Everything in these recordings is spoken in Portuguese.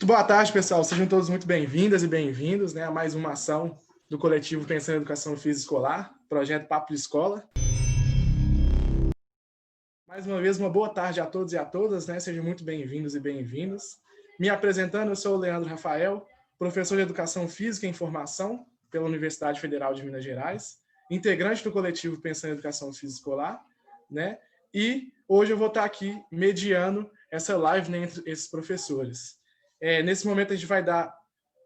Muito boa tarde, pessoal. Sejam todos muito bem-vindas e bem-vindos, né, a mais uma ação do coletivo Pensando em Educação Física Escolar, projeto Papo de Escola. Mais uma vez, uma boa tarde a todos e a todas, né? Sejam muito bem-vindos e bem-vindas. Me apresentando, eu sou o Leandro Rafael, professor de Educação Física e Informação pela Universidade Federal de Minas Gerais, integrante do coletivo Pensando em Educação Física Escolar, né? E hoje eu vou estar aqui mediando essa live, né, entre esses professores. Nesse momento, a gente vai dar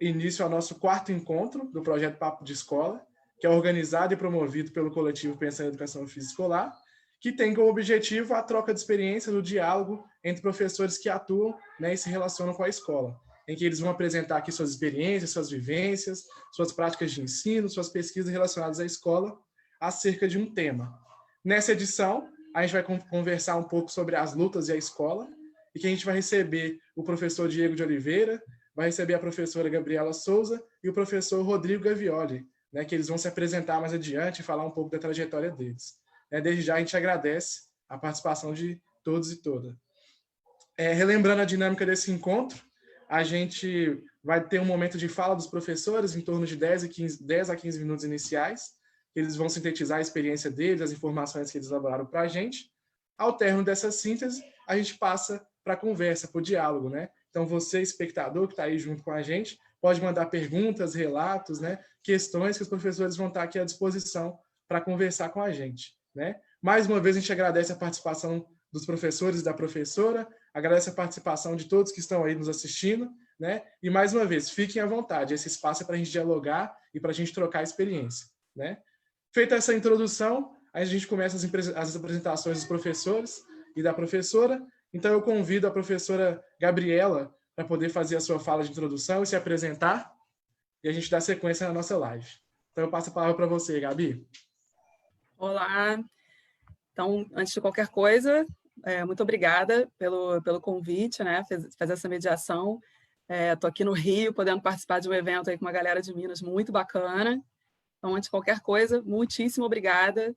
início ao nosso quarto encontro do projeto Papo de Escola, que é organizado e promovido pelo coletivo Pensando em Educação Física Escolar, que tem como objetivo a troca de experiências, o diálogo entre professores que atuam, né, e se relacionam com a escola, em que eles vão apresentar aqui suas experiências, suas vivências, suas práticas de ensino, suas pesquisas relacionadas à escola, acerca de um tema. Nessa edição, a gente vai conversar um pouco sobre as lutas e a escola, e que a gente vai receber o professor Diego de Oliveira, vai receber a professora Gabriela Souza e o professor Rodrigo Gavioli, né, que eles vão se apresentar mais adiante e falar um pouco da trajetória deles. Desde já, a gente agradece a participação de todos e todas. Relembrando a dinâmica desse encontro, a gente vai ter um momento de fala dos professores, em torno de 10 a 15 minutos iniciais. Eles vão sintetizar a experiência deles, as informações que eles elaboraram para a gente. Ao término dessa síntese, a gente passa para a conversa, para o diálogo, né? Então, você, espectador que está aí junto com a gente, pode mandar perguntas, relatos, né? Questões que os professores vão estar aqui à disposição para conversar com a gente, né? Mais uma vez, a gente agradece a participação dos professores e da professora, agradece a participação de todos que estão aí nos assistindo, né? E, mais uma vez, fiquem à vontade, esse espaço é para a gente dialogar e para a gente trocar experiência, né? Feita essa introdução, aí a gente começa as apresentações dos professores e da professora. Então, eu convido a professora Gabriela para poder fazer a sua fala de introdução e se apresentar, e a gente dá sequência na nossa live. Então, eu passo a palavra para você, Gabi. Olá. Então, antes de qualquer coisa, muito obrigada pelo convite, né? Fazer essa mediação. Estou aqui no Rio, podendo participar de um evento aí com uma galera de Minas muito bacana. Então, antes de qualquer coisa, muitíssimo obrigada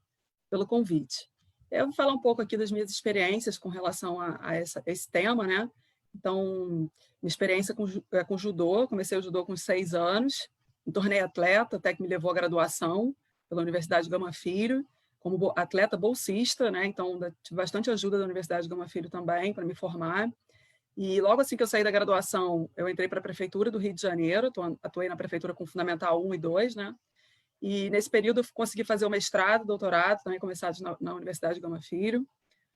pelo convite. Eu vou falar um pouco aqui das minhas experiências com relação a esse tema, né? Então, minha experiência com judô, comecei o judô com 6 anos, me tornei atleta, até que me levou à graduação pela Universidade Gama Filho, como atleta bolsista, né? Então, tive bastante ajuda da Universidade Gama Filho também para me formar. E logo assim que eu saí da graduação, eu entrei para a Prefeitura do Rio de Janeiro, atuei na Prefeitura com Fundamental 1 e 2, né? E nesse período eu consegui fazer o mestrado, doutorado, também começado na Universidade Gama Filho,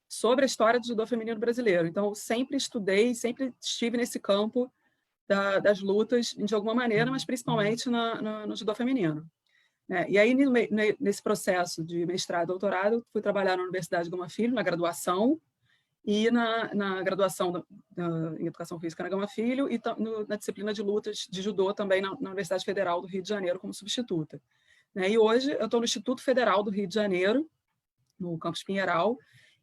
sobre a história do judô feminino brasileiro. Então, eu sempre estudei, sempre estive nesse campo das lutas, de alguma maneira, mas principalmente no judô feminino. E aí, nesse processo de mestrado e doutorado, fui trabalhar na Universidade Gama Filho, na graduação, e na graduação em Educação Física na Gama Filho, e na disciplina de lutas de judô também na Universidade Federal do Rio de Janeiro como substituta. E hoje eu estou no Instituto Federal do Rio de Janeiro, no campus Pinheiral,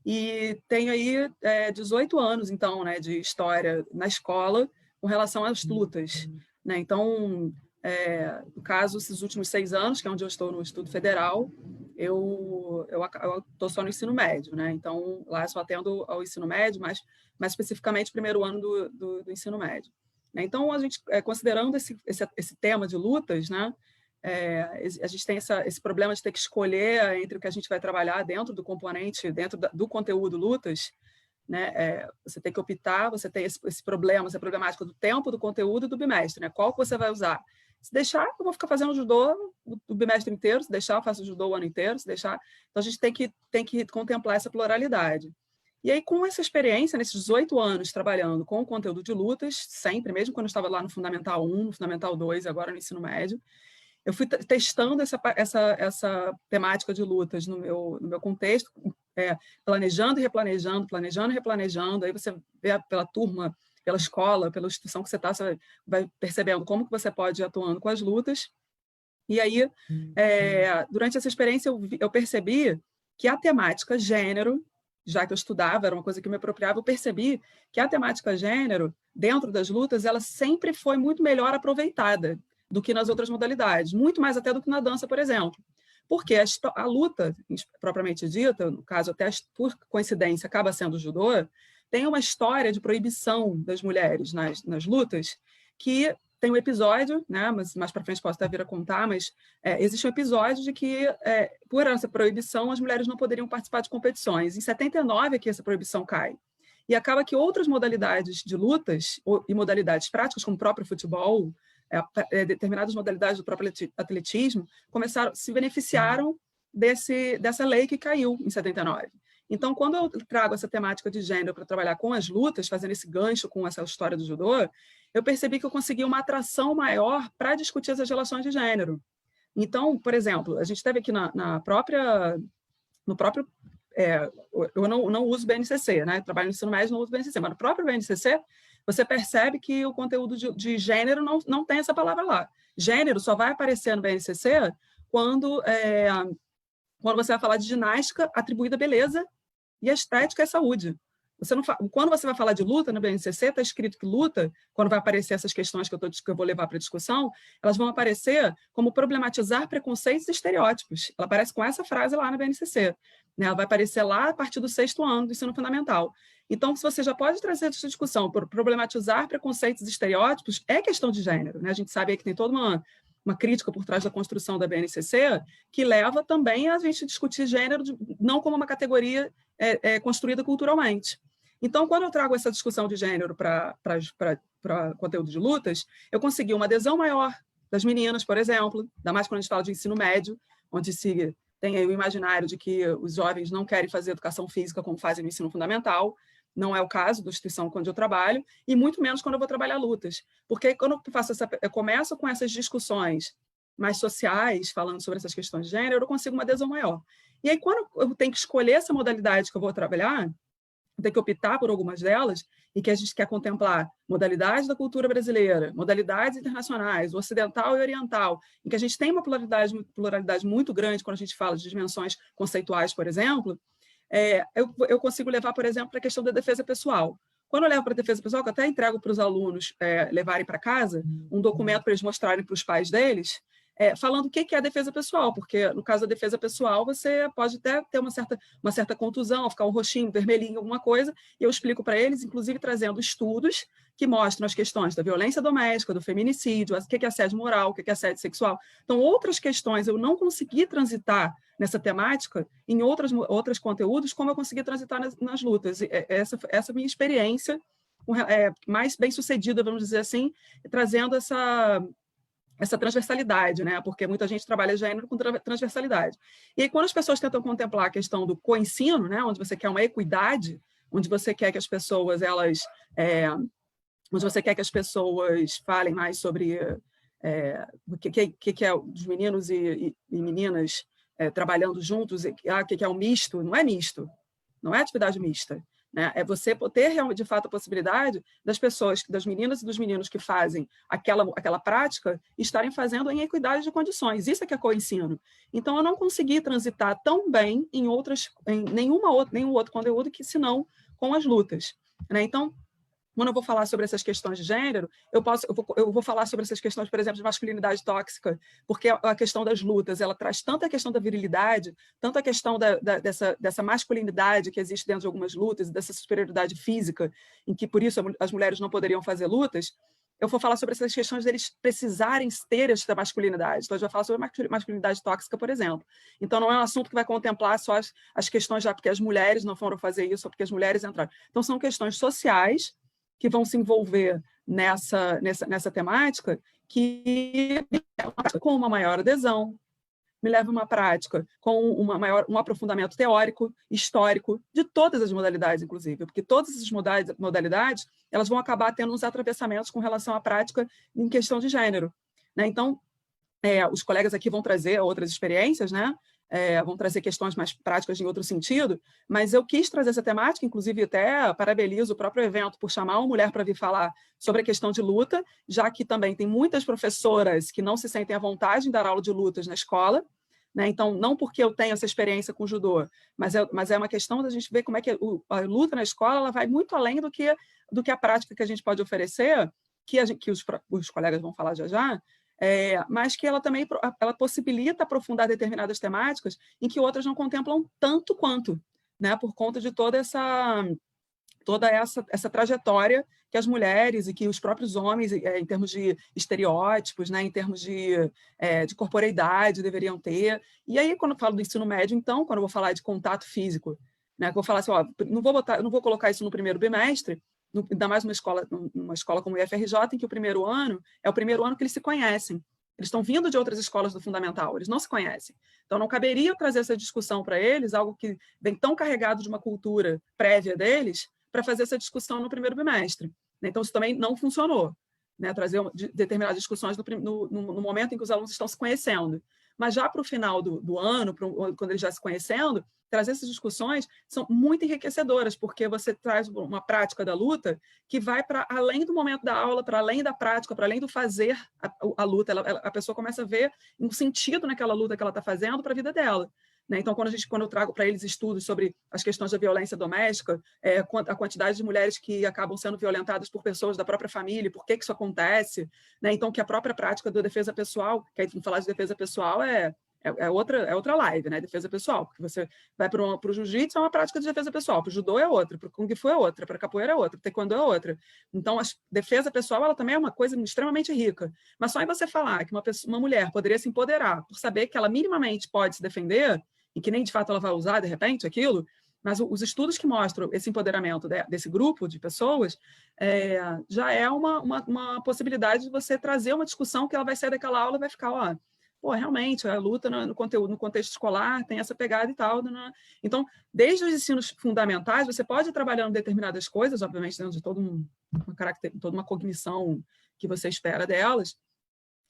e tenho aí 18 anos, então, né, de história na escola com relação às lutas. Então, no caso, esses últimos 6 anos, que é onde eu estou no Instituto Federal, eu estou só no ensino médio, né? Então, lá eu só atendo ao ensino médio, mas mais especificamente o primeiro ano do ensino médio. Então, a gente, considerando esse tema de lutas, né, a gente tem esse problema de ter que escolher entre o que a gente vai trabalhar dentro do componente, dentro do conteúdo lutas, né? Você tem que optar, você tem essa problemática do tempo, do conteúdo e do bimestre, né? Qual que você vai usar? Se deixar, eu vou ficar fazendo judô o bimestre inteiro, se deixar, eu faço judô o ano inteiro, se deixar. Então, a gente tem que contemplar essa pluralidade. E aí, com essa experiência, nesses 18 anos trabalhando com o conteúdo de lutas, sempre, mesmo quando eu estava lá no Fundamental 1, no Fundamental 2, agora no ensino médio, eu fui testando essa temática de lutas no meu contexto, planejando e replanejando, planejando e replanejando. Aí você vê pela turma, pela escola, pela instituição que você está, você vai percebendo como que você pode ir atuando com as lutas. E aí, durante essa experiência, eu percebi que a temática gênero, já que eu estudava, era uma coisa que me apropriava, eu percebi que a temática gênero, dentro das lutas, ela sempre foi muito melhor aproveitada do que nas outras modalidades, muito mais até do que na dança, por exemplo. Porque a luta, propriamente dita, no caso até por coincidência, acaba sendo o judô, tem uma história de proibição das mulheres nas lutas, que tem um episódio, né, mas mais para frente posso até vir a contar, mas existe um episódio de que, por essa proibição, as mulheres não poderiam participar de competições. Em 79 é que essa proibição cai. E acaba que outras modalidades de lutas e modalidades práticas, como o próprio futebol, determinadas modalidades do próprio atletismo, se beneficiaram dessa lei que caiu em 79. Então, quando eu trago essa temática de gênero para trabalhar com as lutas, fazendo esse gancho com essa história do judô, eu percebi que eu consegui uma atração maior para discutir essas relações de gênero. Então, por exemplo, a gente teve aqui no próprio... eu não uso BNCC, né? Trabalho no ensino médio, não uso BNCC, mas no próprio BNCC, você percebe que o conteúdo de gênero não tem essa palavra lá. Gênero só vai aparecer no BNCC quando você vai falar de ginástica atribuída à beleza e a estética é saúde. Quando você vai falar de luta no BNCC, está escrito que luta, quando vai aparecer essas questões que eu vou levar para a discussão, elas vão aparecer como problematizar preconceitos e estereótipos. Ela aparece com essa frase lá no BNCC. Né? Ela vai aparecer lá a partir do 6º ano do ensino fundamental. Então, se você já pode trazer essa discussão por problematizar preconceitos e estereótipos, é questão de gênero. Né? A gente sabe aí que tem toda uma crítica por trás da construção da BNCC, que leva também a gente discutir gênero não como uma categoria construída culturalmente. Então, quando eu trago essa discussão de gênero para conteúdo de lutas, eu consegui uma adesão maior das meninas, por exemplo, ainda mais quando a gente fala de ensino médio, onde se tem aí o imaginário de que os jovens não querem fazer educação física como fazem no ensino fundamental. Não é o caso da instituição onde eu trabalho, e muito menos quando eu vou trabalhar lutas. Porque quando eu começo com essas discussões mais sociais, falando sobre essas questões de gênero, eu consigo uma adesão maior. E aí, quando eu tenho que escolher essa modalidade que eu vou trabalhar, eu tenho que optar por algumas delas, e que a gente quer contemplar modalidades da cultura brasileira, modalidades internacionais, ocidental e oriental, em que a gente tem uma pluralidade muito grande quando a gente fala de dimensões conceituais, por exemplo, eu consigo levar, por exemplo, para a questão da defesa pessoal. Quando eu levo para a defesa pessoal, que eu até entrego para os alunos levarem para casa um documento para eles mostrarem para os pais deles, falando o que é a defesa pessoal, porque no caso da defesa pessoal você pode até ter uma certa contusão, ficar um roxinho, vermelhinho, alguma coisa, e eu explico para eles, inclusive trazendo estudos que mostram as questões da violência doméstica, do feminicídio, o que é assédio moral, o que é assédio sexual. Então, outras questões eu não consegui transitar nessa temática em outros conteúdos, como eu consegui transitar nas lutas. Essa é a minha experiência mais bem-sucedida, vamos dizer assim, trazendo essa transversalidade, né? Porque muita gente trabalha gênero com transversalidade. E aí, quando as pessoas tentam contemplar a questão do coensino, né? Onde você quer uma equidade, onde você quer que as pessoas falem mais sobre o que é os meninos e meninas trabalhando juntos, o que é o misto, não é misto, não é atividade mista. Né? É você ter, de fato, a possibilidade das meninas e dos meninos que fazem aquela prática estarem fazendo em equidade de condições. Isso é que é coensino. Então, eu não consegui transitar tão bem em nenhum outro conteúdo que senão com as lutas. Né? Então, quando eu vou falar sobre essas questões de gênero, eu vou falar sobre essas questões, por exemplo, de masculinidade tóxica, porque a questão das lutas, ela traz tanto a questão da virilidade, tanto a questão dessa masculinidade que existe dentro de algumas lutas, e dessa superioridade física, em que, por isso, as mulheres não poderiam fazer lutas. Eu vou falar sobre essas questões deles precisarem ter essa masculinidade. Então, a gente vai falar sobre masculinidade tóxica, por exemplo. Então, não é um assunto que vai contemplar só as questões já porque as mulheres não foram fazer isso, ou porque as mulheres entraram. Então, são questões sociais que vão se envolver nessa temática, que com uma maior adesão, me leva a uma prática com um aprofundamento teórico, histórico, de todas as modalidades, inclusive, porque todas essas modalidades elas vão acabar tendo uns atravessamentos com relação à prática em questão de gênero. Né? Então, os colegas aqui vão trazer outras experiências, né? Vão trazer questões mais práticas em outro sentido, mas eu quis trazer essa temática, inclusive até parabenizo o próprio evento por chamar uma mulher para vir falar sobre a questão de luta, já que também tem muitas professoras que não se sentem à vontade em dar aula de lutas na escola, né? Então, não porque eu tenho essa experiência com judô, mas é uma questão da gente ver como é que a luta na escola ela vai muito além do que a prática que a gente pode oferecer, que os colegas vão falar já, mas que ela também possibilita aprofundar determinadas temáticas em que outras não contemplam tanto quanto, né, por conta de todo toda essa trajetória que as mulheres e que os próprios homens, em termos de estereótipos, né, em termos de corporeidade, deveriam ter. E aí, quando eu falo do ensino médio, então, quando eu vou falar de contato físico, né, que eu vou falar assim, ó, não vou colocar isso no primeiro bimestre, ainda mais numa escola como o IFRJ, em que o primeiro ano é o primeiro ano que eles se conhecem. Eles estão vindo de outras escolas do fundamental, eles não se conhecem. Então, não caberia trazer essa discussão para eles, algo que vem tão carregado de uma cultura prévia deles, para fazer essa discussão no primeiro bimestre. Então, isso também não funcionou, né? Trazer determinadas discussões no momento em que os alunos estão se conhecendo. Mas já para o final do ano, quando eles já se conhecendo, trazer essas discussões são muito enriquecedoras, porque você traz uma prática da luta que vai para além do momento da aula, para além da prática, para além do fazer a luta. A pessoa começa a ver um sentido naquela luta que ela está fazendo para a vida dela. Então, quando eu trago para eles estudos sobre as questões da violência doméstica, a quantidade de mulheres que acabam sendo violentadas por pessoas da própria família, por que isso acontece, então que a própria prática da defesa pessoal, que aí falar de defesa pessoal é outra live, né? Defesa pessoal, porque você vai para o jiu-jitsu, é uma prática de defesa pessoal, para o judô é outra, para o kung fu é outra, para a capoeira é outra, para o taekwondo é outra. Então, a defesa pessoal ela também é uma coisa extremamente rica. Mas só em você falar que uma mulher poderia se empoderar por saber que ela minimamente pode se defender, e que nem de fato ela vai usar de repente aquilo, mas os estudos que mostram esse empoderamento desse grupo de pessoas já é uma possibilidade de você trazer uma discussão que ela vai sair daquela aula e vai ficar, ó, pô, realmente, a luta no contexto escolar tem essa pegada e tal. Né? Então, desde os ensinos fundamentais, você pode ir trabalhando determinadas coisas, obviamente, dentro de toda uma cognição que você espera delas,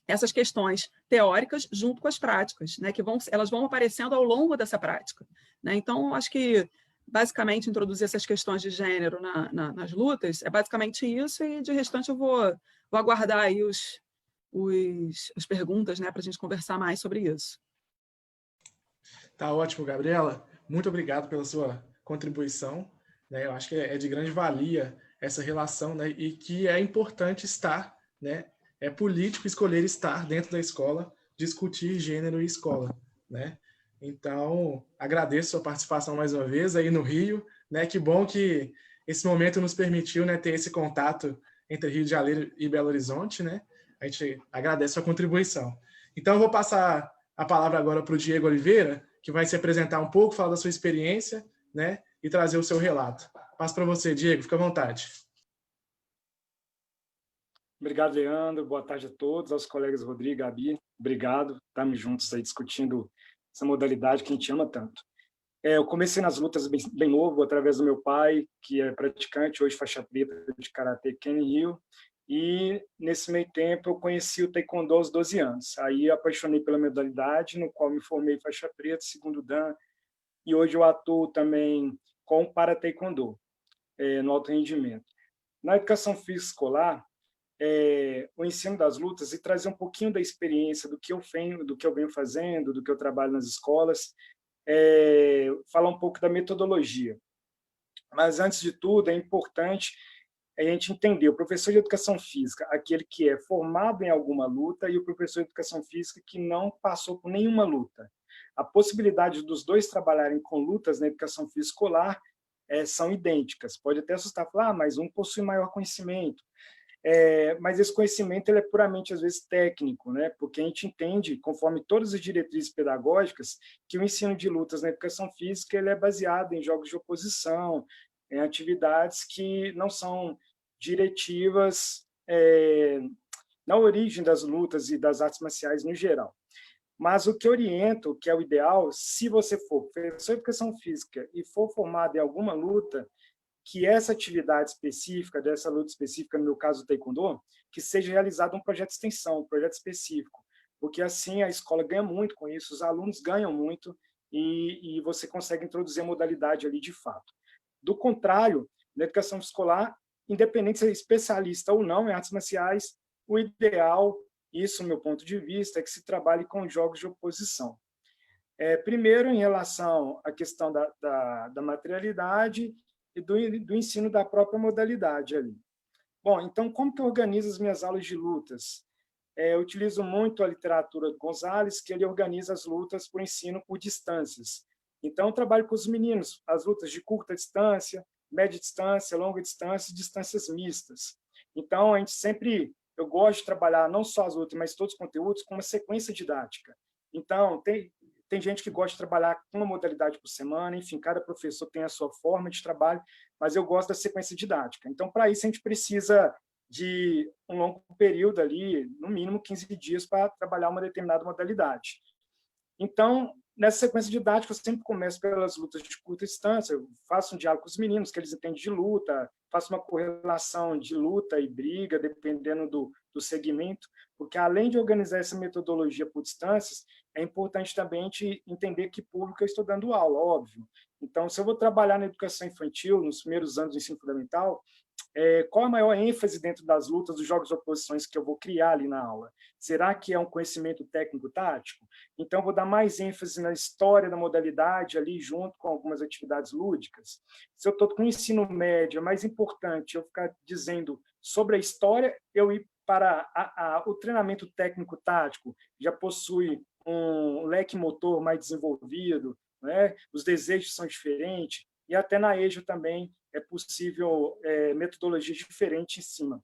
essas questões teóricas junto com as práticas, né, que elas vão aparecendo ao longo dessa prática. Né? Então, acho que, basicamente, introduzir essas questões de gênero nas lutas é basicamente isso, e, de restante, eu vou aguardar aí as perguntas, né, para a gente conversar mais sobre isso. Tá ótimo, Gabriela. Muito obrigado pela sua contribuição. Né? Eu acho que é de grande valia essa relação, né? E que é importante estar, né? É político escolher estar dentro da escola, discutir gênero e escola, né? Então, agradeço a sua participação mais uma vez aí no Rio, né? Que bom que esse momento nos permitiu, né, ter esse contato entre Rio de Janeiro e Belo Horizonte, né? A gente agradece a sua contribuição. Então, eu vou passar a palavra agora para o Diego Oliveira, que vai se apresentar um pouco, falar da sua experiência, né, e trazer o seu relato. Passo para você, Diego, fica à vontade. Obrigado, Leandro. Boa tarde a todos, aos colegas Rodrigo e Gabi. Obrigado, estamos juntos aí discutindo essa modalidade que a gente ama tanto. Eu comecei nas lutas bem novo, através do meu pai, que é praticante, hoje faixa preta de Karatê Ken Rio, e nesse meio tempo eu conheci o Taekwondo aos 12 anos. Aí apaixonei pela modalidade, no qual me formei faixa preta, segundo Dan, e hoje eu atuo também com para Taekwondo, no alto rendimento. Na educação física escolar, o ensino das lutas e trazer um pouquinho da experiência do que eu venho fazendo, do que eu trabalho nas escolas, falar um pouco da metodologia. Mas, antes de tudo, é importante a gente entender o professor de educação física, aquele que é formado em alguma luta, e o professor de educação física que não passou por nenhuma luta. A possibilidade dos dois trabalharem com lutas na educação física escolar são idênticas. Pode até assustar, falar, mas um possui maior conhecimento. Mas esse conhecimento ele é puramente, às vezes, técnico, né? Porque a gente entende, conforme todas as diretrizes pedagógicas, que o ensino de lutas na educação física ele é baseado em jogos de oposição, em atividades que não são diretivas na origem das lutas e das artes marciais no geral. Mas o que oriento, que é o ideal, se você for professor de educação física e for formado em alguma luta, que essa atividade específica, dessa luta específica, no meu caso do Taekwondo, que seja realizado um projeto de extensão, um projeto específico, porque assim a escola ganha muito com isso, os alunos ganham muito e você consegue introduzir a modalidade ali de fato. Do contrário, na educação escolar, independente de ser especialista ou não em artes marciais, o ideal, isso, meu ponto de vista, é que se trabalhe com jogos de oposição. Primeiro, em relação à questão da materialidade e do ensino da própria modalidade ali. Bom, então, como que eu organizo as minhas aulas de lutas? Eu utilizo muito a literatura do Gonzalez, que ele organiza as lutas por ensino por distâncias. Então, eu trabalho com os meninos, as lutas de curta distância, média distância, longa distância e distâncias mistas. Então, eu gosto de trabalhar não só as lutas, mas todos os conteúdos com uma sequência didática. Então, tem gente que gosta de trabalhar com uma modalidade por semana, enfim, cada professor tem a sua forma de trabalho, mas eu gosto da sequência didática. Então, para isso, a gente precisa de um longo período ali, no mínimo 15 dias, para trabalhar uma determinada modalidade. Então, nessa sequência didática, eu sempre começo pelas lutas de curta distância, eu faço um diálogo com os meninos, que eles entendem de luta, faço uma correlação de luta e briga, dependendo do segmento, porque além de organizar essa metodologia por distâncias, é importante também a gente entender que público eu estou dando aula, óbvio. Então, se eu vou trabalhar na educação infantil, nos primeiros anos do ensino fundamental, qual a maior ênfase dentro das lutas, dos jogos de oposições que eu vou criar ali na aula? Será que é um conhecimento técnico-tático? Então, vou dar mais ênfase na história da modalidade ali, junto com algumas atividades lúdicas. Se eu estou com o ensino médio, é mais importante eu ficar dizendo sobre a história, eu ir para o treinamento técnico-tático, já possui um leque motor mais desenvolvido, né? Os desejos são diferentes, e até na EJA também é possível metodologias diferentes em cima.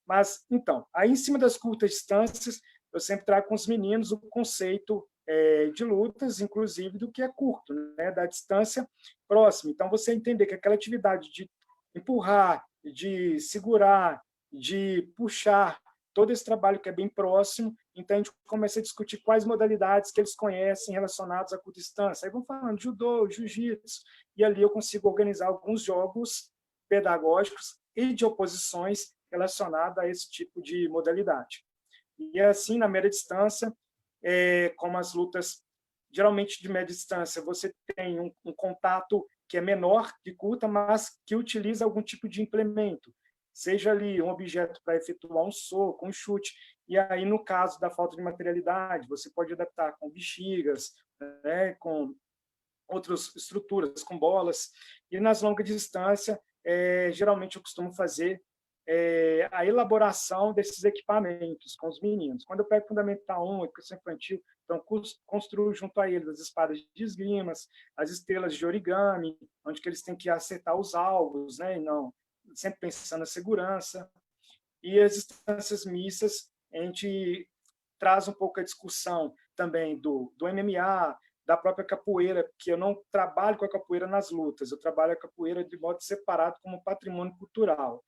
Mas, então, aí em cima das curtas distâncias, eu sempre trago com os meninos o conceito de lutas, inclusive do que é curto, né? Da distância próxima. Então, você entender que aquela atividade de empurrar, de segurar, de puxar, todo esse trabalho que é bem próximo, então a gente começa a discutir quais modalidades que eles conhecem relacionadas à curta distância. Aí vão falando de judô, jiu-jitsu, e ali eu consigo organizar alguns jogos pedagógicos e de oposições relacionadas a esse tipo de modalidade. E assim, na média distância, como as lutas, geralmente de média distância, você tem um contato que é menor que curta, mas que utiliza algum tipo de implemento, seja ali um objeto para efetuar um soco, um chute, e aí, no caso da falta de materialidade, você pode adaptar com bexigas, né, com outras estruturas, com bolas, e nas longas distâncias, geralmente eu costumo fazer a elaboração desses equipamentos com os meninos. Quando eu pego Fundamental 1, Educação Infantil, então construo junto a eles as espadas de esgrimas, as estrelas de origami, onde que eles têm que acertar os alvos, né, e não sempre pensando na segurança. E as distâncias mistas, a gente traz um pouco a discussão também do MMA, da própria capoeira, que eu não trabalho com a capoeira nas lutas, eu trabalho a capoeira de modo separado como patrimônio cultural.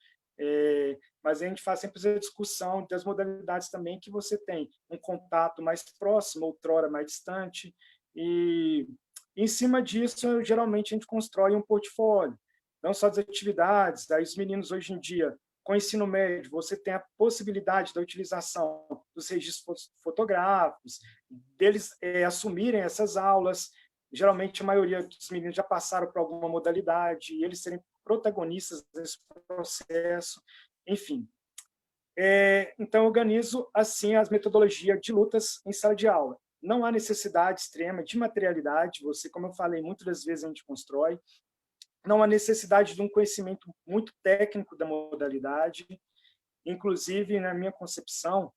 Mas a gente faz sempre essa discussão das modalidades também que você tem um contato mais próximo, outrora mais distante, e em cima disso, geralmente, a gente constrói um portfólio, não só das atividades, daí os meninos hoje em dia, com o ensino médio, você tem a possibilidade da utilização dos registros fotográficos, deles assumirem essas aulas, geralmente a maioria dos meninos já passaram por alguma modalidade, e eles serem protagonistas desse processo, enfim. Então, eu organizo, assim, as metodologias de lutas em sala de aula. Não há necessidade extrema de materialidade, você, como eu falei, muitas das vezes a gente constrói, não há necessidade de um conhecimento muito técnico da modalidade, inclusive, na minha concepção,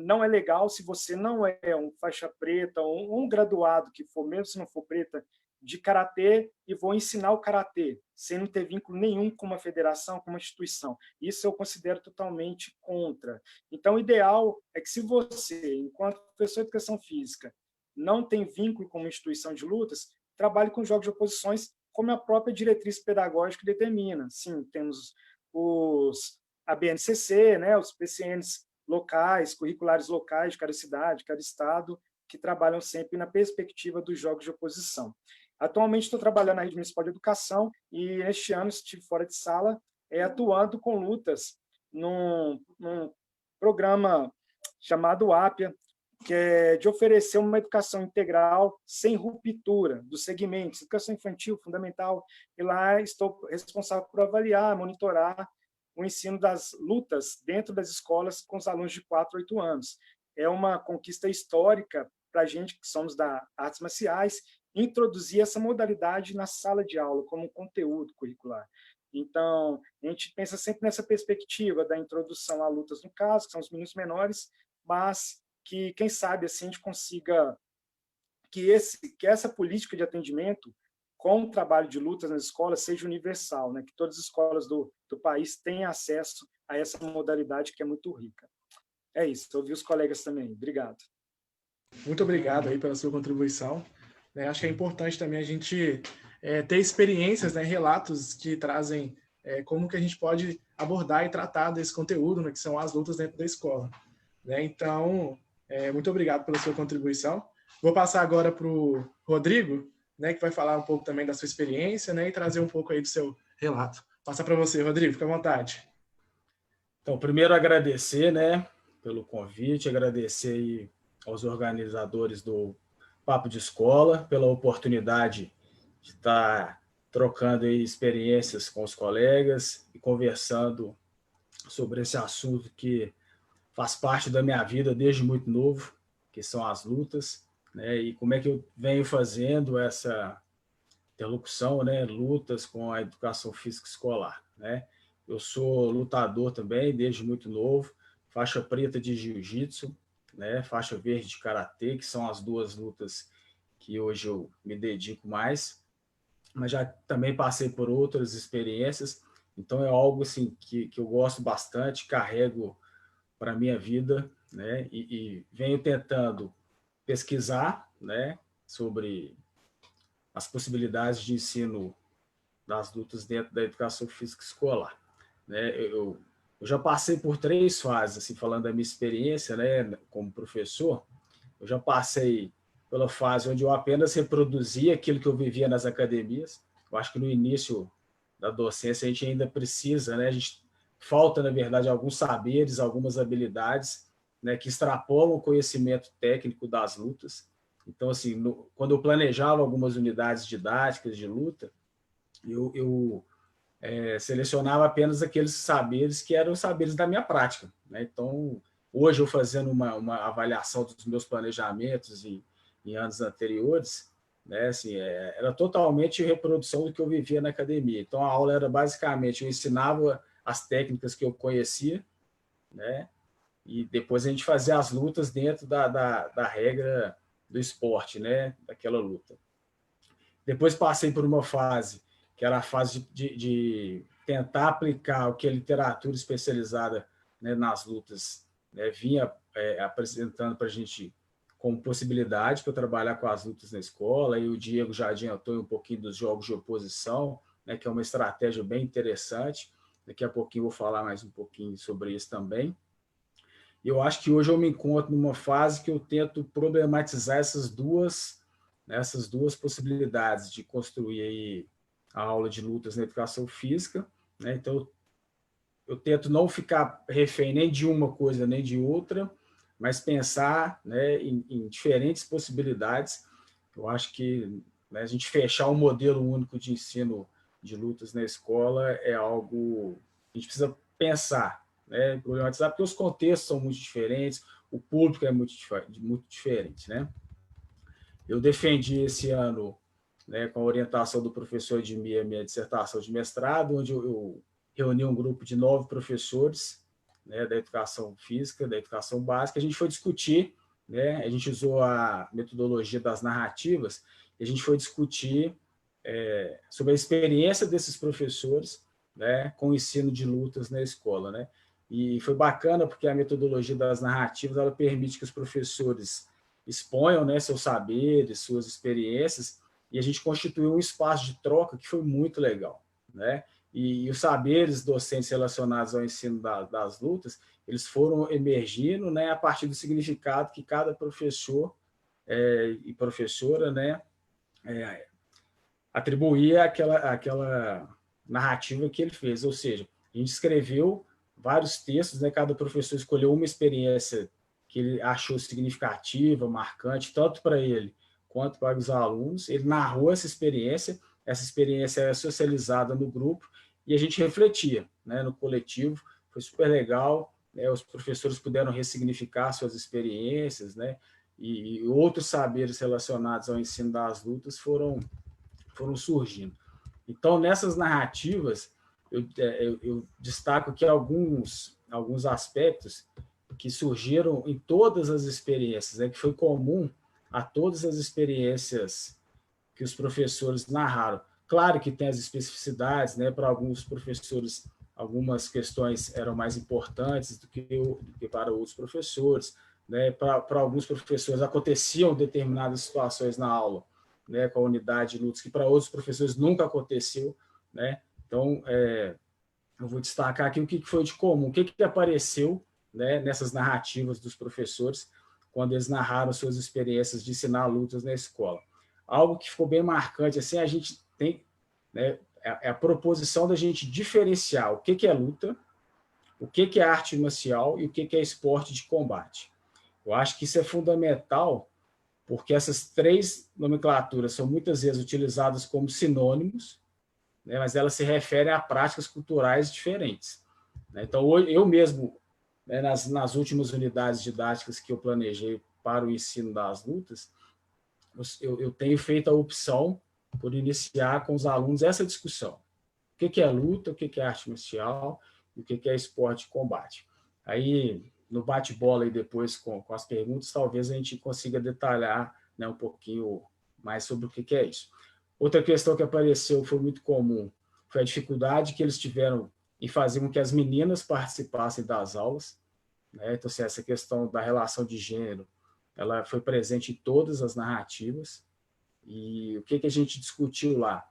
não é legal se você não é um faixa preta ou um graduado que for, mesmo se não for preta, de karatê e vou ensinar o karatê, sem não ter vínculo nenhum com uma federação, com uma instituição. Isso eu considero totalmente contra. Então, o ideal é que se você, enquanto professor de educação física, não tem vínculo com uma instituição de lutas, trabalhe com jogos de oposições, como a própria diretriz pedagógica determina. Sim, temos a BNCC, né, os PCNs locais, curriculares locais de cada cidade, cada estado, que trabalham sempre na perspectiva dos jogos de oposição. Atualmente estou trabalhando na Rede Municipal de Educação e este ano estive fora de sala atuando com lutas num programa chamado APIA, que é de oferecer uma educação integral sem ruptura dos segmentos, educação infantil, fundamental, e lá estou responsável por avaliar, monitorar o ensino das lutas dentro das escolas com os alunos de 4 a 8 anos. É uma conquista histórica para a gente que somos da artes marciais, introduzir essa modalidade na sala de aula como um conteúdo curricular. Então, a gente pensa sempre nessa perspectiva da introdução a lutas, no caso, que são os meninos menores, mas que, quem sabe, assim, a gente consiga que essa política de atendimento com o trabalho de lutas nas escolas seja universal, né? Que todas as escolas do país tenham acesso a essa modalidade que é muito rica. É isso, ouvi os colegas também. Obrigado. Muito obrigado aí pela sua contribuição. Acho que é importante também a gente ter experiências, né, relatos que trazem como que a gente pode abordar e tratar desse conteúdo, né, que são as lutas dentro da escola. Então, muito obrigado pela sua contribuição. Vou passar agora para o Rodrigo, né, que vai falar um pouco também da sua experiência, né, e trazer um pouco aí do seu relato. Passa para você, Rodrigo, fica à vontade. Então, primeiro agradecer, né, pelo convite, agradecer aí aos organizadores do Papo de Escola pela oportunidade de estar trocando aí experiências com os colegas e conversando sobre esse assunto que faz parte da minha vida desde muito novo, que são as lutas, né, e como é que eu venho fazendo essa interlocução, né, lutas com a educação física escolar, né? Eu sou lutador também desde muito novo, faixa preta de jiu-jitsu, né, faixa verde de karatê, que são as duas lutas que hoje eu me dedico mais, mas já também passei por outras experiências, então é algo assim que eu gosto bastante, carrego para a minha vida, né, e venho tentando pesquisar, né, sobre as possibilidades de ensino das lutas dentro da educação física escolar, né? Eu já passei por 3 fases, assim, falando da minha experiência, né, como professor. Eu já passei pela fase onde eu apenas reproduzia aquilo que eu vivia nas academias. Eu acho que no início da docência a gente ainda precisa, né, falta, na verdade, alguns saberes, algumas habilidades, né, que extrapolam o conhecimento técnico das lutas. Então, assim, quando eu planejava algumas unidades didáticas de luta, eu selecionava apenas aqueles saberes que eram saberes da minha prática, né? Então, hoje eu fazendo uma avaliação dos meus planejamentos em anos anteriores, né, assim, era totalmente reprodução do que eu vivia na academia. Então, a aula era basicamente, eu ensinava as técnicas que eu conhecia, né, e depois a gente fazia as lutas dentro da regra do esporte, né, daquela luta. Depois passei por uma fase que era a fase de tentar aplicar o que a literatura especializada, né, nas lutas, né, vinha apresentando para a gente como possibilidade para trabalhar com as lutas na escola, e o Diego já adiantou um pouquinho dos jogos de oposição, né, que é uma estratégia bem interessante. Daqui a pouquinho eu vou falar mais um pouquinho sobre isso também. E eu acho que hoje eu me encontro numa fase que eu tento problematizar essas duas possibilidades de construir aí a aula de lutas na educação física, né? Então, eu tento não ficar refém nem de uma coisa nem de outra, mas pensar, né, em diferentes possibilidades. Eu acho que, né, a gente fechar um modelo único de ensino de lutas na escola é algo que a gente precisa pensar, né, problematizar, porque os contextos são muito diferentes, o público é muito diferente, né? Eu defendi esse ano, né, com a orientação do professor Edmir, minha dissertação de mestrado, onde eu reuni um grupo de 9 professores, né, da educação física, da educação básica. A gente foi discutir, né, a gente usou a metodologia das narrativas, e a gente foi discutir sobre a experiência desses professores, né, com o ensino de lutas na escola, né? E foi bacana porque a metodologia das narrativas ela permite que os professores exponham, né, seus saberes, suas experiências, e a gente constituiu um espaço de troca que foi muito legal, né? E os saberes docentes relacionados ao ensino das lutas, eles foram emergindo, né, a partir do significado que cada professor e professora, né, atribuía àquela narrativa que ele fez. Ou seja, a gente escreveu vários textos, né, cada professor escolheu uma experiência que ele achou significativa, marcante, tanto para ele quanto para os alunos. Ele narrou essa experiência era socializada no grupo, e a gente refletia, né, no coletivo. Foi super legal, né, os professores puderam ressignificar suas experiências, né, e outros saberes relacionados ao ensino das lutas foram surgindo. Então, nessas narrativas, eu destaco aqui alguns aspectos que surgiram em todas as experiências, que foi comum a todas as experiências que que os professores narraram. Claro que tem as especificidades, né? Para alguns professores, algumas questões eram mais importantes do que para outros professores, né? Para alguns professores aconteciam determinadas situações na aula, né? Com a unidade de lutas, que para outros professores nunca aconteceu, né? Então, eu vou destacar aqui o que foi de comum, o que apareceu, né, nessas narrativas dos professores quando eles narraram suas experiências de ensinar lutas na escola. Algo que ficou bem marcante, assim, a gente tem, né, é a proposição da gente diferenciar o que é luta, o que é arte marcial e o que é esporte de combate. Eu acho que isso é fundamental, porque essas três nomenclaturas são muitas vezes utilizadas como sinônimos, né, mas elas se referem a práticas culturais diferentes. Então, eu mesmo, né, nas últimas unidades didáticas que eu planejei para o ensino das lutas, eu tenho feito a opção por iniciar com os alunos essa discussão. O que é luta, o que é arte marcial e o que é esporte de combate. Aí, no bate-bola e depois com as perguntas, talvez a gente consiga detalhar, né, um pouquinho mais sobre o que é isso. Outra questão que apareceu, foi muito comum, foi a dificuldade que eles tiveram em fazer com que as meninas participassem das aulas, né? Então, assim, essa questão da relação de gênero, ela foi presente em todas as narrativas, e o que a gente discutiu lá,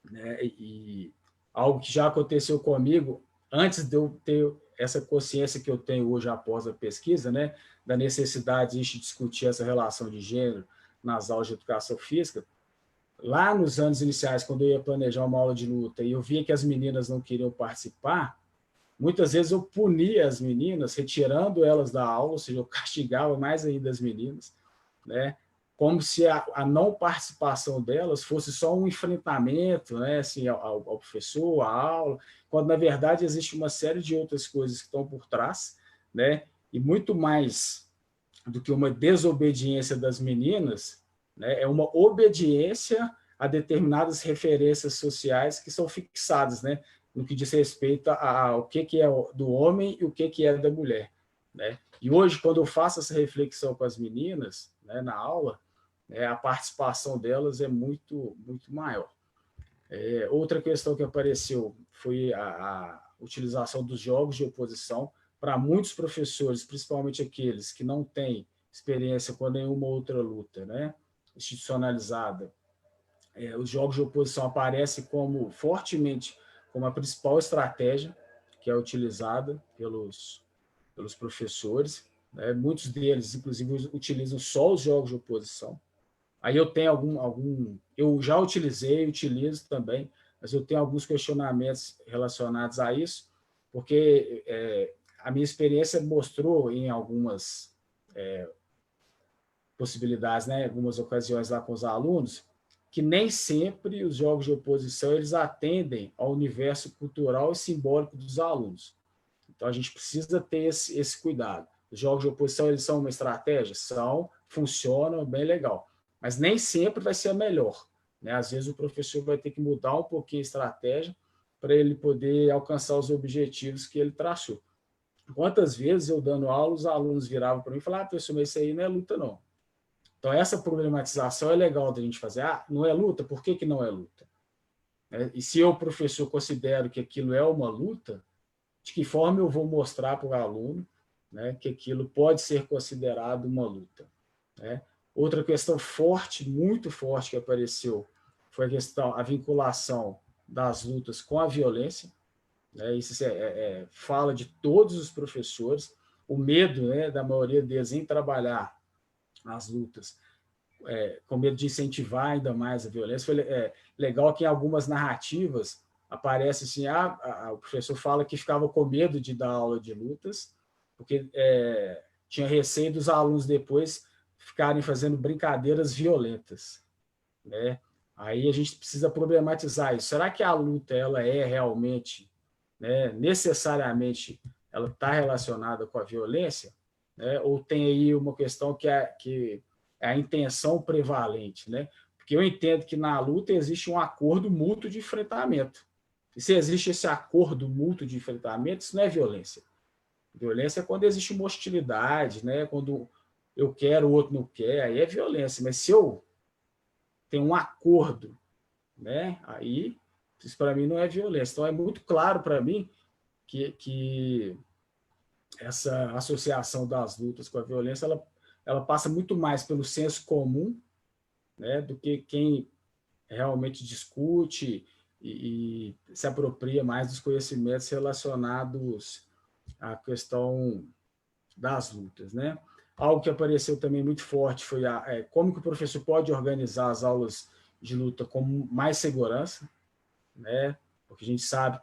né? E algo que já aconteceu comigo, antes de eu ter essa consciência que eu tenho hoje após a pesquisa, né, da necessidade de a gente discutir essa relação de gênero nas aulas de educação física, lá nos anos iniciais, quando eu ia planejar uma aula de luta e eu via que as meninas não queriam participar, muitas vezes eu punia as meninas, retirando elas da aula, ou seja, eu castigava mais ainda as meninas, né? Como se a não participação delas fosse só um enfrentamento, né? Assim, ao professor, à aula, quando, na verdade, existe uma série de outras coisas que estão por trás, né? E muito mais do que uma desobediência das meninas, né? É uma obediência a determinadas referências sociais que são fixadas, né, no que diz respeito ao que é do homem e o que é da mulher, né? E hoje, quando eu faço essa reflexão com as meninas, né, na aula, né, a participação delas é muito, muito maior. Outra questão que apareceu foi a utilização dos jogos de oposição. Para muitos professores, principalmente aqueles que não têm experiência com nenhuma outra luta, né, institucionalizada, os jogos de oposição aparecem fortemente como a principal estratégia que é utilizada pelos professores, né? Muitos deles, inclusive, utilizam só os jogos de oposição. Aí eu tenho eu já utilizo também, mas eu tenho alguns questionamentos relacionados a isso, porque a minha experiência mostrou em algumas possibilidades, né, em algumas ocasiões lá com os alunos, que nem sempre os jogos de oposição eles atendem ao universo cultural e simbólico dos alunos. Então, a gente precisa ter esse cuidado. Os jogos de oposição eles são uma estratégia? Funcionam, bem legal. Mas nem sempre vai ser a melhor, né? Às vezes o professor vai ter que mudar um pouquinho a estratégia para ele poder alcançar os objetivos que ele traçou. Quantas vezes eu dando aula, os alunos viravam para mim e falavam: professor, mas isso aí não é luta, não. Então, essa problematização é legal da gente fazer. Não é luta? Por que não é luta? E se eu, professor, considero que aquilo é uma luta, de que forma eu vou mostrar para o aluno, né, que aquilo pode ser considerado uma luta, né? Outra questão forte, muito forte, que apareceu foi a vinculação das lutas com a violência, né? Isso fala de todos os professores, o medo, né, da maioria deles em trabalhar as lutas, com medo de incentivar ainda mais a violência. Foi legal que em algumas narrativas aparece assim, o professor fala que ficava com medo de dar aula de lutas, porque tinha receio dos alunos depois ficarem fazendo brincadeiras violentas, né? Aí a gente precisa problematizar isso. Será que a luta ela é realmente, né, necessariamente, ela está relacionada com a violência, né? Ou tem aí uma questão que é a intenção prevalente, né? Porque eu entendo que na luta existe um acordo mútuo de enfrentamento. E se existe esse acordo mútuo de enfrentamento, isso não é violência. Violência é quando existe uma hostilidade, né? Quando eu quero, o outro não quer, aí é violência. Mas se eu tem um acordo, né? Aí, isso para mim não é violência. Então, é muito claro para mim que essa associação das lutas com a violência, ela passa muito mais pelo senso comum, né, do que quem realmente discute e se apropria mais dos conhecimentos relacionados à questão das lutas, né? Algo que apareceu também muito forte foi como que o professor pode organizar as aulas de luta com mais segurança, né? Porque a gente sabe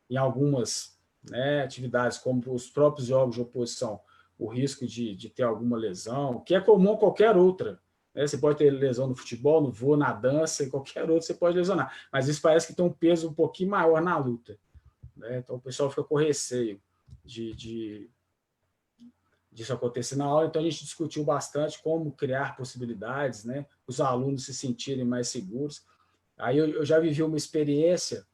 em algumas, né, atividades, como os próprios jogos de oposição, o risco de ter alguma lesão, que é comum a qualquer outra. Né? Você pode ter lesão no futebol, no vôlei, na dança, em qualquer outro você pode lesionar. Mas isso parece que tem um peso um pouquinho maior na luta. Né? Então o pessoal fica com receio disso acontecer na aula. Então a gente discutiu bastante como criar possibilidades, né? Os alunos se sentirem mais seguros. Aí eu já vivi uma experiência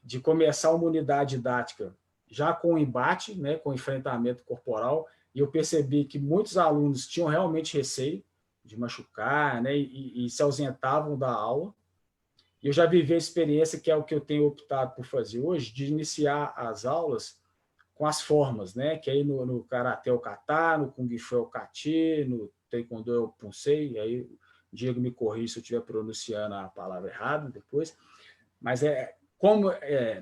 de começar uma unidade didática já com o embate, né, com o enfrentamento corporal, e eu percebi que muitos alunos tinham realmente receio de machucar, né, e se ausentavam da aula. E eu já vivi a experiência, que é o que eu tenho optado por fazer hoje, de iniciar as aulas com as formas, né, que aí no Karatê é o Kata, no Kung Fu é o Kati, no Taekwondo é o Punsei, aí o Diego me corrige se eu estiver pronunciando a palavra errada depois, mas como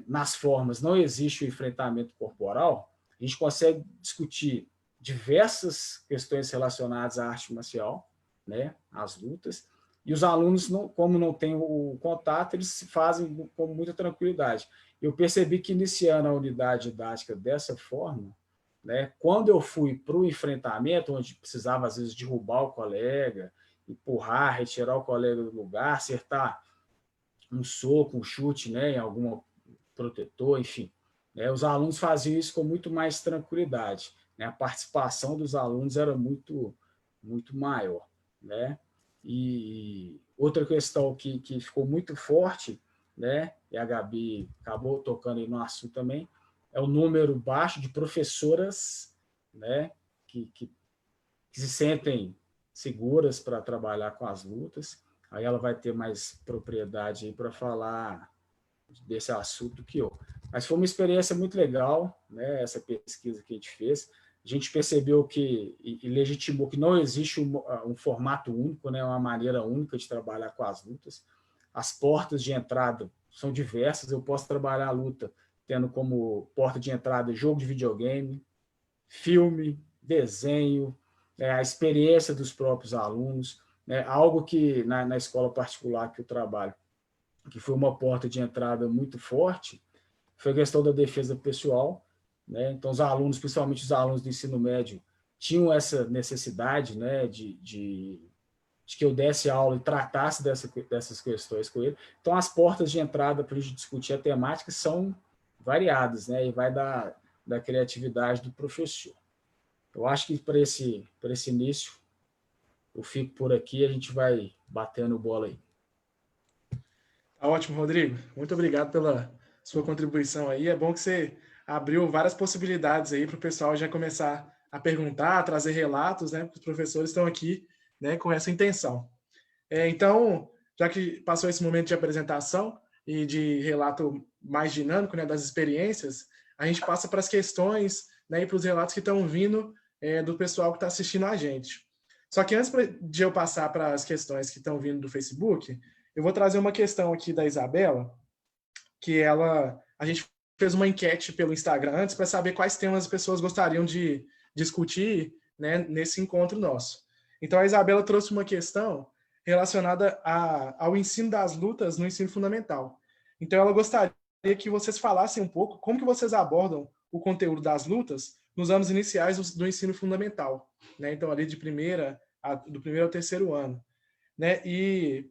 nas formas não existe o enfrentamento corporal, a gente consegue discutir diversas questões relacionadas à arte marcial, né, às lutas, e os alunos, como não têm o contato, eles se fazem com muita tranquilidade. Eu percebi que, iniciando a unidade didática dessa forma, né, quando eu fui para o enfrentamento, onde precisava, às vezes, derrubar o colega, empurrar, retirar o colega do lugar, acertar um soco, um chute, né, em algum protetor, enfim. Né, os alunos faziam isso com muito mais tranquilidade. Né, a participação dos alunos era muito, muito maior. Né? E outra questão que ficou muito forte, né, e a Gabi acabou tocando aí no assunto também, é o número baixo de professoras, né, que se sentem seguras para trabalhar com as lutas. Aí ela vai ter mais propriedade para falar desse assunto que eu. Mas foi uma experiência muito legal, né, essa pesquisa que a gente fez. A gente percebeu e legitimou que não existe um formato único, né, uma maneira única de trabalhar com as lutas. As portas de entrada são diversas. Eu posso trabalhar a luta tendo como porta de entrada jogo de videogame, filme, desenho, a experiência dos próprios alunos, algo que na escola particular que eu trabalho, que foi uma porta de entrada muito forte, foi a questão da defesa pessoal. Né? Então, os alunos, principalmente os alunos do ensino médio, tinham essa necessidade, né, de que eu desse aula e tratasse dessas questões com ele. Então, as portas de entrada para a gente discutir a temática são variadas, né, e vai da criatividade do professor. Eu acho que para esse início, eu fico por aqui, a gente vai batendo bola aí. Tá ótimo, Rodrigo. Muito obrigado pela sua contribuição aí. É bom que você abriu várias possibilidades aí para o pessoal já começar a perguntar, a trazer relatos, né? Porque os professores estão aqui, né, com essa intenção. Então, já que passou esse momento de apresentação e de relato mais dinâmico, né, das experiências, a gente passa para as questões, né, e para os relatos que estão vindo do pessoal que está assistindo a gente. Só que antes de eu passar para as questões que estão vindo do Facebook, eu vou trazer uma questão aqui da Isabela, que a gente fez uma enquete pelo Instagram antes para saber quais temas as pessoas gostariam de discutir, né, nesse encontro nosso. Então, a Isabela trouxe uma questão relacionada ao ensino das lutas no ensino fundamental. Então, ela gostaria que vocês falassem um pouco como que vocês abordam o conteúdo das lutas nos anos iniciais do ensino fundamental, né? Então, ali do primeiro ao terceiro ano. Né? E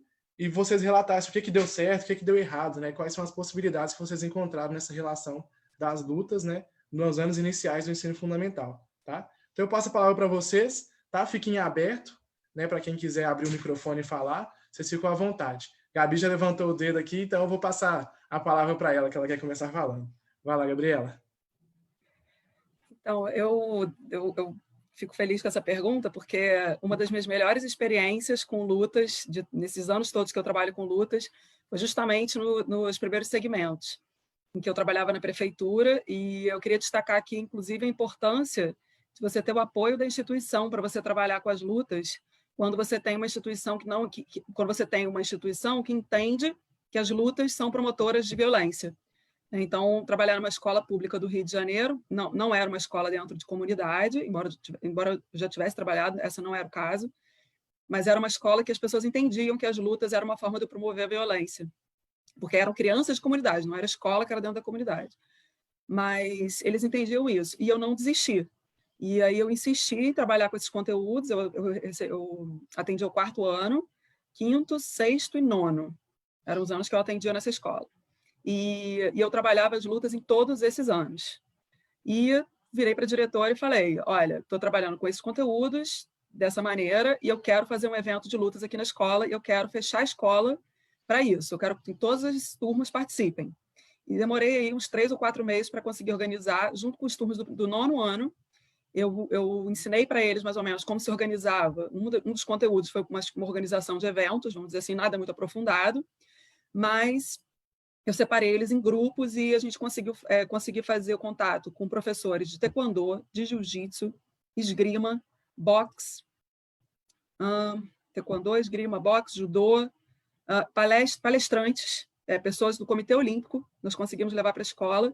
vocês relatassem o que deu certo, o que deu errado, né? Quais são as possibilidades que vocês encontraram nessa relação das lutas, né, nos anos iniciais do ensino fundamental. Tá? Então, eu passo a palavra para vocês, tá? Fiquem abertos, né, para quem quiser abrir o microfone e falar, vocês ficam à vontade. Gabi já levantou o dedo aqui, então eu vou passar a palavra para ela, que ela quer começar falando. Vai lá, Gabriela. Então, eu fico feliz com essa pergunta, porque uma das minhas melhores experiências com lutas, nesses anos todos que eu trabalho com lutas, foi justamente nos primeiros segmentos, em que eu trabalhava na prefeitura, e eu queria destacar aqui, inclusive, a importância de você ter o apoio da instituição para você trabalhar com as lutas, quando você tem uma instituição quando você tem uma instituição que entende que as lutas são promotoras de violência. Então, trabalhar numa escola pública do Rio de Janeiro, não era uma escola dentro de comunidade, embora eu já tivesse trabalhado, essa não era o caso, mas era uma escola que as pessoas entendiam que as lutas eram uma forma de promover a violência, porque eram crianças de comunidade, não era escola que era dentro da comunidade. Mas eles entendiam isso, e eu não desisti. E aí eu insisti em trabalhar com esses conteúdos, eu atendi o 4º ano, 5º, 6º e 9º. Eram os anos que eu atendia nessa escola. E eu trabalhava as lutas em todos esses anos. E virei para a diretora e falei, olha, estou trabalhando com esses conteúdos dessa maneira e eu quero fazer um evento de lutas aqui na escola e eu quero fechar a escola para isso. Eu quero que todas as turmas participem. E demorei aí uns 3 ou 4 meses para conseguir organizar, junto com os turmas do 9º ano. Eu ensinei para eles mais ou menos como se organizava. Um dos conteúdos foi uma organização de eventos, vamos dizer assim, nada muito aprofundado, mas eu separei eles em grupos e a gente conseguiu fazer o contato com professores de taekwondo, de jiu-jitsu, esgrima, boxe, taekwondo, esgrima, boxe, judô, palestrantes, pessoas do Comitê Olímpico, nós conseguimos levar para a escola,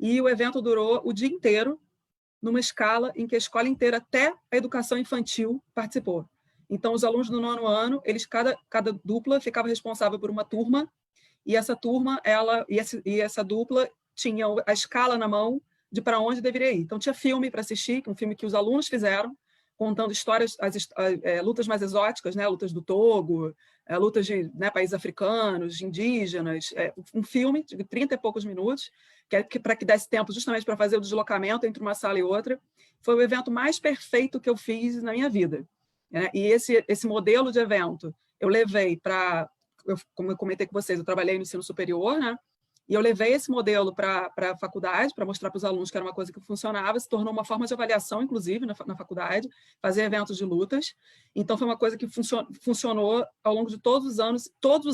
e o evento durou o dia inteiro, numa escala em que a escola inteira, até a educação infantil, participou. Então, os alunos do 9º ano, cada dupla ficava responsável por uma turma, e essa turma, essa dupla tinha a escala na mão de para onde deveria ir. Então, tinha filme para assistir, um filme que os alunos fizeram, contando histórias, lutas mais exóticas, né? Lutas do Togo, lutas de países africanos, indígenas, um filme de 30 e poucos minutos, para que desse tempo justamente para fazer o deslocamento entre uma sala e outra. Foi o evento mais perfeito que eu fiz na minha vida. Né? E esse modelo de evento eu levei para... Como eu comentei com vocês, eu trabalhei no ensino superior, né? E eu levei esse modelo para a faculdade, para mostrar para os alunos que era uma coisa que funcionava, se tornou uma forma de avaliação, inclusive, na faculdade, fazer eventos de lutas. Então, foi uma coisa que funcionou ao longo de todos os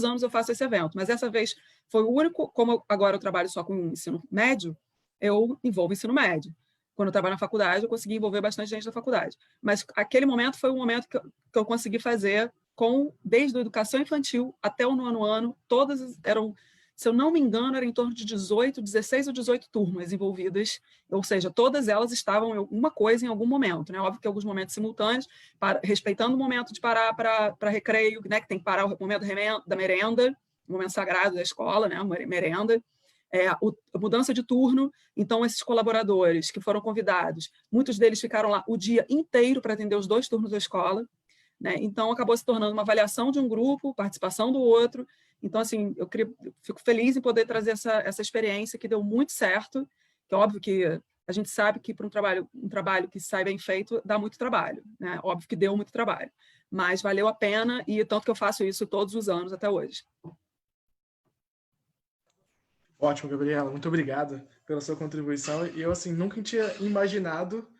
anos eu faço esse evento, mas dessa vez foi o único, como agora eu trabalho só com ensino médio, eu envolvo ensino médio. Quando eu trabalho na faculdade, eu consegui envolver bastante gente da faculdade. Mas aquele momento foi o momento que eu consegui fazer desde a educação infantil até o 9º ano, todas eram... Se eu não me engano, era em torno de 16 ou 18 turmas envolvidas, ou seja, todas elas estavam em alguma coisa em algum momento. Né? Óbvio que alguns momentos simultâneos, respeitando o momento de parar para recreio, né? Que tem que parar o momento da merenda, o momento sagrado da escola, né? A merenda, a mudança de turno. Então, esses colaboradores que foram convidados, muitos deles ficaram lá o dia inteiro para atender os 2 turnos da escola. Né? Então, acabou se tornando uma avaliação de um grupo, participação do outro. Então, assim, eu fico feliz em poder trazer essa experiência que deu muito certo, que é óbvio que a gente sabe que para um trabalho que sai bem feito, dá muito trabalho, né? Óbvio que deu muito trabalho, mas valeu a pena, e tanto que eu faço isso todos os anos até hoje. Ótimo, Gabriela, muito obrigado pela sua contribuição. E eu, assim, nunca tinha imaginado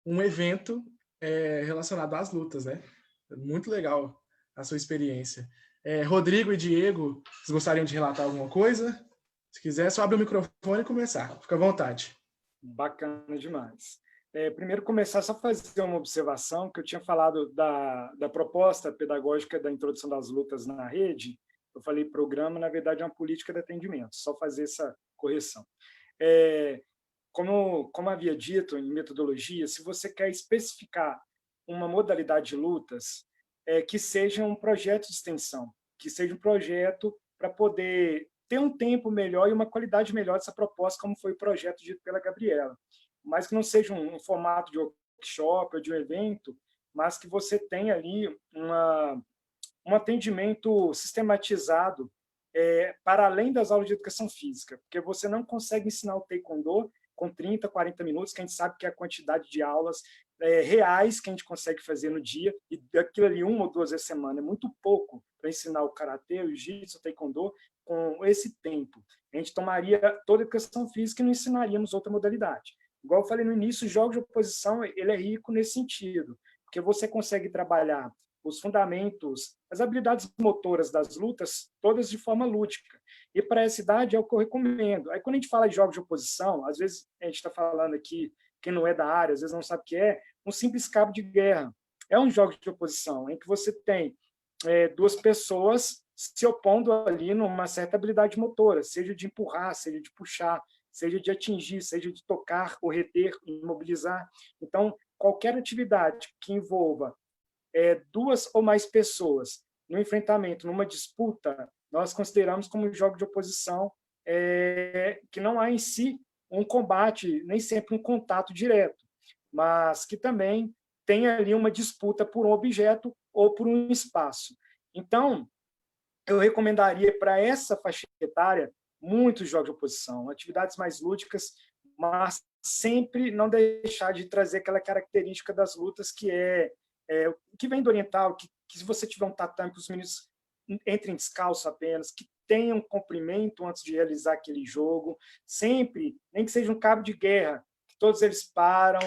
um evento relacionado às lutas, né? Muito legal a sua experiência. Rodrigo e Diego, vocês gostariam de relatar alguma coisa? Se quiser, só abre o microfone e começar. Fica à vontade. Bacana demais. Primeiro, começar só fazer uma observação, que eu tinha falado da proposta pedagógica da introdução das lutas na rede. Eu falei programa, na verdade é uma política de atendimento, só fazer essa correção. Como havia dito em metodologia, se você quer especificar uma modalidade de lutas, que seja um projeto de extensão, que seja um projeto para poder ter um tempo melhor e uma qualidade melhor dessa proposta, como foi o projeto dito pela Gabriela. Mas que não seja um formato de workshop ou de um evento, mas que você tenha ali um atendimento sistematizado para além das aulas de educação física, porque você não consegue ensinar o taekwondo com 30, 40 minutos, que a gente sabe que é a quantidade de aulas reais que a gente consegue fazer no dia, e daquilo ali 1 ou 2 vezes por semana é muito pouco para ensinar o karatê, o jiu-jitsu, o taekwondo com esse tempo. A gente tomaria toda a educação física e não ensinaríamos outra modalidade. Igual eu falei no início, o jogo de oposição ele é rico nesse sentido, porque você consegue trabalhar os fundamentos, as habilidades motoras das lutas, todas de forma lúdica. E para essa idade é o que eu recomendo. Aí, quando a gente fala de jogos de oposição, às vezes a gente está falando aqui, quem não é da área, às vezes não sabe o que é, um simples cabo de guerra. É um jogo de oposição, em que você tem duas pessoas se opondo ali numa certa habilidade motora, seja de empurrar, seja de puxar, seja de atingir, seja de tocar ou reter, imobilizar. Então, qualquer atividade que envolva duas ou mais pessoas no enfrentamento, numa disputa, nós consideramos como um jogo de oposição que não há em si um combate, nem sempre um contato direto, mas que também tem ali uma disputa por um objeto ou por um espaço. Então, eu recomendaria para essa faixa etária muitos jogos de oposição, atividades mais lúdicas, mas sempre não deixar de trazer aquela característica das lutas que vem do oriental, que se você tiver um tatame, que os meninos entrem descalço apenas, que tenham um comprimento antes de realizar aquele jogo, sempre, nem que seja um cabo de guerra, que todos eles param,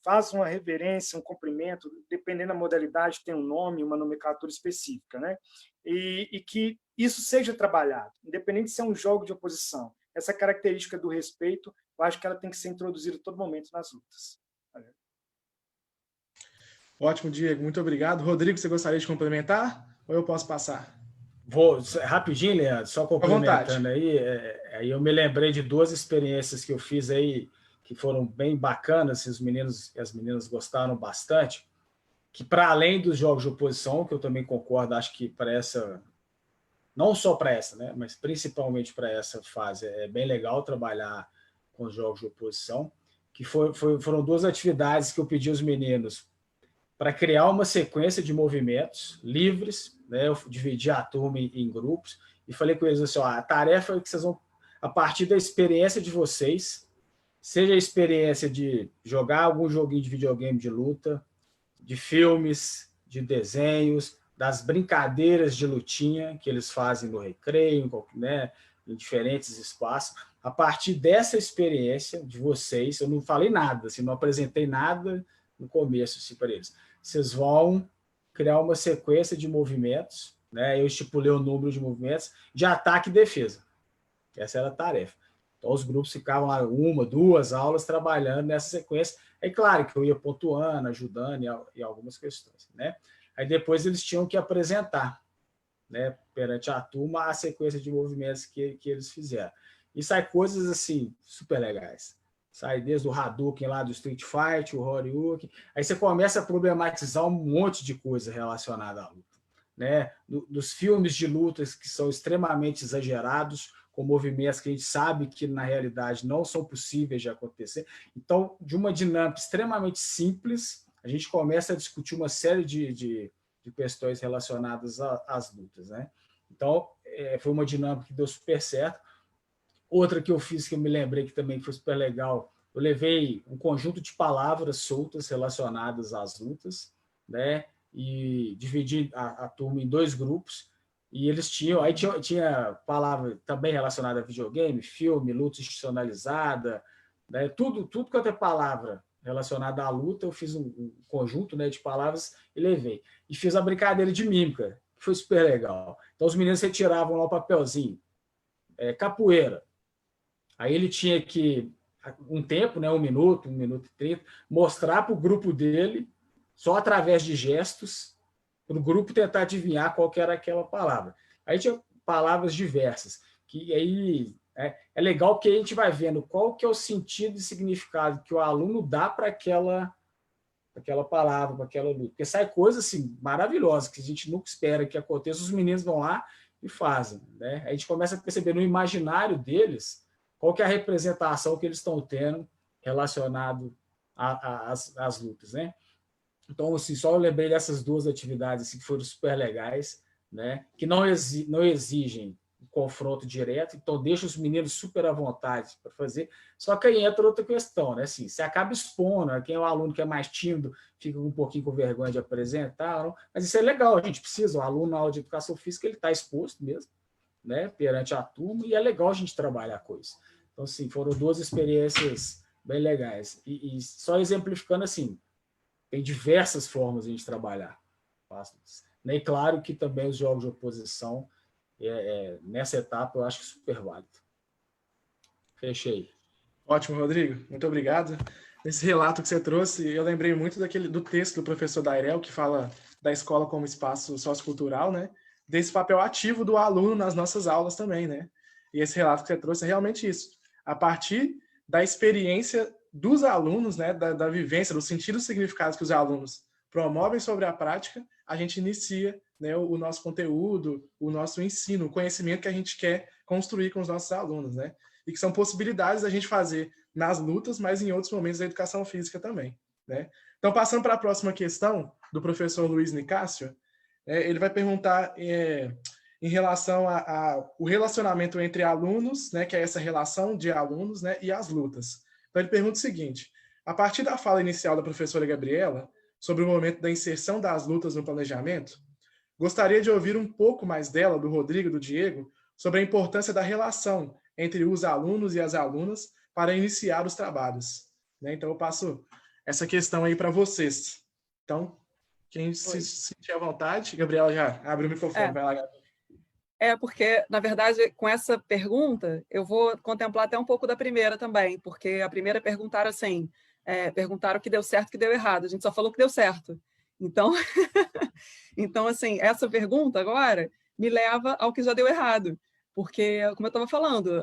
fazem uma reverência, um cumprimento, dependendo da modalidade, tem um nome, uma nomenclatura específica, né? E que isso seja trabalhado, independente de ser um jogo de oposição. Essa característica do respeito, eu acho que ela tem que ser introduzida a todo momento nas lutas. Ótimo, Diego. Muito obrigado. Rodrigo, você gostaria de complementar? Ou eu posso passar? Vou rapidinho, Leandro, só complementando aí. Aí eu me lembrei de duas experiências que eu fiz aí, que foram bem bacanas, os meninos e as meninas gostaram bastante, que para além dos jogos de oposição, que eu também concordo, acho que para essa, não só para essa, né, mas principalmente para essa fase, é bem legal trabalhar com os jogos de oposição, que foram duas atividades que eu pedi aos meninos para criar uma sequência de movimentos livres, né? Eu dividi a turma em grupos e falei com eles assim, ó, a tarefa é que vocês vão, a partir da experiência de vocês, seja a experiência de jogar algum joguinho de videogame de luta, de filmes, de desenhos, das brincadeiras de lutinha que eles fazem no recreio, né, em diferentes espaços. A partir dessa experiência de vocês, eu não falei nada, assim, não apresentei nada no começo assim, para eles. Vocês vão criar uma sequência de movimentos, né? Eu estipulei o número de movimentos de ataque e defesa. Essa era a tarefa. Então, os grupos ficavam lá 1, 2 aulas trabalhando nessa sequência. É claro que eu ia pontuando, ajudando em algumas questões, né? Aí depois eles tinham que apresentar, né, perante a turma a sequência de movimentos que eles fizeram. E sai coisas assim super legais. Sai desde o Hadouken lá do Street Fighter, o Horyuken. Aí você começa a problematizar um monte de coisa relacionada à luta, né? Dos filmes de lutas que são extremamente exagerados, com movimentos que a gente sabe que, na realidade, não são possíveis de acontecer. Então, de uma dinâmica extremamente simples, a gente começa a discutir uma série de questões relacionadas às lutas, né? Então, foi uma dinâmica que deu super certo. Outra que eu fiz, que eu me lembrei que também foi super legal, eu levei um conjunto de palavras soltas relacionadas às lutas, né? E dividi a turma em 2 grupos, e eles tinham, aí tinha palavra também relacionada a videogame, filme, luta institucionalizada, né? Tudo quanto é palavra relacionada à luta, eu fiz um conjunto, né, de palavras e levei. E fiz a brincadeira de mímica, que foi super legal. Então, os meninos retiravam lá o papelzinho. Capoeira. Aí ele tinha que, um tempo, né, 1 minuto, 1 minuto e 30, mostrar para o grupo dele, só através de gestos, para o grupo tentar adivinhar qual que era aquela palavra. Aí tinha palavras diversas, que aí é legal porque a gente vai vendo qual que é o sentido e significado que o aluno dá para aquela palavra, para aquela luta. Porque sai coisas assim, maravilhosas, que a gente nunca espera que aconteça, os meninos vão lá e fazem, né? A gente começa a perceber no imaginário deles qual que é a representação que eles estão tendo relacionado às lutas, né? Então, assim, só eu lembrei dessas 2 atividades assim, que foram super legais, né? Que não exigem um confronto direto, então deixa os meninos super à vontade para fazer. Só que aí entra outra questão, né? Assim, você acaba expondo, né? Quem é o aluno que é mais tímido fica um pouquinho com vergonha de apresentar, não? Mas isso é legal, a gente precisa, o aluno na aula de educação física, ele está exposto mesmo, né, perante a turma, e é legal a gente trabalhar com isso. Então, assim, foram 2 experiências bem legais. E só exemplificando assim, tem diversas formas de a gente trabalhar. E claro que também os jogos de oposição, nessa etapa, eu acho que super válido. Fechei. Ótimo, Rodrigo. Muito obrigado. Esse relato que você trouxe, eu lembrei muito do texto do professor Dairel, que fala da escola como espaço sociocultural, né? Desse papel ativo do aluno nas nossas aulas também, né? E esse relato que você trouxe é realmente isso. A partir da experiência dos alunos, né? Da vivência, dos sentidos significados que os alunos promovem sobre a prática, a gente inicia, né, o nosso conteúdo, o nosso ensino, o conhecimento que a gente quer construir com os nossos alunos, né? E que são possibilidades da gente fazer nas lutas, mas em outros momentos da educação física também, né? Então, passando para a próxima questão, do professor Luiz Nicásio, ele vai perguntar em relação ao relacionamento entre alunos, né, que é essa relação de alunos, né, e as lutas. Então, ele pergunta o seguinte: a partir da fala inicial da professora Gabriela, sobre o momento da inserção das lutas no planejamento, gostaria de ouvir um pouco mais dela, do Rodrigo e do Diego, sobre a importância da relação entre os alunos e as alunas para iniciar os trabalhos. Então, eu passo essa questão aí para vocês. Então, quem se sentir à vontade, Gabriela já abre o microfone, vai lá, Gabriela. Porque, na verdade, com essa pergunta, eu vou contemplar até um pouco da primeira também, porque a primeira perguntaram assim, perguntaram o que deu certo e o que deu errado. A gente só falou que deu certo. Então, então, assim, essa pergunta agora me leva ao que já deu errado. Porque, como eu estava falando,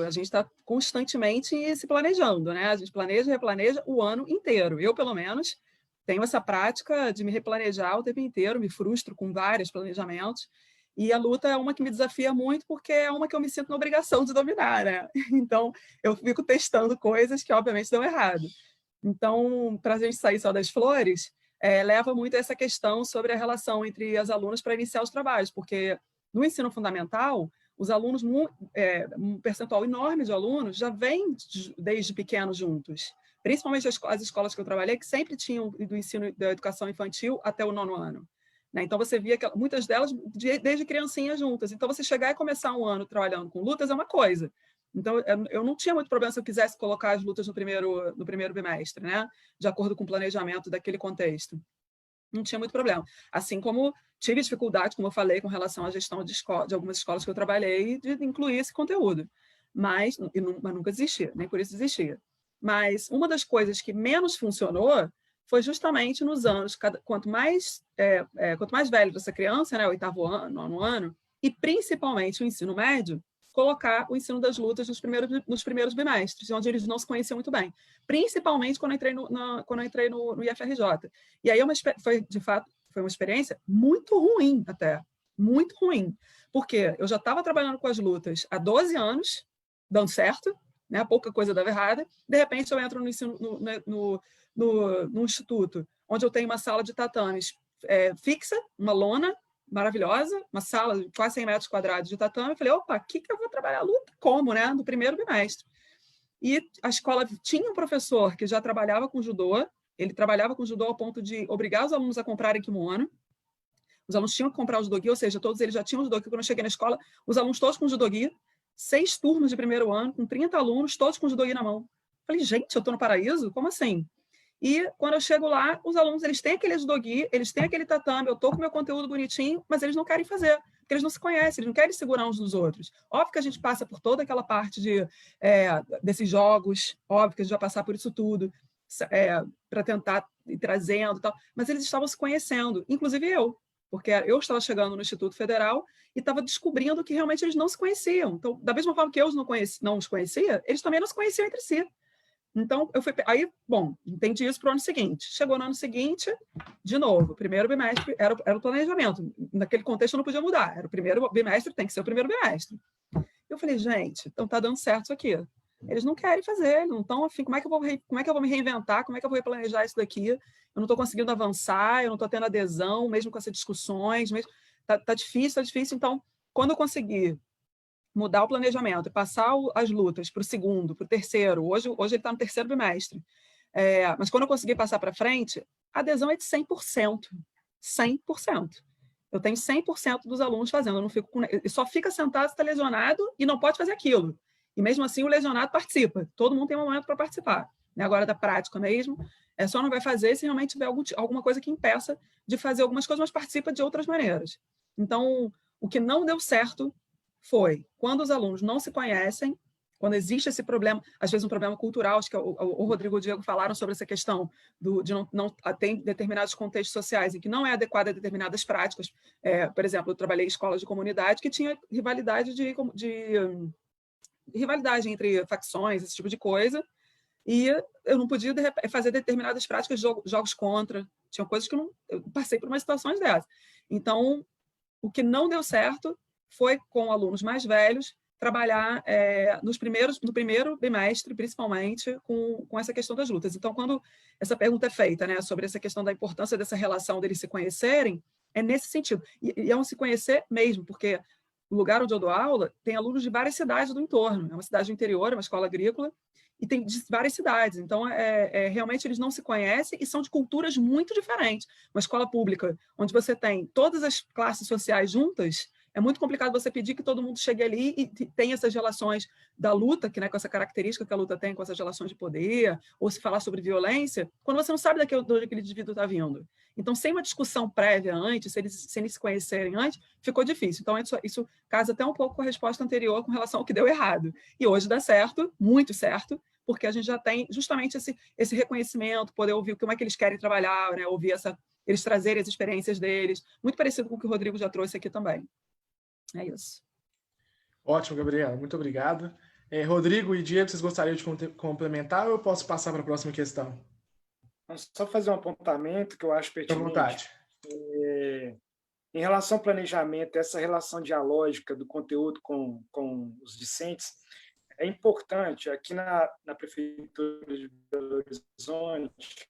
a gente está constantemente se planejando, né? A gente planeja e replaneja o ano inteiro. Eu, pelo menos, tenho essa prática de me replanejar o tempo inteiro, me frustro com vários planejamentos. E a luta é uma que me desafia muito, porque é uma que eu me sinto na obrigação de dominar, né? Então, eu fico testando coisas que, obviamente, dão errado. Então, para a gente sair só das flores, leva muito a essa questão sobre a relação entre as alunas para iniciar os trabalhos, porque no ensino fundamental, os alunos, um percentual enorme de alunos já vem desde pequenos juntos, principalmente as escolas que eu trabalhei, que sempre tinham do ensino da educação infantil até o 9º ano. Então, você via que muitas delas desde criancinhas juntas. Então, você chegar e começar um ano trabalhando com lutas é uma coisa. Então, eu não tinha muito problema se eu quisesse colocar as lutas no primeiro bimestre, né? De acordo com o planejamento daquele contexto. Não tinha muito problema. Assim como tive dificuldade, como eu falei, com relação à gestão de algumas escolas que eu trabalhei, de incluir esse conteúdo. Mas nunca desistia, nem por isso desistia. Mas uma das coisas que menos funcionou foi justamente nos anos, quanto mais velho essa criança, né, 8º ano, 9º ano, e principalmente o ensino médio, colocar o ensino das lutas nos primeiros bimestres, onde eles não se conheciam muito bem. Principalmente quando eu entrei no IFRJ. E aí, de fato, foi uma experiência muito ruim até. Muito ruim. Porque eu já estava trabalhando com as lutas há 12 anos, dando certo, né, pouca coisa dava errada. De repente, eu entro no ensino, no instituto, onde eu tenho uma sala de tatames fixa, uma lona, maravilhosa, uma sala de quase 100 metros quadrados de tatame. Eu falei, opa, aqui que eu vou trabalhar a luta? Como, né? No primeiro bimestre. E a escola tinha um professor que já trabalhava com judô, ele trabalhava com judô ao ponto de obrigar os alunos a comprarem kimono. Os alunos tinham que comprar o judogi, ou seja, todos eles já tinham judogi. Quando eu cheguei na escola, os alunos todos com judogi, 6 turmas de primeiro ano, com 30 alunos, todos com judogi na mão. Eu falei, gente, eu estou no paraíso? Como assim? E quando eu chego lá, os alunos, eles têm aquele judogi, eles têm aquele tatame, eu estou com o meu conteúdo bonitinho, mas eles não querem fazer, porque eles não se conhecem, eles não querem segurar uns dos outros. Óbvio que a gente passa por toda aquela parte desses jogos, óbvio que a gente vai passar por isso tudo, para tentar ir trazendo e tal, mas eles estavam se conhecendo, inclusive eu, porque eu estava chegando no Instituto Federal e estava descobrindo que realmente eles não se conheciam. Então, da mesma forma que eu não os conhecia, eles também não se conheciam entre si. Então, aí, bom, entendi isso para o ano seguinte. Chegou no ano seguinte, de novo, primeiro bimestre era o planejamento. Naquele contexto eu não podia mudar. Era o primeiro bimestre, tem que ser o primeiro bimestre. Eu falei, gente, então tá dando certo isso aqui. Eles não querem fazer, não estão afim. Como é que eu vou me reinventar? Como é que eu vou replanejar isso daqui? Eu não estou conseguindo avançar, eu não estou tendo adesão, mesmo com essas discussões. Tá difícil. Então, quando eu conseguir mudar o planejamento e passar as lutas para o segundo, para o terceiro, hoje ele está no terceiro bimestre, mas quando eu conseguir passar para frente, a adesão é de 100%. 100%. Eu tenho 100% dos alunos fazendo, eu não fico só fica sentado se está lesionado e não pode fazer aquilo. E mesmo assim o lesionado participa, todo mundo tem um momento para participar. né, agora da prática mesmo, só não vai fazer se realmente tiver alguma coisa que impeça de fazer algumas coisas, mas participa de outras maneiras. Então, o que não deu certo foi quando os alunos não se conhecem, quando existe esse problema, às vezes um problema cultural, acho que o Rodrigo e o Diego falaram sobre essa questão de não tem determinados contextos sociais em que não é adequada a determinadas práticas. Por exemplo, eu trabalhei em escolas de comunidade que tinha rivalidade rivalidade entre facções, esse tipo de coisa, e eu não podia fazer determinadas práticas, jogos contra, tinha coisas que eu passei por umas situações dessas. Então, o que não deu certo foi com alunos mais velhos, trabalhar no primeiro bimestre, principalmente, com essa questão das lutas. Então, quando essa pergunta é feita, né, sobre essa questão da importância dessa relação deles se conhecerem, é nesse sentido. E é um se conhecer mesmo, porque o lugar onde eu dou aula tem alunos de várias cidades do entorno. É uma cidade do interior, é uma escola agrícola, e tem de várias cidades. Então, realmente, eles não se conhecem e são de culturas muito diferentes. Uma escola pública, onde você tem todas as classes sociais juntas, é muito complicado você pedir que todo mundo chegue ali e tenha essas relações da luta, que, né, com essa característica que a luta tem, com essas relações de poder, ou se falar sobre violência, quando você não sabe de onde aquele indivíduo está vindo. Então, sem uma discussão prévia antes, sem eles se conhecerem antes, ficou difícil. Então, isso casa até um pouco com a resposta anterior com relação ao que deu errado. E hoje dá certo, muito certo, porque a gente já tem justamente esse reconhecimento, poder ouvir como é que eles querem trabalhar, né, ouvir eles trazerem as experiências deles, muito parecido com o que o Rodrigo já trouxe aqui também. É isso. Ótimo, Gabriela. Muito obrigado. Rodrigo e Diego, vocês gostariam de complementar ou eu posso passar para a próxima questão? Vamos só fazer um apontamento que eu acho pertinente. À vontade. Em relação ao planejamento, essa relação dialógica do conteúdo com os discentes, é importante, aqui na Prefeitura de Belo Horizonte,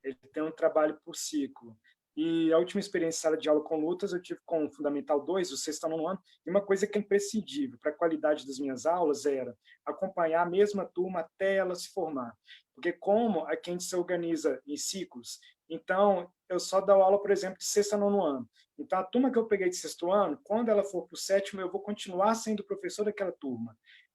ele tem um trabalho por ciclo. E a última experiência em sala de aula com lutas eu tive com o Fundamental 2, o sexto ano, ano, e uma coisa que é imprescindível para a qualidade das minhas aulas era acompanhar a mesma turma até ela se formar. Porque como aqui a gente se organiza em ciclos, então eu só dou aula, por exemplo, de sexto a nono ano. Então a turma que eu peguei de sexto ano, quando ela for para o sétimo, eu vou continuar sendo professor daquela turma.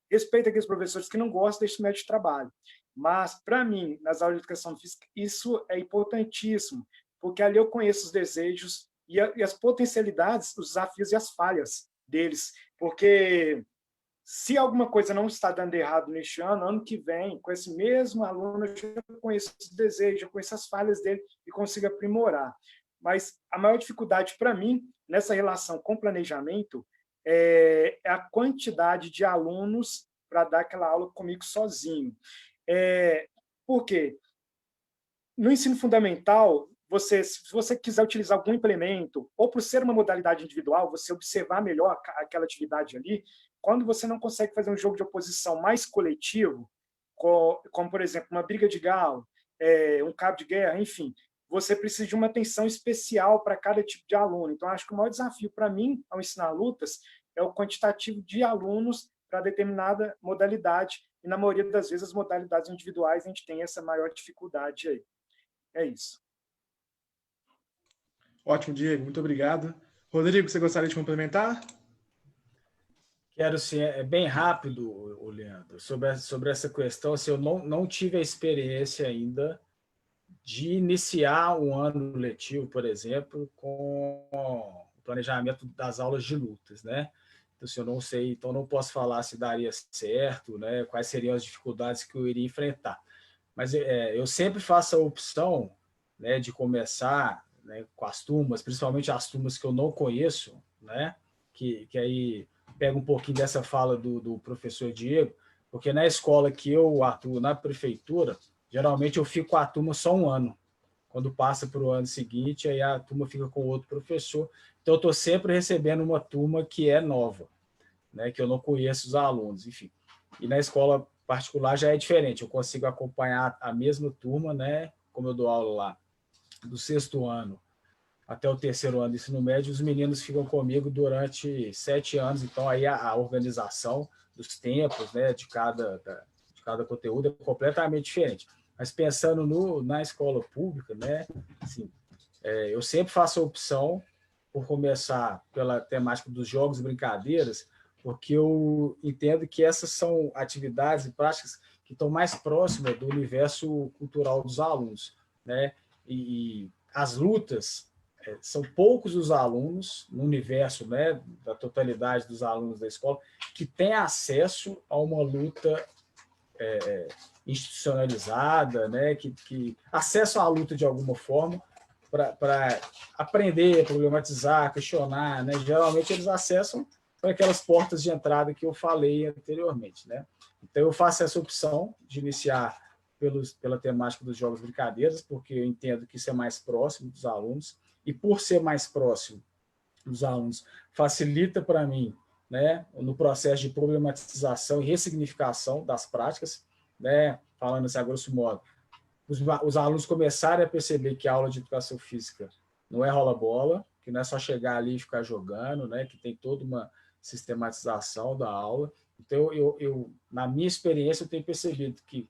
Respeito aqueles professores que não gostam desse método de trabalho. Mas, para mim, nas aulas de educação física, isso é importantíssimo, porque ali eu conheço os desejos e as potencialidades, os desafios e as falhas deles. Porque se alguma coisa não está dando errado neste ano que vem, com esse mesmo aluno, eu já conheço os desejos, já conheço as falhas dele e consigo aprimorar. Mas a maior dificuldade para mim, nessa relação com planejamento, é a quantidade de alunos para dar aquela aula comigo sozinho. Por quê? No ensino fundamental, se você quiser utilizar algum implemento, ou por ser uma modalidade individual, você observar melhor aquela atividade ali, quando você não consegue fazer um jogo de oposição mais coletivo, como por exemplo, uma briga de galo, um cabo de guerra, enfim, você precisa de uma atenção especial para cada tipo de aluno. Então, acho que o maior desafio para mim, ao ensinar lutas, é o quantitativo de alunos para determinada modalidade, e na maioria das vezes as modalidades individuais a gente tem essa maior dificuldade aí. É isso. Ótimo, Diego. Muito obrigado. Rodrigo, você gostaria de complementar? Quero sim, bem rápido, Leandro, sobre essa questão. Assim, eu não tive a experiência ainda de iniciar um ano letivo, por exemplo, com o planejamento das aulas de lutas, né? Então, assim, eu não sei, então não posso falar se daria certo, né? Quais seriam as dificuldades que eu iria enfrentar. Mas eu sempre faço a opção, né, de começar, né, com as turmas, principalmente as turmas que eu não conheço, né? Que aí pega um pouquinho dessa fala do professor Diego, porque na escola que eu atuo, na prefeitura, geralmente eu fico com a turma só um ano. Quando passa para o ano seguinte, aí a turma fica com outro professor. Então, eu estou sempre recebendo uma turma que é nova, né, que eu não conheço os alunos, enfim. E na escola particular já é diferente, eu consigo acompanhar a mesma turma, né, como eu dou aula lá, do sexto ano até o terceiro ano do ensino médio, os meninos ficam comigo durante 7 anos, então aí a organização dos tempos, né, de cada conteúdo é completamente diferente. Mas pensando na escola pública, né, assim, eu sempre faço a opção por começar pela temática dos jogos e brincadeiras, porque eu entendo que essas são atividades e práticas que estão mais próximas do universo cultural dos alunos, né? E as lutas, são poucos os alunos no universo, né, da totalidade dos alunos da escola que têm acesso a uma luta institucionalizada, né, que acesso à luta de alguma forma para aprender, problematizar, questionar, né? Geralmente eles acessam para aquelas portas de entrada que eu falei anteriormente, né? Então eu faço essa opção de iniciar pela temática dos jogos brincadeiras, porque eu entendo que isso é mais próximo dos alunos, e por ser mais próximo dos alunos, facilita para mim, né, no processo de problematização e ressignificação das práticas, né, falando assim a grosso modo, os alunos começarem a perceber que a aula de educação física não é rola-bola, que não é só chegar ali e ficar jogando, né, que tem toda uma sistematização da aula. Então, eu na minha experiência, eu tenho percebido que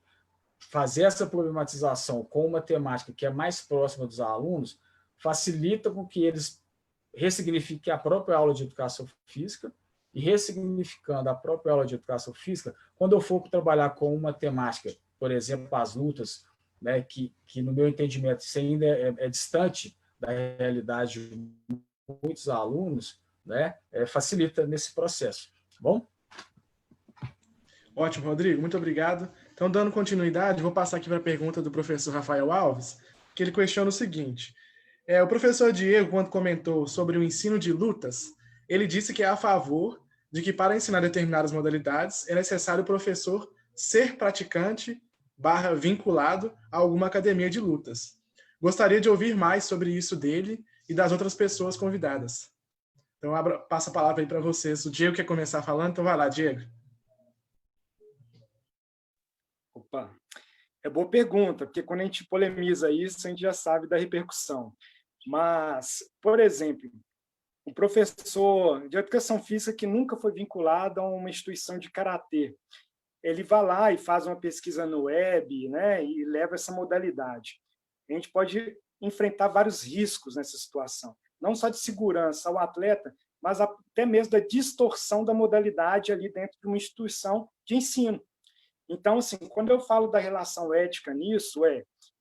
fazer essa problematização com uma temática que é mais próxima dos alunos facilita com que eles ressignifiquem a própria aula de educação física, e ressignificando a própria aula de educação física, quando eu for trabalhar com uma temática, por exemplo, as lutas, né, que no meu entendimento isso ainda é distante da realidade de muitos alunos, né, facilita nesse processo. Tá bom? Ótimo, Rodrigo, muito obrigado. Então, dando continuidade, vou passar aqui para a pergunta do professor Rafael Alves, que ele questiona o seguinte: o professor Diego, quando comentou sobre o ensino de lutas, ele disse que é a favor de que, para ensinar determinadas modalidades, é necessário o professor ser praticante / vinculado a alguma academia de lutas. Gostaria de ouvir mais sobre isso dele e das outras pessoas convidadas. Então, passo a palavra aí para vocês. O Diego quer começar falando, então vai lá, Diego. Opa, é boa pergunta, porque quando a gente polemiza isso, a gente já sabe da repercussão. Mas, por exemplo, um professor de educação física que nunca foi vinculado a uma instituição de karatê, ele vai lá e faz uma pesquisa no web, né, e leva essa modalidade. A gente pode enfrentar vários riscos nessa situação, não só de segurança ao atleta, mas até mesmo da distorção da modalidade ali dentro de uma instituição de ensino. Então, assim, quando eu falo da relação ética nisso,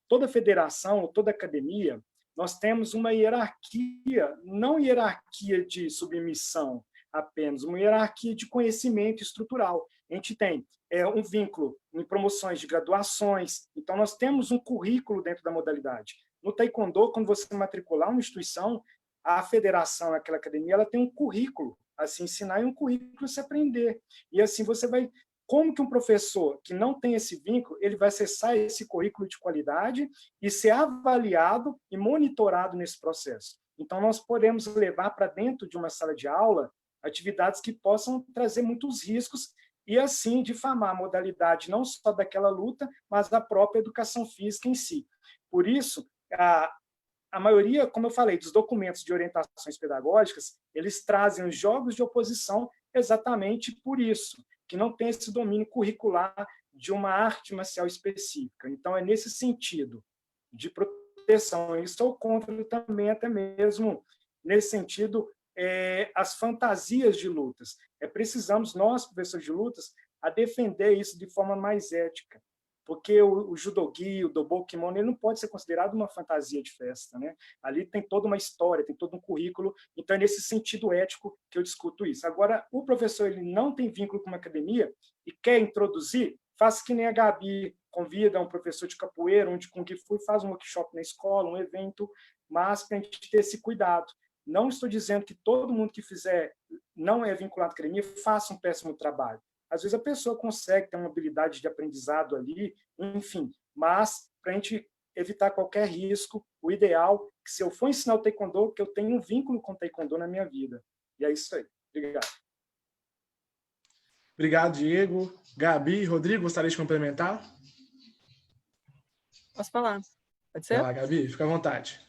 toda federação, toda academia, nós temos uma hierarquia, não hierarquia de submissão apenas, uma hierarquia de conhecimento estrutural. A gente tem um vínculo em promoções de graduações, então nós temos um currículo dentro da modalidade. No Taekwondo, quando você matricular uma instituição, a federação, aquela academia, ela tem um currículo a se ensinar e um currículo a se aprender. E assim você vai... Como que um professor que não tem esse vínculo, ele vai acessar esse currículo de qualidade e ser avaliado e monitorado nesse processo? Então, nós podemos levar para dentro de uma sala de aula atividades que possam trazer muitos riscos e, assim, difamar a modalidade não só daquela luta, mas da própria educação física em si. Por isso, a maioria, como eu falei, dos documentos de orientações pedagógicas, eles trazem os jogos de oposição exatamente por isso, que não tem esse domínio curricular de uma arte marcial específica. Então, é nesse sentido de proteção. E sou contra também, até mesmo, nesse sentido, as fantasias de lutas. Precisamos, nós, professores de lutas, a defender isso de forma mais ética. Porque o judogi, o dobo kimono, ele não pode ser considerado uma fantasia de festa, né? Ali tem toda uma história, tem todo um currículo, então é nesse sentido ético que eu discuto isso. Agora, o professor ele não tem vínculo com uma academia e quer introduzir, faça que nem a Gabi, convida um professor de capoeira, um de Kung Fu, faz um workshop na escola, um evento, mas para a gente ter esse cuidado. Não estou dizendo que todo mundo que fizer não é vinculado à academia faça um péssimo trabalho. Às vezes a pessoa consegue ter uma habilidade de aprendizado ali, enfim, mas para a gente evitar qualquer risco, o ideal é que se eu for ensinar o Taekwondo, que eu tenha um vínculo com o Taekwondo na minha vida. E é isso aí. Obrigado. Obrigado, Diego. Gabi, Rodrigo, gostaria de complementar? Posso falar? Pode ser? Vai lá, Gabi, fica à vontade.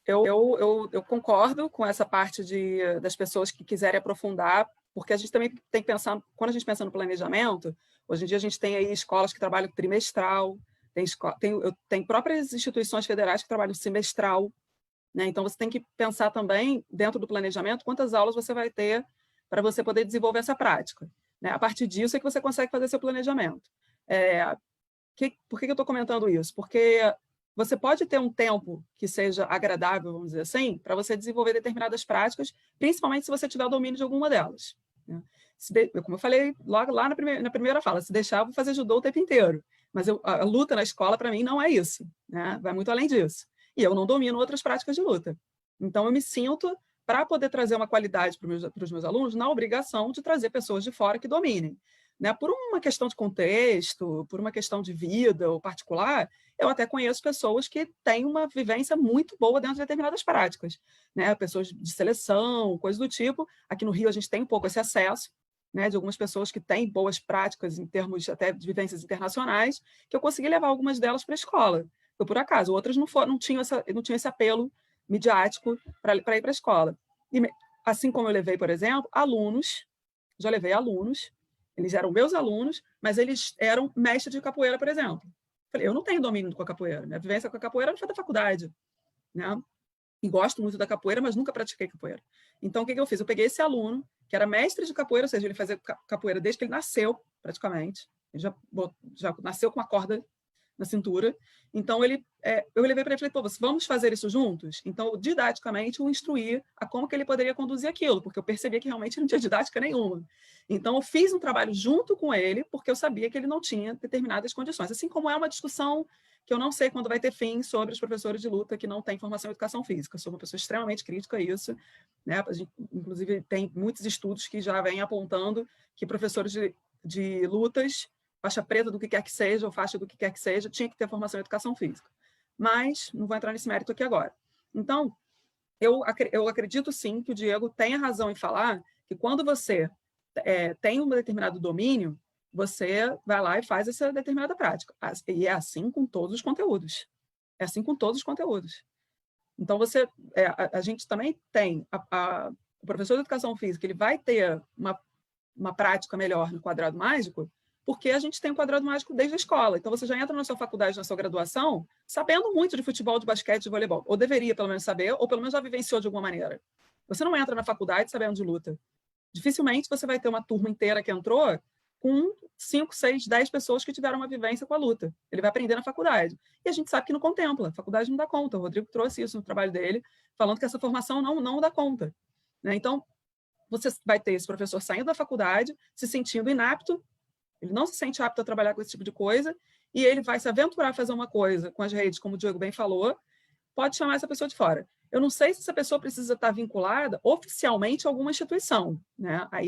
Eu concordo com essa parte das pessoas que quiserem aprofundar, porque a gente também tem que pensar, quando a gente pensa no planejamento, hoje em dia a gente tem aí escolas que trabalham trimestral, tem próprias instituições federais que trabalham semestral, né? Então você tem que pensar também, dentro do planejamento, quantas aulas você vai ter para você poder desenvolver essa prática. né? A partir disso é que você consegue fazer seu planejamento. Por que eu estou comentando isso? Porque você pode ter um tempo que seja agradável, vamos dizer assim, para você desenvolver determinadas práticas, principalmente se você tiver o domínio de alguma delas, né? Como eu falei lá na primeira fala, se deixar, eu vou fazer judô o tempo inteiro. Mas a luta na escola, para mim, não é isso, né? Vai muito além disso. E eu não domino outras práticas de luta. Então, eu me sinto, para poder trazer uma qualidade para os meus alunos, na obrigação de trazer pessoas de fora que dominem, né? Por uma questão de contexto, por uma questão de vida ou particular, eu até conheço pessoas que têm uma vivência muito boa dentro de determinadas práticas, né? Pessoas de seleção, coisas do tipo. Aqui no Rio, a gente tem um pouco esse acesso, né, de algumas pessoas que têm boas práticas em termos até de vivências internacionais, que eu consegui levar algumas delas para a escola. Foi por acaso. Outras não tinham esse apelo midiático para ir para a escola. E, assim como eu levei, por exemplo, alunos, já levei alunos, eles eram meus alunos, mas eles eram mestres de capoeira, por exemplo. Falei, eu não tenho domínio com a capoeira. Minha vivência com a capoeira não foi da faculdade, né? E gosto muito da capoeira, mas nunca pratiquei capoeira. Então, o que eu fiz? Eu peguei esse aluno, que era mestre de capoeira, ou seja, ele fazia capoeira desde que ele nasceu, praticamente. Ele já nasceu com uma corda na cintura. Então, eu levei para ele e falei, pô, vamos fazer isso juntos? Então, didaticamente, eu instruí a como que ele poderia conduzir aquilo, porque eu percebia que realmente não tinha didática nenhuma. Então, eu fiz um trabalho junto com ele, porque eu sabia que ele não tinha determinadas condições. Assim como é uma discussão que eu não sei quando vai ter fim sobre os professores de luta que não têm formação em educação física. Eu sou uma pessoa extremamente crítica a isso, né? A gente, inclusive, tem muitos estudos que já vêm apontando que professores de lutas, faixa preta do que quer que seja, ou faixa do que quer que seja, tinha que ter formação em educação física. Mas não vou entrar nesse mérito aqui agora. Então, eu acredito sim que o Diego tenha razão em falar que quando você tem um determinado domínio, você vai lá e faz essa determinada prática. E é assim com todos os conteúdos. É assim com todos os conteúdos. Então, a gente também tem o professor de educação física, ele vai ter uma prática melhor no quadrado mágico, porque a gente tem um quadrado mágico desde a escola. Então, você já entra na sua faculdade, na sua graduação, sabendo muito de futebol, de basquete, de voleibol. Ou deveria, pelo menos, saber, ou pelo menos já vivenciou de alguma maneira. Você não entra na faculdade sabendo de luta. Dificilmente você vai ter uma turma inteira que entrou com 5, 6, 10 pessoas que tiveram uma vivência com a luta. Ele vai aprender na faculdade. E a gente sabe que não contempla. A faculdade não dá conta. O Rodrigo trouxe isso no trabalho dele, falando que essa formação não dá conta, né? Então, você vai ter esse professor saindo da faculdade, se sentindo inapto, ele não se sente apto a trabalhar com esse tipo de coisa, e ele vai se aventurar a fazer uma coisa com as redes, como o Diego bem falou, pode chamar essa pessoa de fora. Eu não sei se essa pessoa precisa estar vinculada oficialmente a alguma instituição, né? Aí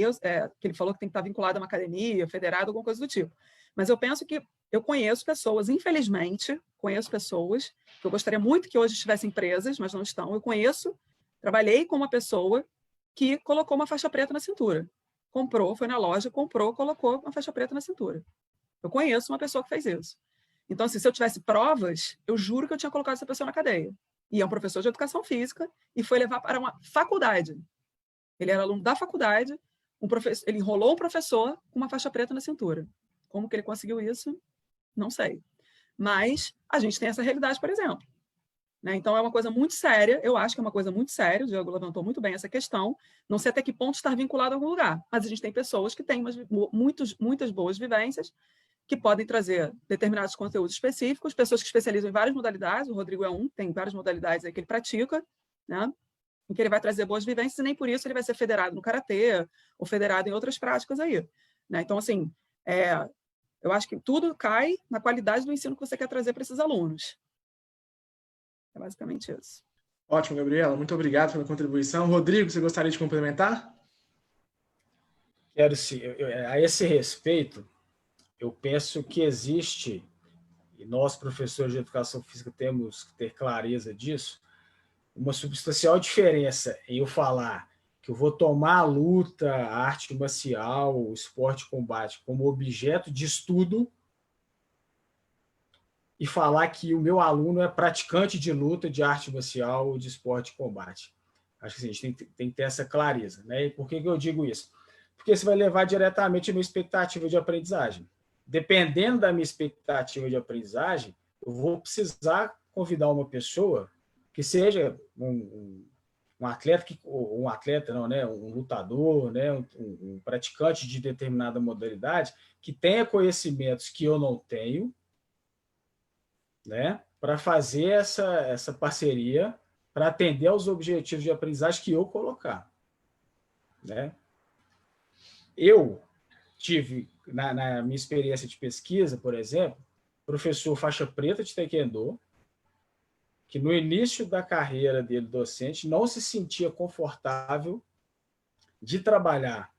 que ele falou que tem que estar vinculada a uma academia, federado, alguma coisa do tipo. Mas eu penso que eu conheço pessoas, infelizmente, que eu gostaria muito que hoje estivessem presas, mas não estão. Eu trabalhei com uma pessoa que colocou uma faixa preta na cintura. Foi na loja, colocou uma faixa preta na cintura. Eu conheço uma pessoa que fez isso. Então, assim, se eu tivesse provas, eu juro que eu tinha colocado essa pessoa na cadeia. E é um professor de educação física e foi levar para uma faculdade. Ele era aluno da faculdade, ele enrolou um professor com uma faixa preta na cintura. Como que ele conseguiu isso? Não sei. Mas a gente tem essa realidade, por exemplo, né? Então, é uma coisa muito séria, eu acho que é uma coisa muito séria, o Diego levantou muito bem essa questão, não sei até que ponto estar vinculado a algum lugar, mas a gente tem pessoas que têm muitas boas vivências, que podem trazer determinados conteúdos específicos, pessoas que especializam em várias modalidades, o Rodrigo é tem várias modalidades aí que ele pratica, né? Em que ele vai trazer boas vivências, e nem por isso ele vai ser federado no karatê, ou federado em outras práticas aí, né? Então, assim, eu acho que tudo cai na qualidade do ensino que você quer trazer para esses alunos. É basicamente isso. Ótimo, Gabriela. Muito obrigado pela contribuição. Rodrigo, você gostaria de complementar? Quero sim. A esse respeito, eu penso que existe, e nós, professores de educação física, temos que ter clareza disso, uma substancial diferença em eu falar que eu vou tomar a luta, a arte marcial, o esporte de combate como objeto de estudo e falar que o meu aluno é praticante de luta, de arte marcial ou de esporte de combate. Acho que assim, a gente tem que ter essa clareza, né? E por que eu digo isso? Porque isso vai levar diretamente a minha expectativa de aprendizagem. Dependendo da minha expectativa de aprendizagem, eu vou precisar convidar uma pessoa que seja um um atleta não, né, um lutador, né, um praticante de determinada modalidade que tenha conhecimentos que eu não tenho, né, para fazer essa parceria para atender aos objetivos de aprendizagem que eu colocar, né? Eu tive, na minha experiência de pesquisa, por exemplo, professor faixa preta de taekwondo, que no início da carreira dele docente não se sentia confortável de trabalhar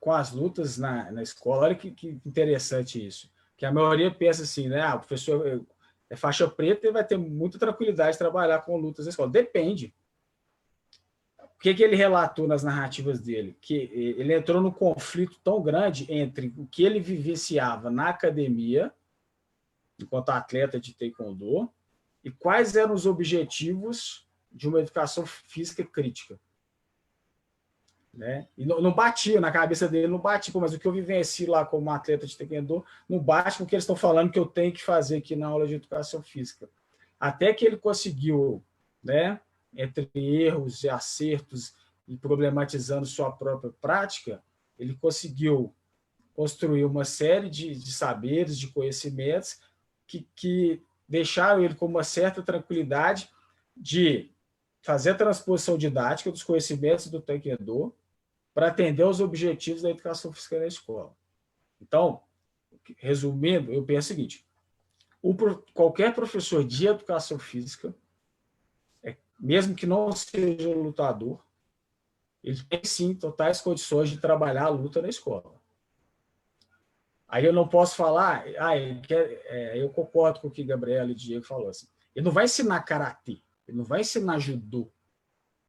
com as lutas na escola. Olha que interessante isso, que a maioria pensa assim, né? O professor é faixa preta e vai ter muita tranquilidade de trabalhar com lutas na escola. Depende. O que ele relatou nas narrativas dele? Que ele entrou num conflito tão grande entre o que ele vivenciava na academia, enquanto atleta de taekwondo, e quais eram os objetivos de uma educação física crítica. Né? E não batia, na cabeça dele não batia, mas o que eu vivencio lá como atleta de taekwondo não bate com o que eles estão falando que eu tenho que fazer aqui na aula de educação física. Até que ele conseguiu, né, entre erros e acertos e problematizando sua própria prática, ele conseguiu construir uma série de saberes, de conhecimentos que deixaram ele com uma certa tranquilidade de fazer a transposição didática dos conhecimentos do taekwondo para atender aos objetivos da educação física na escola. Então, resumindo, eu penso o seguinte: qualquer professor de educação física, mesmo que não seja lutador, ele tem sim totais condições de trabalhar a luta na escola. Aí eu não posso falar, eu concordo com o que Gabriela e Diego falou assim, ele não vai ensinar karatê, ele não vai ensinar judô,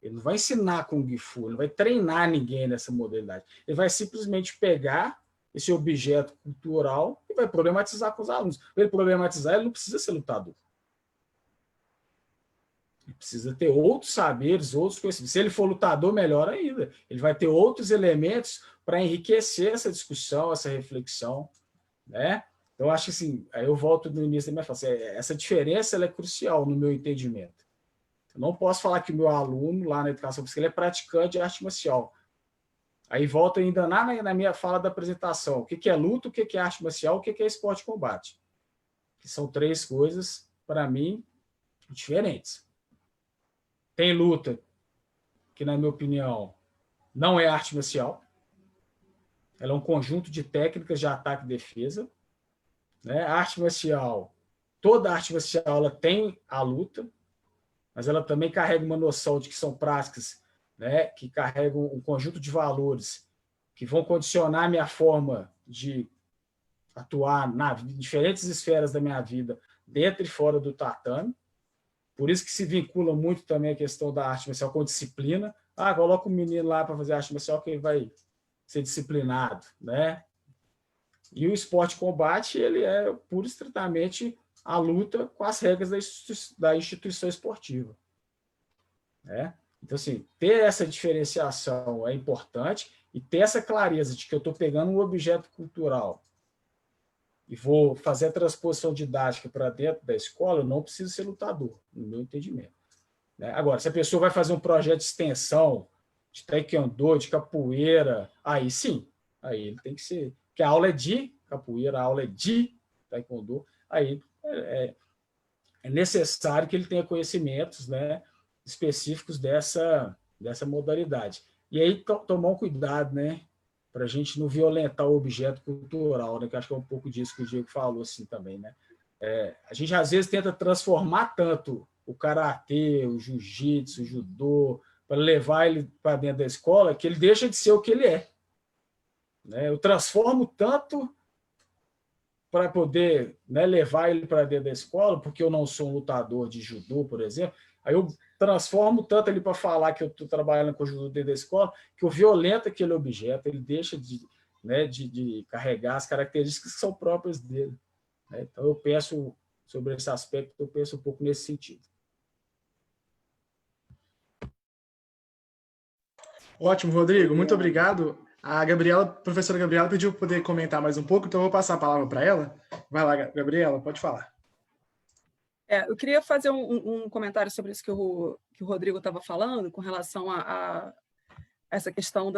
ele não vai ensinar kung fu, ele não vai treinar ninguém nessa modalidade. Ele vai simplesmente pegar esse objeto cultural e vai problematizar com os alunos. Para ele problematizar, ele não precisa ser lutador. Ele precisa ter outros saberes, outros conhecimentos. Se ele for lutador, melhor ainda. Ele vai ter outros elementos para enriquecer essa discussão, essa reflexão, né? Então, acho que assim, aí eu volto no início da minha fala, essa diferença ela é crucial no meu entendimento. Eu não posso falar que o meu aluno, lá na educação física, ele é praticante de arte marcial. Aí volto ainda na minha fala da apresentação. O que é luta, o que é arte marcial, o que é esporte de combate. Que são três coisas, para mim, diferentes. Tem luta, que, na minha opinião, não é arte marcial. Ela é um conjunto de técnicas de ataque e defesa. Né? A arte marcial, toda arte marcial ela tem a luta, mas ela também carrega uma noção de que são práticas, né, que carregam um conjunto de valores que vão condicionar a minha forma de atuar em diferentes esferas da minha vida, dentro e fora do tatame. Por isso que se vincula muito também a questão da arte marcial com disciplina. Coloca o menino lá para fazer arte marcial que ele vai ser disciplinado, né? E o esporte de combate, ele é pura e estritamente a luta com as regras da instituição esportiva. Né? Então, assim, ter essa diferenciação é importante e ter essa clareza de que eu estou pegando um objeto cultural e vou fazer a transposição didática para dentro da escola, eu não preciso ser lutador, no meu entendimento. Né? Agora, se a pessoa vai fazer um projeto de extensão, de taekwondo, de capoeira, aí sim, aí ele tem que ser... Porque a aula é de capoeira, a aula é de taekwondo, aí é necessário que ele tenha conhecimentos, né, específicos dessa modalidade. E aí tomar um cuidado, né, para a gente não violentar o objeto cultural, né, que acho que é um pouco disso que o Diego falou assim também. Né? A gente, às vezes, tenta transformar tanto o karatê, o jiu-jitsu, o judô, para levar ele para dentro da escola, que ele deixa de ser o que ele é. Né? Eu transformo tanto para poder, né, levar ele para dentro da escola, porque eu não sou um lutador de judô, por exemplo, aí eu transformo tanto ele para falar que eu estou trabalhando com judô dentro da escola, que eu violento aquele objeto, ele deixa de carregar as características que são próprias dele. Né? Então, eu penso sobre esse aspecto, eu penso um pouco nesse sentido. Ótimo, Rodrigo, muito obrigado. A professora Gabriela pediu para poder comentar mais um pouco, então eu vou passar a palavra para ela. Vai lá, Gabriela, pode falar. Eu queria fazer um comentário sobre isso que o Rodrigo estava falando, com relação a essa questão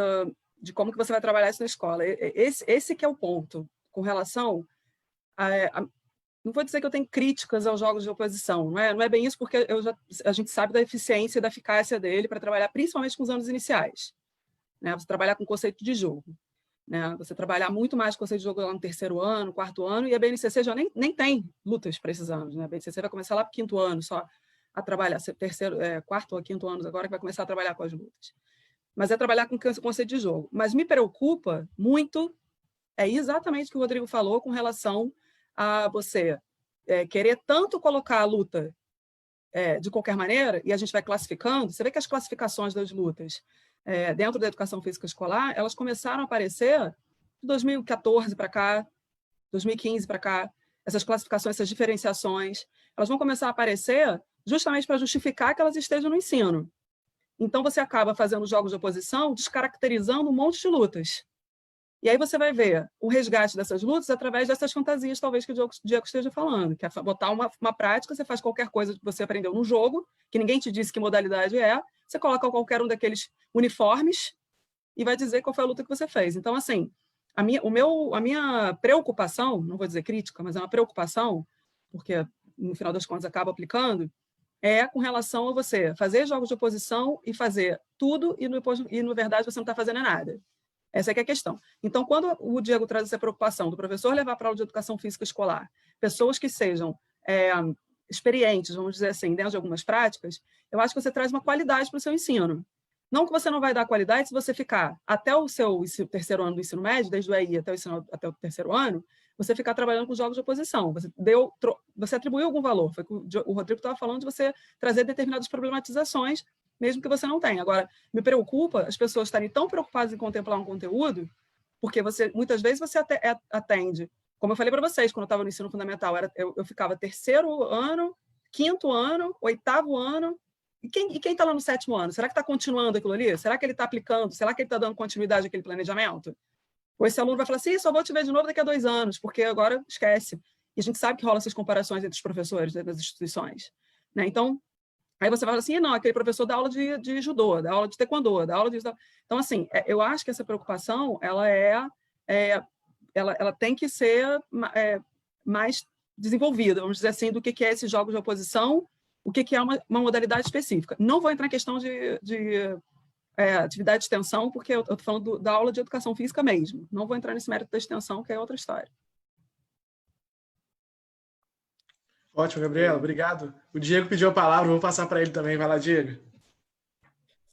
de como que você vai trabalhar isso na escola. Esse que é o ponto, com relação não vou dizer que eu tenho críticas aos jogos de oposição, não é bem isso, porque a gente sabe da eficiência e da eficácia dele para trabalhar principalmente com os anos iniciais, né? Você trabalhar com o conceito de jogo, né? Você trabalhar muito mais com o conceito de jogo lá no terceiro ano, quarto ano, e a BNCC já nem tem lutas para esses anos, né? A BNCC vai começar lá para o quinto ano só a trabalhar, quarto ou quinto anos agora que vai começar a trabalhar com as lutas. Mas é trabalhar com o conceito de jogo. Mas me preocupa muito, é exatamente o que o Rodrigo falou com relação a você querer tanto colocar a luta de qualquer maneira, e a gente vai classificando, você vê que as classificações das lutas dentro da educação física escolar, elas começaram a aparecer de 2014 para cá, 2015 para cá, essas classificações, essas diferenciações, elas vão começar a aparecer justamente para justificar que elas estejam no ensino. Então, você acaba fazendo jogos de oposição, descaracterizando um monte de lutas. E aí você vai ver o resgate dessas lutas através dessas fantasias, talvez, que o Diego esteja falando, que é botar uma prática, você faz qualquer coisa que você aprendeu no jogo, que ninguém te disse que modalidade você coloca qualquer um daqueles uniformes e vai dizer qual foi a luta que você fez. Então, assim, a minha preocupação, não vou dizer crítica, mas é uma preocupação, porque no final das contas acaba aplicando, com relação a você fazer jogos de oposição e fazer tudo e, na verdade, você não está fazendo nada. Essa é que é a questão. Então, quando o Diego traz essa preocupação do professor levar para a aula de educação física escolar pessoas que sejam experientes, vamos dizer assim, dentro de algumas práticas, eu acho que você traz uma qualidade para o seu ensino. Não que você não vai dar qualidade se você ficar até o seu terceiro ano do ensino médio, desde o EI até o terceiro ano, você ficar trabalhando com jogos de oposição. Você atribuiu algum valor. Foi o Rodrigo estava falando de você trazer determinadas problematizações, mesmo que você não tenha. Agora, me preocupa as pessoas estarem tão preocupadas em contemplar um conteúdo, porque muitas vezes você atende, como eu falei para vocês, quando eu estava no ensino fundamental, eu ficava terceiro ano, quinto ano, oitavo ano, e quem está lá no sétimo ano? Será que está continuando aquilo ali? Será que ele está aplicando? Será que ele está dando continuidade àquele planejamento? Ou esse aluno vai falar assim, só vou te ver de novo daqui a 2 anos, porque agora esquece. E a gente sabe que rola essas comparações entre os professores das instituições, né? Então, aí você vai falar assim, não, aquele professor dá aula de judô, dá aula de taekwondo, dá aula de... Então, assim, eu acho que essa preocupação, ela tem que ser mais desenvolvida, vamos dizer assim, do que é esses jogos de oposição, o que é uma modalidade específica. Não vou entrar em questão de atividade de extensão, porque eu estou falando da aula de educação física mesmo. Não vou entrar nesse mérito da extensão, que é outra história. Ótimo, Gabriela, obrigado. O Diego pediu a palavra, vou passar para ele também. Vai lá, Diego.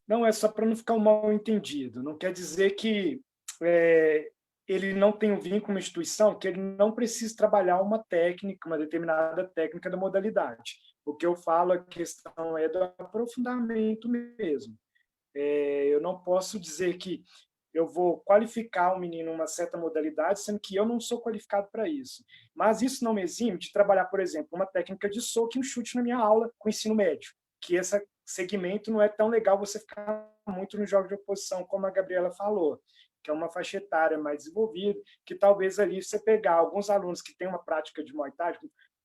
Não, é só para não ficar um mal entendido. Não quer dizer que ele não tem um vínculo com uma instituição, que ele não precisa trabalhar uma técnica, uma determinada técnica da modalidade. O que eu falo, a questão é do aprofundamento mesmo. Eu não posso dizer que eu vou qualificar um menino em uma certa modalidade, sendo que eu não sou qualificado para isso. Mas isso não me exime de trabalhar, por exemplo, uma técnica de soco e um chute na minha aula com ensino médio, que esse segmento não é tão legal você ficar muito no jogo de oposição, como a Gabriela falou, que é uma faixa etária mais desenvolvida, que talvez ali você pegar alguns alunos que têm uma prática de Muay Thai,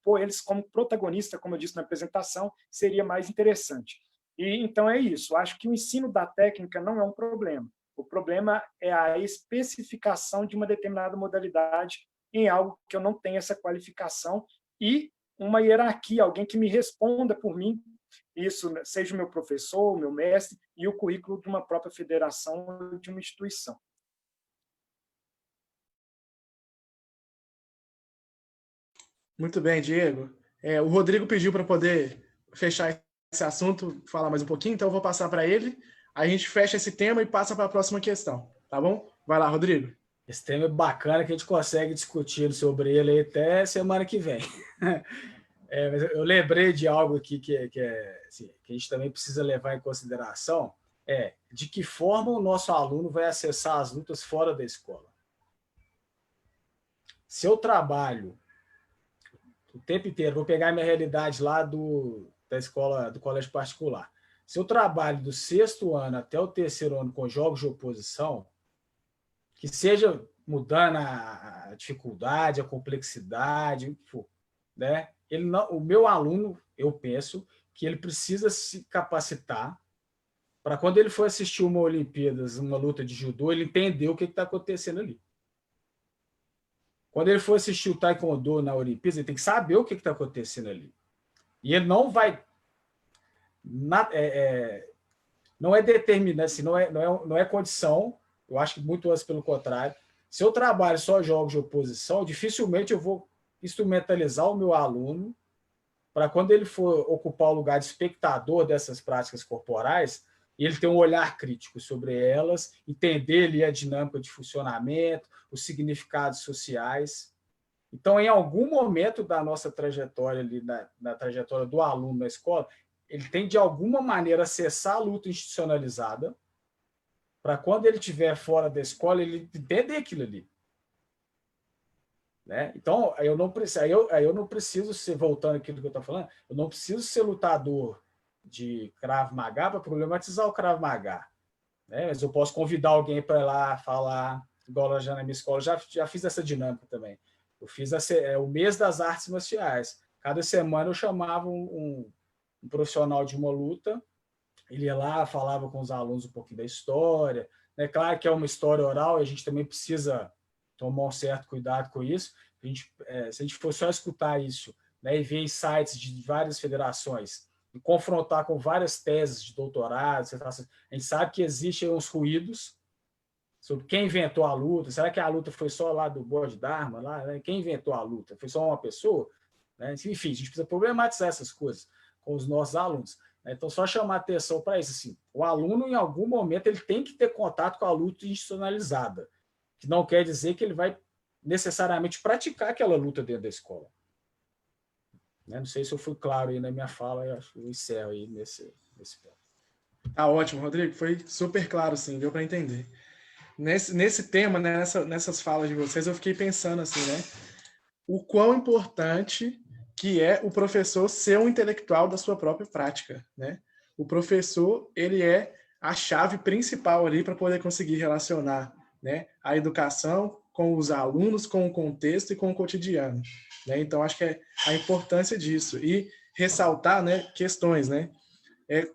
pôr eles como protagonista, como eu disse na apresentação, seria mais interessante. E então é isso, acho que o ensino da técnica não é um problema. O problema é a especificação de uma determinada modalidade em algo que eu não tenho essa qualificação e uma hierarquia, alguém que me responda por mim, isso seja o meu professor, o meu mestre e o currículo de uma própria federação ou de uma instituição. Muito bem, Diego. O Rodrigo pediu para poder fechar esse assunto, falar mais um pouquinho, então eu vou passar para ele. Aí a gente fecha esse tema e passa para a próxima questão, tá bom? Vai lá, Rodrigo. Esse tema é bacana, que a gente consegue discutir sobre ele até semana que vem. Mas eu lembrei de algo aqui assim, que a gente também precisa levar em consideração, de que forma o nosso aluno vai acessar as lutas fora da escola. Se eu trabalho o tempo inteiro, vou pegar a minha realidade lá da escola, do colégio particular. Se eu trabalho do 6º ano até o 3º ano com jogos de oposição, que seja mudando a dificuldade, a complexidade, o que for, né? o meu aluno, eu penso que ele precisa se capacitar para quando ele for assistir uma Olimpíadas, uma luta de judô, ele entender o que está acontecendo ali. Quando ele for assistir o taekwondo na Olimpíada, ele tem que saber o que está acontecendo ali. E ele não vai... não é determinante, assim, não é condição, eu acho que muito antes pelo contrário. Se eu trabalho só jogos de oposição, dificilmente eu vou instrumentalizar o meu aluno para quando ele for ocupar o lugar de espectador dessas práticas corporais, ele ter um olhar crítico sobre elas, entender ali a dinâmica de funcionamento, os significados sociais. Então, em algum momento da nossa trajetória, ali, na trajetória do aluno na escola, ele tem, de alguma maneira, acessar a luta institucionalizada, para quando ele estiver fora da escola, ele entender aquilo ali. Né? Então, eu não preciso ser, voltando àquilo que eu estou falando, eu não preciso ser lutador de Krav Maga para problematizar o Krav Maga. Né? Mas eu posso convidar alguém para ir lá falar, igual já na minha escola, já fiz essa dinâmica também. Eu fiz o mês das artes marciais. Cada semana eu chamava um profissional de uma luta, ele ia lá, falava com os alunos um pouquinho da história. Né? Claro que é uma história oral, e a gente também precisa tomar um certo cuidado com isso. Se a gente for só escutar isso, né, e ver insights de várias federações, e confrontar com várias teses de doutorado, a gente sabe que existem uns ruídos sobre quem inventou a luta. Será que a luta foi só lá do Bodhidharma? Lá, né? Quem inventou a luta? Foi só uma pessoa? Né? Enfim, a gente precisa problematizar essas coisas com os nossos alunos. Né? Então, só chamar atenção para isso. Assim, o aluno, em algum momento, ele tem que ter contato com a luta institucionalizada, que não quer dizer que ele vai necessariamente praticar aquela luta dentro da escola. Não sei se eu fui claro aí na minha fala, eu encerro aí nesse ponto. Tá ótimo, Rodrigo, foi super claro, sim, deu para entender. Nesse tema, né, nessas falas de vocês, eu fiquei pensando assim, né, o quão importante que é o professor ser um intelectual da sua própria prática, né? O professor, ele é a chave principal ali para poder conseguir relacionar, né, a educação com os alunos, com o contexto e com o cotidiano. Né? Então, acho que é a importância disso. E ressaltar, né, questões. Né?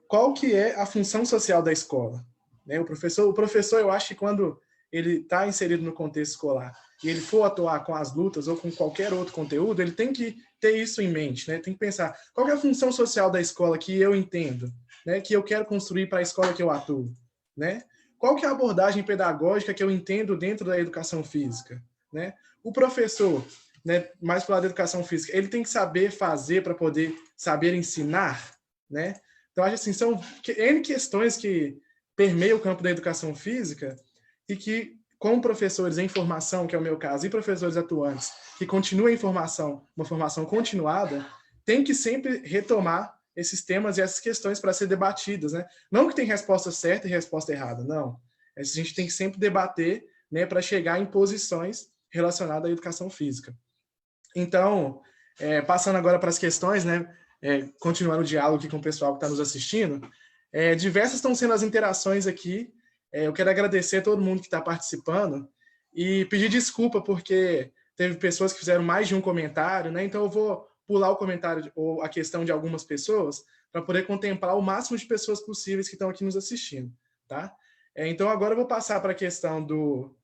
Qual que é a função social da escola? Né? O professor, eu acho que quando ele está inserido no contexto escolar e ele for atuar com as lutas ou com qualquer outro conteúdo, ele tem que ter isso em mente. Né? Tem que pensar, qual que é a função social da escola que eu entendo, né? Que eu quero construir para a escola que eu atuo? Né? Qual que é a abordagem pedagógica que eu entendo dentro da educação física? Né? O professor, né, mais para lado da educação física, ele tem que saber fazer para poder saber ensinar? Né? Então, acho assim, são N questões que permeiam o campo da educação física e que, com professores em formação, que é o meu caso, e professores atuantes, que continuam em formação, uma formação continuada, tem que sempre retomar esses temas e essas questões para ser debatidas, né? Não que tem resposta certa e resposta errada, não. A gente tem que sempre debater, né, para chegar em posições relacionadas à educação física. Então, passando agora para as questões, né, continuando o diálogo aqui com o pessoal que está nos assistindo, diversas estão sendo as interações aqui. Eu quero agradecer a todo mundo que está participando e pedir desculpa porque teve pessoas que fizeram mais de um comentário, né? Então eu vou pular o comentário ou a questão de algumas pessoas para poder contemplar o máximo de pessoas possíveis que estão aqui nos assistindo, tá? Então agora eu vou passar para a questão do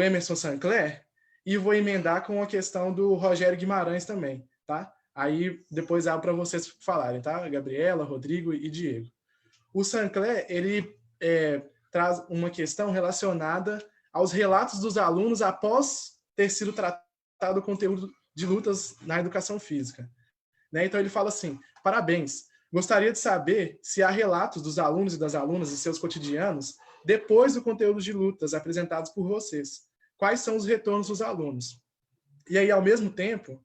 Emerson Sancler e vou emendar com a questão do Rogério Guimarães também, tá? Aí depois abro para vocês falarem, tá? Gabriela, Rodrigo e Diego. O Sancler, ele traz uma questão relacionada aos relatos dos alunos após ter sido tratado o conteúdo de lutas na educação física. Né? Então ele fala assim, parabéns, gostaria de saber se há relatos dos alunos e das alunas e seus cotidianos depois do conteúdo de lutas apresentados por vocês. Quais são os retornos dos alunos? E aí, ao mesmo tempo,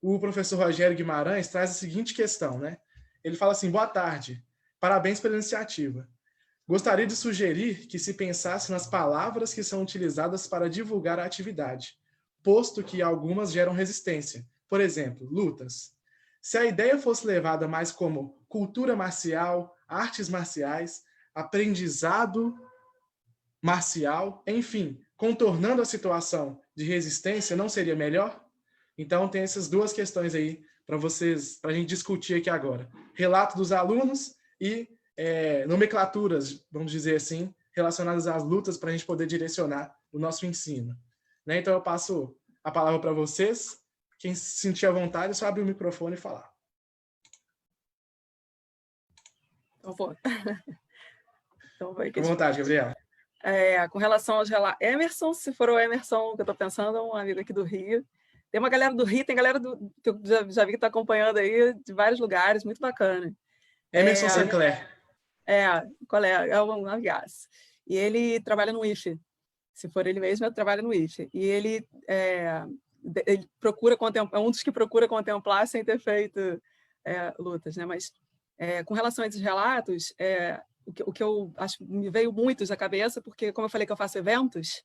o professor Rogério Guimarães traz a seguinte questão, né? Ele fala assim, boa tarde, parabéns pela iniciativa. Gostaria de sugerir que se pensasse nas palavras que são utilizadas para divulgar a atividade, posto que algumas geram resistência. Por exemplo, lutas. Se a ideia fosse levada mais como cultura marcial, artes marciais, aprendizado marcial, enfim, contornando a situação de resistência, não seria melhor? Então, tem essas duas questões aí para a gente discutir aqui agora. Relato dos alunos e nomenclaturas, vamos dizer assim, relacionadas às lutas para a gente poder direcionar o nosso ensino. Né? Então, eu passo a palavra para vocês. Quem se sentir à vontade, é só abrir o microfone e falar. Então, vou. Então, vai Fique à vontade, Gabriela. Com relação aos relatos, Emerson, se for o Emerson que eu estou pensando, é um amigo aqui do Rio. Tem uma galera do Rio, tem galera que eu já vi que está acompanhando aí, de vários lugares, muito bacana. Emerson Sinclair. Colega, é um amigaço. E ele trabalha no IFE. Se for ele mesmo, ele trabalha no IFE. E ele procura contemplar, é um dos que procura contemplar sem ter feito lutas, né? Mas com relação a esses relatos, o que eu acho me veio muito à cabeça, porque, como eu falei que eu faço eventos,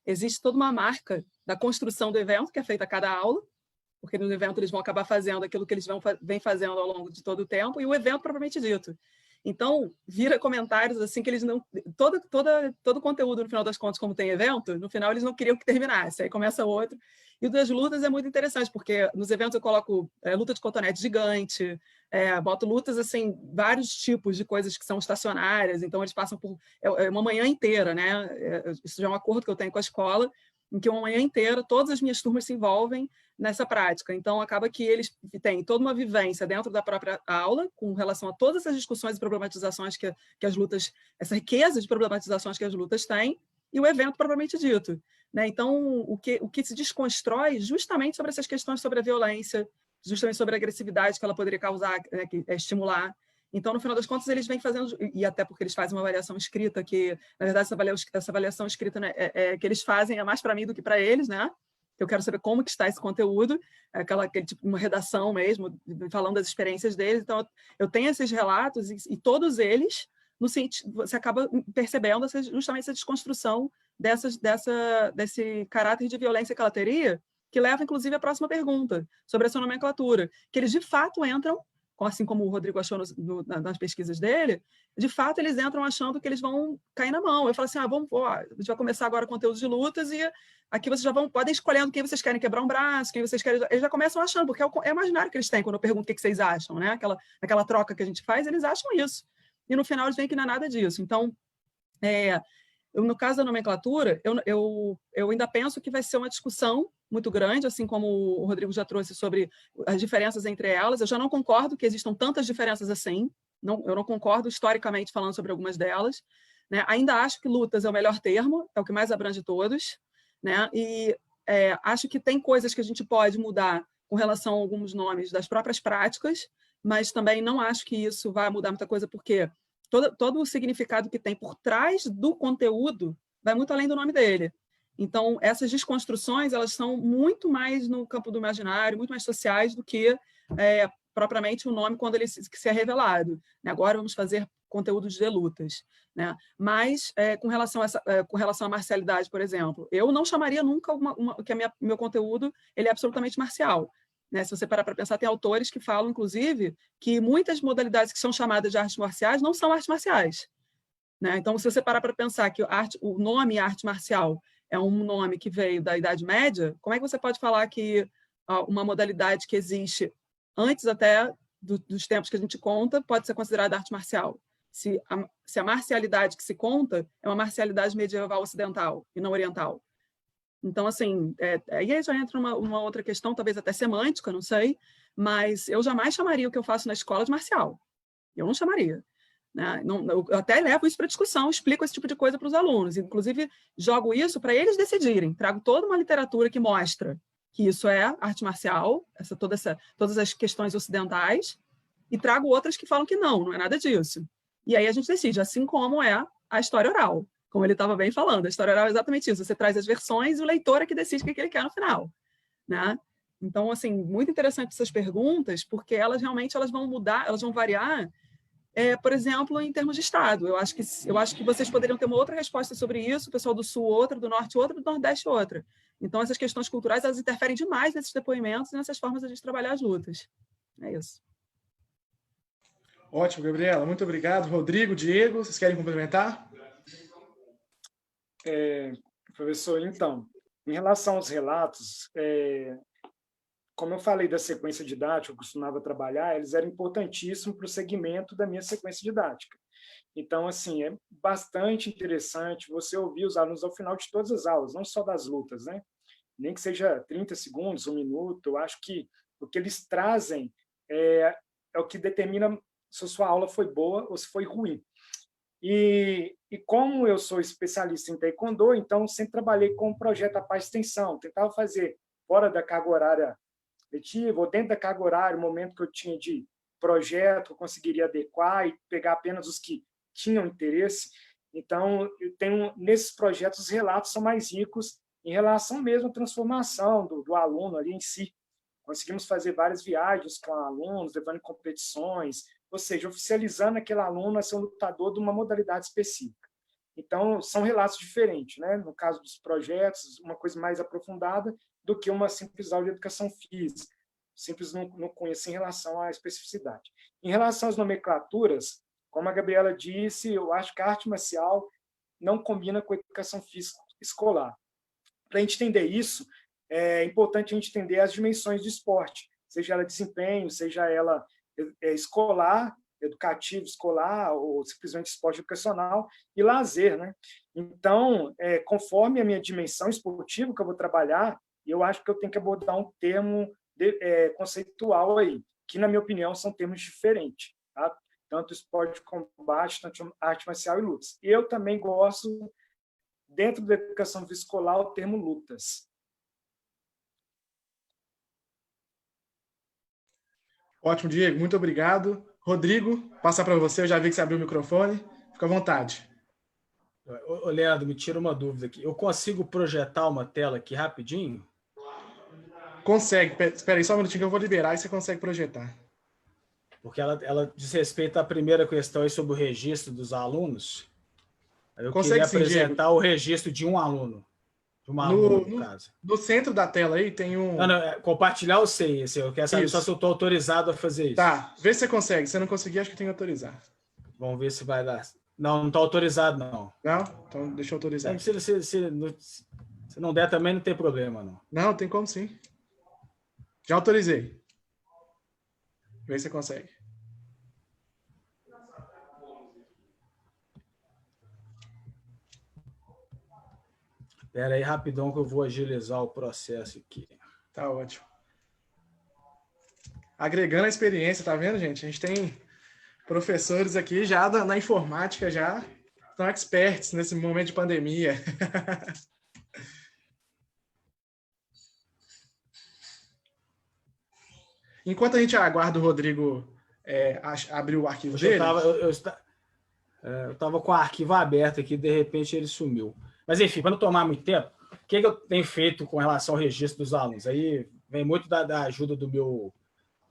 existe toda uma marca da construção do evento, que é feita a cada aula, porque no evento eles vão acabar fazendo aquilo que eles vêm fazendo ao longo de todo o tempo, e o evento propriamente dito. Então, vira comentários assim que eles não... Todo o conteúdo, no final das contas, como tem evento, no final eles não queriam que terminasse, aí começa outro. E o das lutas é muito interessante, porque nos eventos eu coloco luta de cotonete gigante, boto lutas, assim, vários tipos de coisas que são estacionárias, então eles passam por uma manhã inteira, né? Isso já é um acordo que eu tenho com a escola, em que uma manhã inteira todas as minhas turmas se envolvem nessa prática. Então, acaba que eles têm toda uma vivência dentro da própria aula, com relação a todas essas discussões e problematizações que as lutas, essa riqueza de problematizações que as lutas têm, e o evento propriamente dito. Né? Então, o que se desconstrói justamente sobre essas questões sobre a violência, justamente sobre a agressividade que ela poderia causar, estimular. Então, no final das contas, eles vêm fazendo, e até porque eles fazem uma avaliação escrita, que, na verdade, essa avaliação escrita, né, que eles fazem é mais para mim do que para eles, né? Eu quero saber como que está esse conteúdo, aquele tipo, uma redação mesmo, falando das experiências deles. Então, eu tenho esses relatos e todos eles, no sentido, você acaba percebendo justamente essa desconstrução desse caráter de violência que ela teria, que leva, inclusive, à próxima pergunta, sobre essa nomenclatura, que eles, de fato, entram, assim como o Rodrigo achou nas pesquisas dele, de fato, eles entram achando que eles vão cair na mão. Eu falo assim, a gente vai começar agora conteúdo de lutas e aqui vocês já podem escolhendo quem vocês querem quebrar um braço, quem vocês querem... Eles já começam achando, porque é o imaginário que eles têm quando eu pergunto o que vocês acham, né? Aquela troca que a gente faz, eles acham isso. E no final eles veem que não é nada disso. Então, no caso da nomenclatura, eu ainda penso que vai ser uma discussão muito grande, assim como o Rodrigo já trouxe sobre as diferenças entre elas. Eu já não concordo que existam tantas diferenças assim. Eu não concordo historicamente falando sobre algumas delas. Né? Ainda acho que lutas é o melhor termo, é o que mais abrange todos. Né? E acho que tem coisas que a gente pode mudar com relação a alguns nomes das próprias práticas, mas também não acho que isso vai mudar muita coisa, porque todo o significado que tem por trás do conteúdo vai muito além do nome dele. Então, essas desconstruções, elas são muito mais no campo do imaginário, muito mais sociais do que propriamente o nome quando ele se é revelado. Agora vamos fazer conteúdos de lutas. Né? Mas, com relação à marcialidade, por exemplo, eu não chamaria nunca que meu conteúdo ele é absolutamente marcial. Né? Se você parar para pensar, tem autores que falam, inclusive, que muitas modalidades que são chamadas de artes marciais não são artes marciais. Né? Então, se você parar para pensar que o nome arte marcial é um nome que veio da Idade Média, como é que você pode falar que uma modalidade que existe antes até dos tempos que a gente conta pode ser considerada arte marcial? Se a marcialidade que se conta é uma marcialidade medieval ocidental e não oriental. Então, assim, aí já entra uma outra questão, talvez até semântica, não sei, mas eu jamais chamaria o que eu faço na escola de marcial. Eu não chamaria. Né? Eu até levo isso para discussão, explico esse tipo de coisa para os alunos, inclusive jogo isso para eles decidirem, trago toda uma literatura que mostra que isso é arte marcial, todas as questões ocidentais, e trago outras que falam que não é nada disso. E aí a gente decide, assim como é a história oral, como ele estava bem falando, a história oral é exatamente isso, você traz as versões e o leitor é que decide o que ele quer no final. Né? Então, assim, muito interessante essas perguntas, porque elas realmente vão mudar, elas vão variar, por exemplo, em termos de Estado. Eu acho que vocês poderiam ter uma outra resposta sobre isso, o pessoal do Sul outra, do Norte outra, do Nordeste outra. Então, essas questões culturais, elas interferem demais nesses depoimentos e nessas formas de a gente trabalhar as lutas. É isso. Ótimo, Gabriela. Muito obrigado. Rodrigo, Diego, vocês querem complementar? Professor, então, em relação aos relatos, como eu falei da sequência didática, eu costumava trabalhar, eles eram importantíssimos para o segmento da minha sequência didática. Então, assim, é bastante interessante você ouvir os alunos ao final de todas as aulas, não só das lutas, né? Nem que seja 30 segundos, 1 minuto, eu acho que o que eles trazem é o que determina se a sua aula foi boa ou se foi ruim. E como eu sou especialista em taekwondo, então sempre trabalhei com o projeto A Paz Extensão, tentava fazer fora da carga horária letiva, ou dentro da carga horária, o momento que eu tinha de projeto, eu conseguiria adequar e pegar apenas os que tinham interesse. Então, eu tenho, nesses projetos, os relatos são mais ricos em relação mesmo à transformação do aluno ali em si. Conseguimos fazer várias viagens com alunos, levando em competições, ou seja, oficializando aquele aluno a ser um lutador de uma modalidade específica. Então, são relatos diferentes, né? No caso dos projetos, uma coisa mais aprofundada do que uma simples aula de educação física. Simples não conheço em relação à especificidade. Em relação às nomenclaturas, como a Gabriela disse, eu acho que a arte marcial não combina com a educação física escolar. Para a gente entender isso, é importante a gente entender as dimensões do esporte, seja ela desempenho, seja ela escolar, educativo escolar, ou simplesmente esporte educacional, e lazer, né? Então, conforme a minha dimensão esportiva que eu vou trabalhar, eu acho que eu tenho que abordar um termo conceitual aí, que, na minha opinião, são termos diferentes, tá? Tanto esporte de combate, tanto arte marcial e lutas. Eu também gosto, dentro da educação escolar, o termo lutas. Ótimo, Diego. Muito obrigado. Rodrigo, passar para você. Eu já vi que você abriu o microfone. Fica à vontade. Ô, Leandro, me tira uma dúvida aqui. Eu consigo projetar uma tela aqui rapidinho? Consegue. Espera aí só um minutinho que eu vou liberar e você consegue projetar. Porque ela diz respeito à primeira questão aí sobre o registro dos alunos. Eu consegue, queria sim, apresentar Diego. O registro de um aluno. De uma aluna, no caso. No centro da tela aí tem um... Não, compartilhar eu sei. Eu quero saber só se eu estou autorizado a fazer isso. Tá, vê se você consegue. Se você não conseguir, acho que tem que autorizar. Vamos ver se vai dar. Não está autorizado, não. Não? Então deixa eu autorizar. Se não der também, não tem problema, não. Não, tem como sim. Já autorizei. Vê se você consegue. Espera aí rapidão que eu vou agilizar o processo aqui. Tá ótimo. Agregando a experiência, tá vendo, gente? A gente tem professores aqui já na informática, já estão experts nesse momento de pandemia. Enquanto a gente aguarda o Rodrigo abrir o arquivo dele... Eu estava com o arquivo aberto aqui, de repente ele sumiu. Mas, enfim, para não tomar muito tempo, o que eu tenho feito com relação ao registro dos alunos? Aí vem muito da ajuda do meu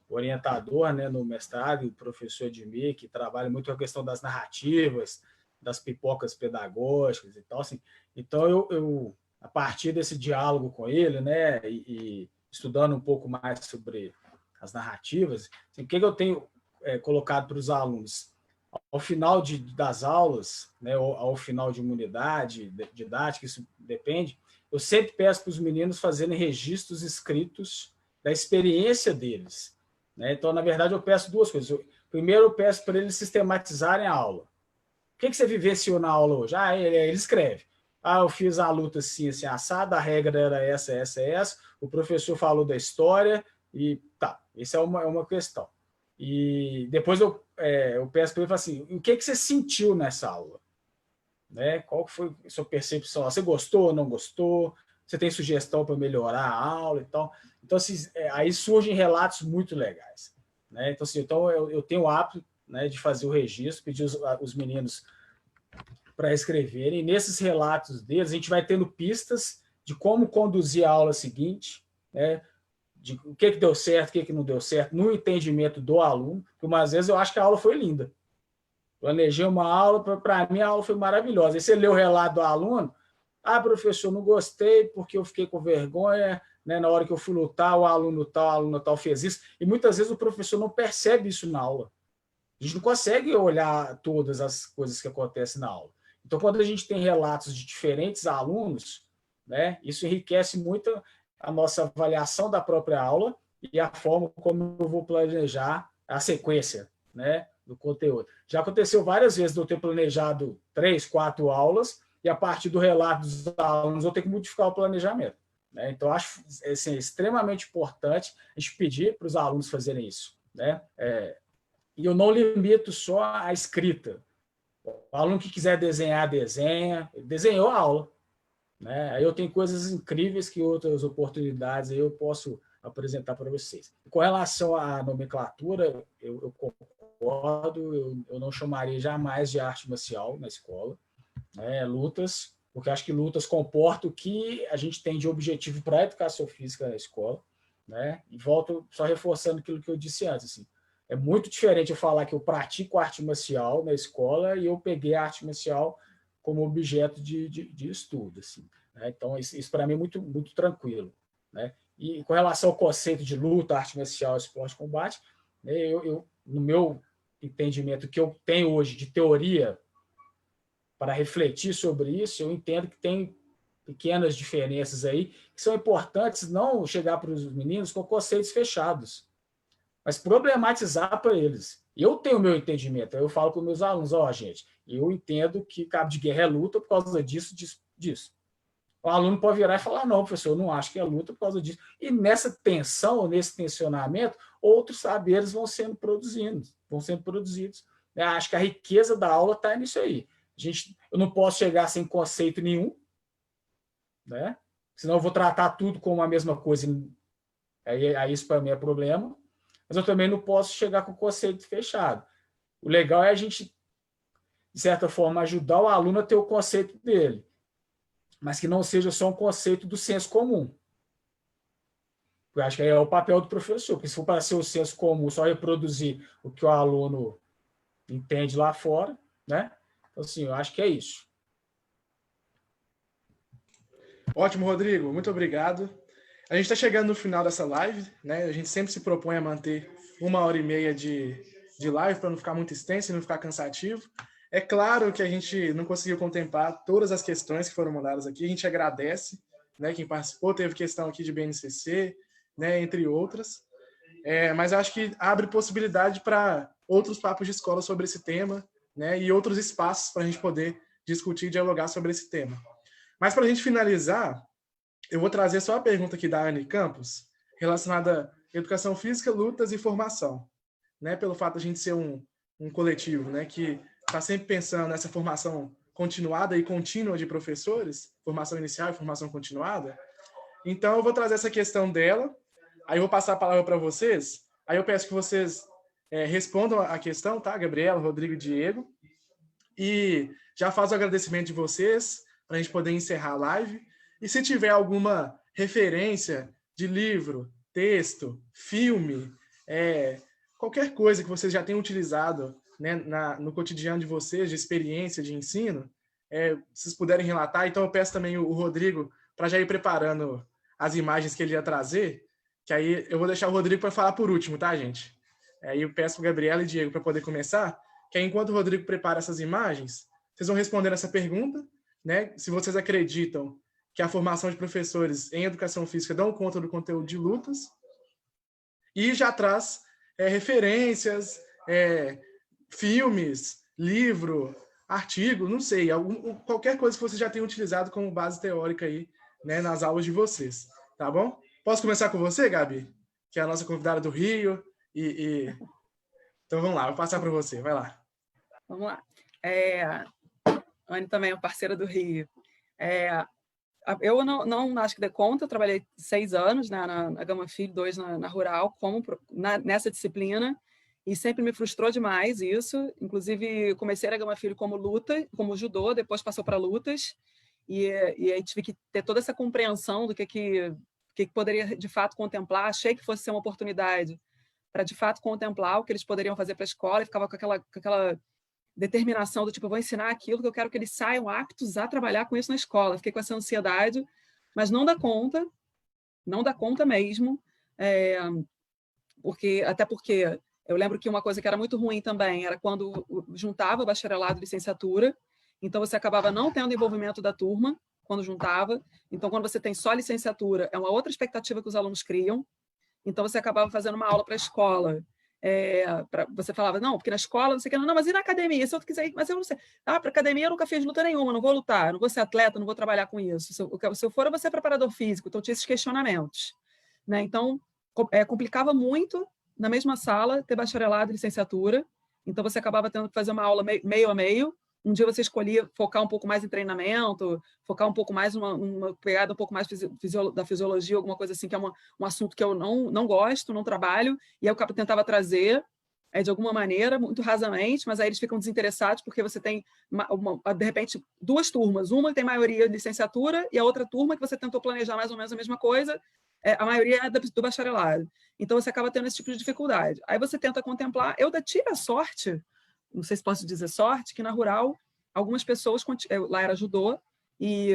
orientador, né, no mestrado, o professor Edmir, que trabalha muito com a questão das narrativas, das pipocas pedagógicas e tal. Assim. Então, eu, a partir desse diálogo com ele, né, e estudando um pouco mais sobre as narrativas, assim, o que eu tenho colocado para os alunos? Ao final das aulas, né, ao final de uma unidade didática, isso depende, eu sempre peço para os meninos fazerem registros escritos da experiência deles. Né? Então, na verdade, eu peço duas coisas. Primeiro, eu peço para eles sistematizarem a aula. O que você vivenciou na aula hoje? Ele escreve. Eu fiz a luta assim, assim, assada, a regra era essa, o professor falou da história, e tá, essa é uma questão. E depois eu peço para ele assim, o que você sentiu nessa aula? Né? Qual foi a sua percepção? Você gostou ou não gostou? Você tem sugestão para melhorar a aula e tal? Então, assim, aí surgem relatos muito legais. Né? Então, assim, eu tenho o hábito, né, de fazer o registro, pedir os meninos para escreverem. E nesses relatos deles, a gente vai tendo pistas de como conduzir a aula seguinte, né? De o que deu certo, o que não deu certo, no entendimento do aluno, porque umas vezes eu acho que a aula foi linda. Planejei uma aula, para mim a aula foi maravilhosa. Aí você lê o relato do aluno, professor, não gostei porque eu fiquei com vergonha, né, na hora que eu fui lutar, o aluno tal fez isso, e muitas vezes o professor não percebe isso na aula. A gente não consegue olhar todas as coisas que acontecem na aula. Então, quando a gente tem relatos de diferentes alunos, né, isso enriquece muito a nossa avaliação da própria aula e a forma como eu vou planejar a sequência, né, do conteúdo. Já aconteceu várias vezes de eu ter planejado 3, 4 aulas e a partir do relato dos alunos eu tenho que modificar o planejamento, né? Então, acho assim, extremamente importante a gente pedir para os alunos fazerem isso, né? E eu não limito só a escrita. O aluno que quiser desenhar, desenha. Desenhou a aula, né? Aí eu tenho coisas incríveis que outras oportunidades aí eu posso apresentar para vocês. Com relação à nomenclatura, eu concordo, eu não chamaria jamais de arte marcial na escola, né? Lutas, porque acho que lutas comportam o que a gente tem de objetivo para a educação física na escola, né? E volto só reforçando aquilo que eu disse antes, assim, é muito diferente eu falar que eu pratico arte marcial na escola e eu peguei a arte marcial como objeto de estudo, assim, né? Então, isso para mim é muito, muito tranquilo, né? E com relação ao conceito de luta, arte marcial, esporte, combate, né, no meu entendimento que eu tenho hoje de teoria para refletir sobre isso, eu entendo que tem pequenas diferenças aí que são importantes não chegar para os meninos com conceitos fechados, mas problematizar para eles. Eu tenho o meu entendimento, eu falo com meus alunos, gente, eu entendo que cabo de guerra é luta por causa disso, disso. O aluno pode virar e falar, não, professor, eu não acho que é luta por causa disso. E nessa tensão, nesse tensionamento, outros saberes vão sendo produzidos. Acho que a riqueza da aula está nisso aí. Eu não posso chegar sem conceito nenhum, né? Senão eu vou tratar tudo como a mesma coisa. Aí isso para mim é problema. Mas eu também não posso chegar com o conceito fechado. O legal é a gente, de certa forma, ajudar o aluno a ter o conceito dele, mas que não seja só um conceito do senso comum. Eu acho que aí é o papel do professor, porque se for para ser o senso comum, só reproduzir o que o aluno entende lá fora, né? Então, assim, eu acho que é isso. Ótimo, Rodrigo. Muito obrigado. A gente está chegando no final dessa live, né? A gente sempre se propõe a manter 1h30 de live para não ficar muito extenso e não ficar cansativo. É claro que a gente não conseguiu contemplar todas as questões que foram mandadas aqui. A gente agradece, né? Quem participou, teve questão aqui de BNCC, né? Entre outras. Mas acho que abre possibilidade para outros papos de escola sobre esse tema, né? E outros espaços para a gente poder discutir e dialogar sobre esse tema. Mas para a gente finalizar, eu vou trazer só a pergunta aqui da Anne Campos, relacionada à educação física, lutas e formação, né? Pelo fato de a gente ser um coletivo, né? Que está sempre pensando nessa formação continuada e contínua de professores, formação inicial e formação continuada. Então, eu vou trazer essa questão dela, aí eu vou passar a palavra para vocês, aí eu peço que vocês respondam a questão, tá? Gabriela, Rodrigo e Diego, e já faço o agradecimento de vocês, para a gente poder encerrar a live, e se tiver alguma referência de livro, texto, filme, qualquer coisa que vocês já tenham utilizado, né, no cotidiano de vocês, de experiência, de ensino, se vocês puderem relatar. Então eu peço também o Rodrigo para já ir preparando as imagens que ele ia trazer, que aí eu vou deixar o Rodrigo para falar por último, tá, gente? Aí eu peço para o Gabriela e Diego para poder começar, que aí enquanto o Rodrigo prepara essas imagens, vocês vão responder essa pergunta, né? Se vocês acreditam que a formação de professores em educação física dão conta do conteúdo de lutas, e já traz referências, filmes, livro, artigo, não sei, qualquer coisa que vocês já tenham utilizado como base teórica aí, né, nas aulas de vocês, tá bom? Posso começar com você, Gabi? Que é a nossa convidada do Rio, Então vamos lá, vou passar para você, vai lá. Vamos lá. Anne também é parceira do Rio. Eu não acho que dê conta, eu trabalhei 6 anos, né, na Gama Filho, 2 na Rural, nessa disciplina, e sempre me frustrou demais isso. Inclusive, comecei na Gama Filho como luta, como judô, depois passou para lutas, e aí tive que ter toda essa compreensão do que poderia, de fato, contemplar. Achei que fosse ser uma oportunidade para, de fato, contemplar o que eles poderiam fazer para a escola, e ficava com aquela determinação do tipo, eu vou ensinar aquilo que eu quero que eles saiam aptos a trabalhar com isso na escola. Fiquei com essa ansiedade, mas não dá conta mesmo, até porque eu lembro que uma coisa que era muito ruim também era quando juntava bacharelado e licenciatura, então você acabava não tendo envolvimento da turma quando juntava. Então, quando você tem só licenciatura, é uma outra expectativa que os alunos criam. Então, você acabava fazendo uma aula para a escola. Você falava, não, porque na escola, não sei o que, não, mas e na academia? Se eu quiser ir, mas eu não sei. Ah, para academia eu nunca fiz luta nenhuma, não vou lutar, não vou ser atleta, não vou trabalhar com isso. Se eu for, eu vou ser preparador físico. Então, tinha esses questionamentos. Né? Então, complicava muito, na mesma sala, ter bacharelado e licenciatura. Então, você acabava tendo que fazer uma aula meio a meio. Um dia você escolhia focar um pouco mais em treinamento, focar um pouco mais uma pegada um pouco mais da fisiologia, alguma coisa assim, que é um assunto que eu não gosto, não trabalho, e aí eu tentava trazer de alguma maneira, muito rasamente, mas aí eles ficam desinteressados porque você tem, de repente, duas turmas. Uma tem maioria de licenciatura e a outra turma que você tentou planejar mais ou menos a mesma coisa, a maioria é do bacharelado. Então, você acaba tendo esse tipo de dificuldade. Aí você tenta contemplar. Eu tive a sorte, não sei se posso dizer sorte, que na Rural, algumas pessoas, lá era judô, e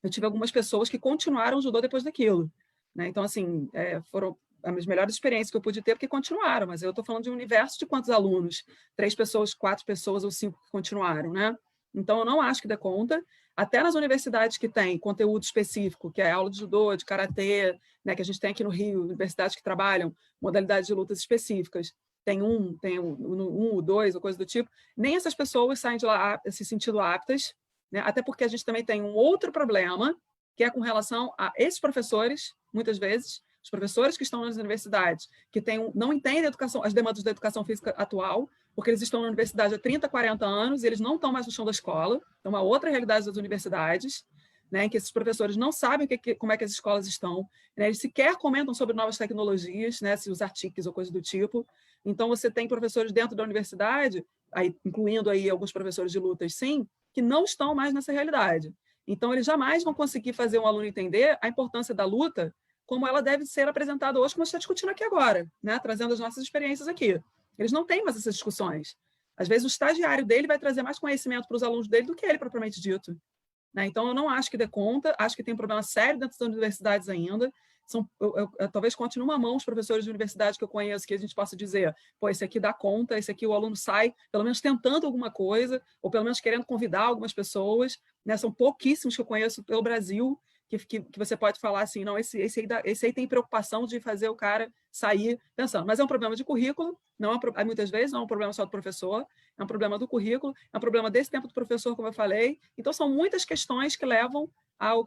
eu tive algumas pessoas que continuaram judô depois daquilo. Né? Então, assim, foram as melhores experiências que eu pude ter, porque continuaram, mas eu estou falando de um universo de quantos alunos? 3 pessoas, 4 pessoas ou 5 que continuaram, né? Então, eu não acho que dê conta. Até nas universidades que têm conteúdo específico, que é aula de judô, de karatê, né, que a gente tem aqui no Rio, universidades que trabalham modalidades de lutas específicas, tem um ou dois, ou coisa do tipo, nem essas pessoas saem de lá se sentindo aptas, né? Até porque a gente também tem um outro problema, que é com relação a esses professores, muitas vezes, os professores que estão nas universidades, que não entendem as demandas da educação física atual, porque eles estão na universidade há 30, 40 anos e eles não estão mais no chão da escola. Então, uma outra realidade das universidades, né, em que esses professores não sabem como é que as escolas estão, né, eles sequer comentam sobre novas tecnologias, né, se usar TICs ou coisa do tipo. Então, você tem professores dentro da universidade, incluindo aí alguns professores de lutas, sim, que não estão mais nessa realidade. Então, eles jamais vão conseguir fazer um aluno entender a importância da luta como ela deve ser apresentada hoje, como a gente está discutindo aqui agora, né? Trazendo as nossas experiências aqui. Eles não têm mais essas discussões. Às vezes, o estagiário dele vai trazer mais conhecimento para os alunos dele do que ele, propriamente dito. Né? Então, eu não acho que dê conta, acho que tem um problema sério dentro das universidades ainda. Eu talvez conte numa mão os professores de universidade que eu conheço, que a gente possa dizer, pô, esse aqui dá conta, esse aqui o aluno sai, pelo menos tentando alguma coisa, ou pelo menos querendo convidar algumas pessoas. Né? São pouquíssimos que eu conheço pelo Brasil, que você pode falar assim, não, esse aí tem preocupação de fazer o cara sair pensando. Mas é um problema de currículo, muitas vezes não é um problema só do professor, é um problema do currículo, é um problema desse tempo do professor, como eu falei. Então, são muitas questões que levam ao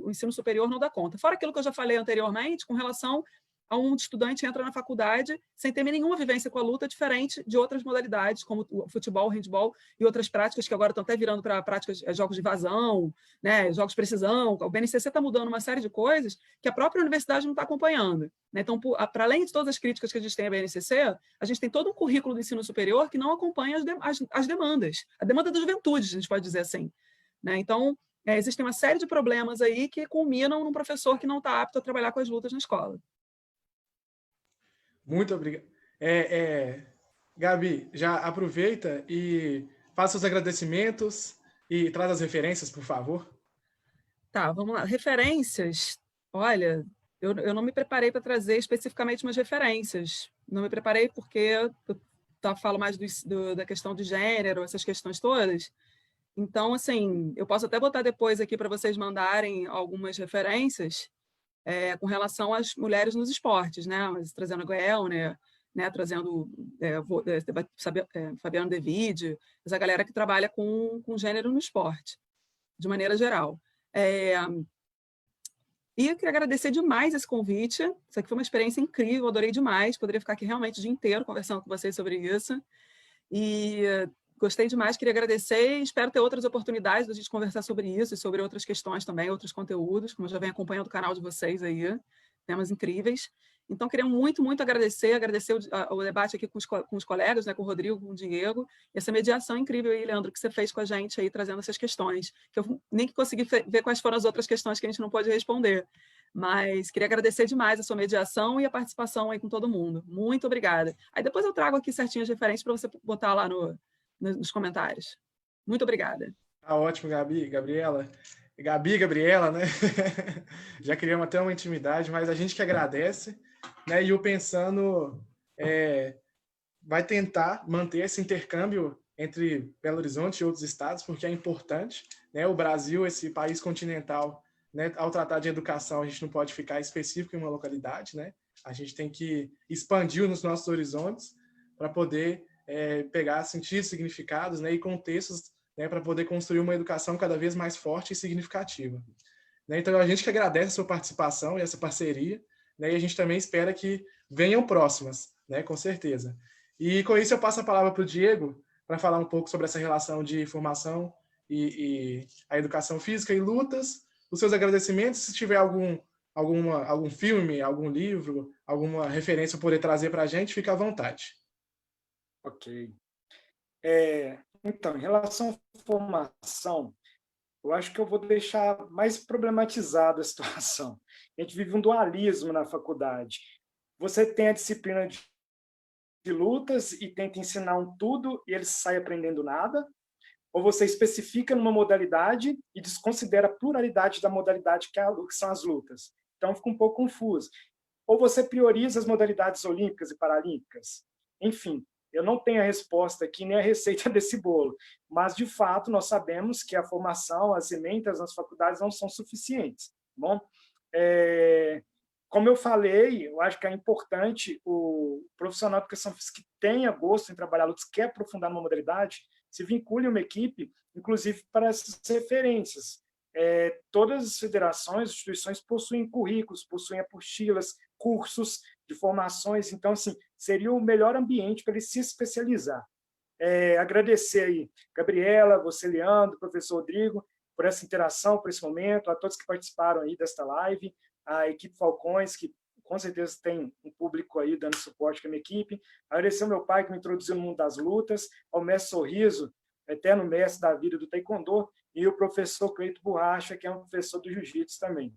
ensino superior não dar conta. Fora aquilo que eu já falei anteriormente, com relação a um estudante entra na faculdade sem ter nenhuma vivência com a luta, diferente de outras modalidades, como o futebol, o handball e outras práticas que agora estão até virando para práticas, jogos de vazão, né, jogos de precisão. O BNCC está mudando uma série de coisas que a própria universidade não está acompanhando. Né? Então, para além de todas as críticas que a gente tem à BNCC, a gente tem todo um currículo do ensino superior que não acompanha as demandas, a demanda da juventude, a gente pode dizer assim. Né? Então, existem uma série de problemas aí que culminam num professor que não está apto a trabalhar com as lutas na escola. Muito obrigado. Gabi, já aproveita e faça os agradecimentos e traz as referências, por favor. Tá, vamos lá. Referências. Olha, eu não me preparei para trazer especificamente umas referências. Não me preparei porque eu falo mais da questão de gênero, essas questões todas. Então, assim, eu posso até botar depois aqui para vocês mandarem algumas referências com relação às mulheres nos esportes, né? Mas, trazendo a Goelner, né? Trazendo Fabiano David, essa galera que trabalha com gênero no esporte, de maneira geral. E eu queria agradecer demais esse convite. Isso aqui foi uma experiência incrível, adorei demais. Poderia ficar aqui realmente o dia inteiro conversando com vocês sobre isso. E gostei demais, queria agradecer e espero ter outras oportunidades de a gente conversar sobre isso e sobre outras questões também, outros conteúdos, como eu já venho acompanhando o canal de vocês aí, temas incríveis. Então, queria muito, muito agradecer o debate aqui com os colegas, né, com o Rodrigo, com o Diego, e essa mediação incrível aí, Leandro, que você fez com a gente aí, trazendo essas questões, que eu nem consegui ver quais foram as outras questões que a gente não pôde responder. Mas queria agradecer demais a sua mediação e a participação aí com todo mundo. Muito obrigada. Aí depois eu trago aqui certinho as referências para você botar lá nos comentários. Muito obrigada. Tá ótimo, Gabriela, né? Já criamos até uma intimidade, mas a gente que agradece, né? E o Pensando vai tentar manter esse intercâmbio entre Belo Horizonte e outros estados, porque é importante, né? O Brasil, esse país continental, né? Ao tratar de educação, a gente não pode ficar específico em uma localidade, né? A gente tem que expandir nos nossos horizontes para poder pegar sentidos, significados, né? E contextos, né? Para poder construir uma educação cada vez mais forte e significativa. Né? Então, a gente que agradece a sua participação e essa parceria, né? E a gente também espera que venham próximas, né? Com certeza. E com isso eu passo a palavra para o Diego para falar um pouco sobre essa relação de formação e a educação física e lutas, os seus agradecimentos, se tiver algum filme, algum livro, alguma referência para poder trazer para a gente, fica à vontade. Ok. Então, em relação à formação, eu acho que eu vou deixar mais problematizada a situação. A gente vive um dualismo na faculdade. Você tem a disciplina de lutas e tenta ensinar um tudo e ele sai aprendendo nada, ou você especifica numa modalidade e desconsidera a pluralidade da modalidade que são as lutas. Então, fica um pouco confuso. Ou você prioriza as modalidades olímpicas e paralímpicas. Enfim, eu não tenho a resposta aqui, nem a receita desse bolo, mas, de fato, nós sabemos que a formação, as emendas nas faculdades não são suficientes. Bom, como eu falei, eu acho que é importante o profissional de educação física que tenha gosto em trabalhar lutas, quer aprofundar numa modalidade, se vincule a uma equipe, inclusive para essas referências. Todas as federações, instituições possuem currículos, possuem apostilas, cursos de formações, então, assim, seria o melhor ambiente para ele se especializar. Agradecer aí, Gabriela, você, Leandro, professor Rodrigo, por essa interação, por esse momento, a todos que participaram aí desta live, a equipe Falcões, que com certeza tem um público aí dando suporte à minha equipe. Agradecer ao meu pai, que me introduziu no mundo das lutas, ao mestre Sorriso, eterno mestre da vida do Taekwondo, e o professor Cleito Borracha, que é um professor do Jiu-Jitsu também.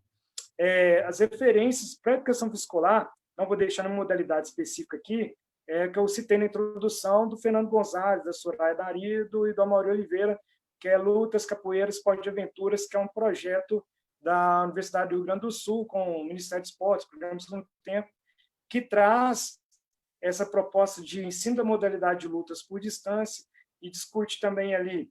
As referências para a educação escolar, não vou deixar uma modalidade específica aqui, que eu citei na introdução, do Fernando Gonzalez, da Soraya Darido e do Amaury Oliveira, que é Lutas, Capoeira, Esporte de Aventuras, que é um projeto da Universidade do Rio Grande do Sul, com o Ministério de Esportes, Programa de Segundo Tempo, que traz essa proposta de ensino da modalidade de lutas por distância e discute também ali,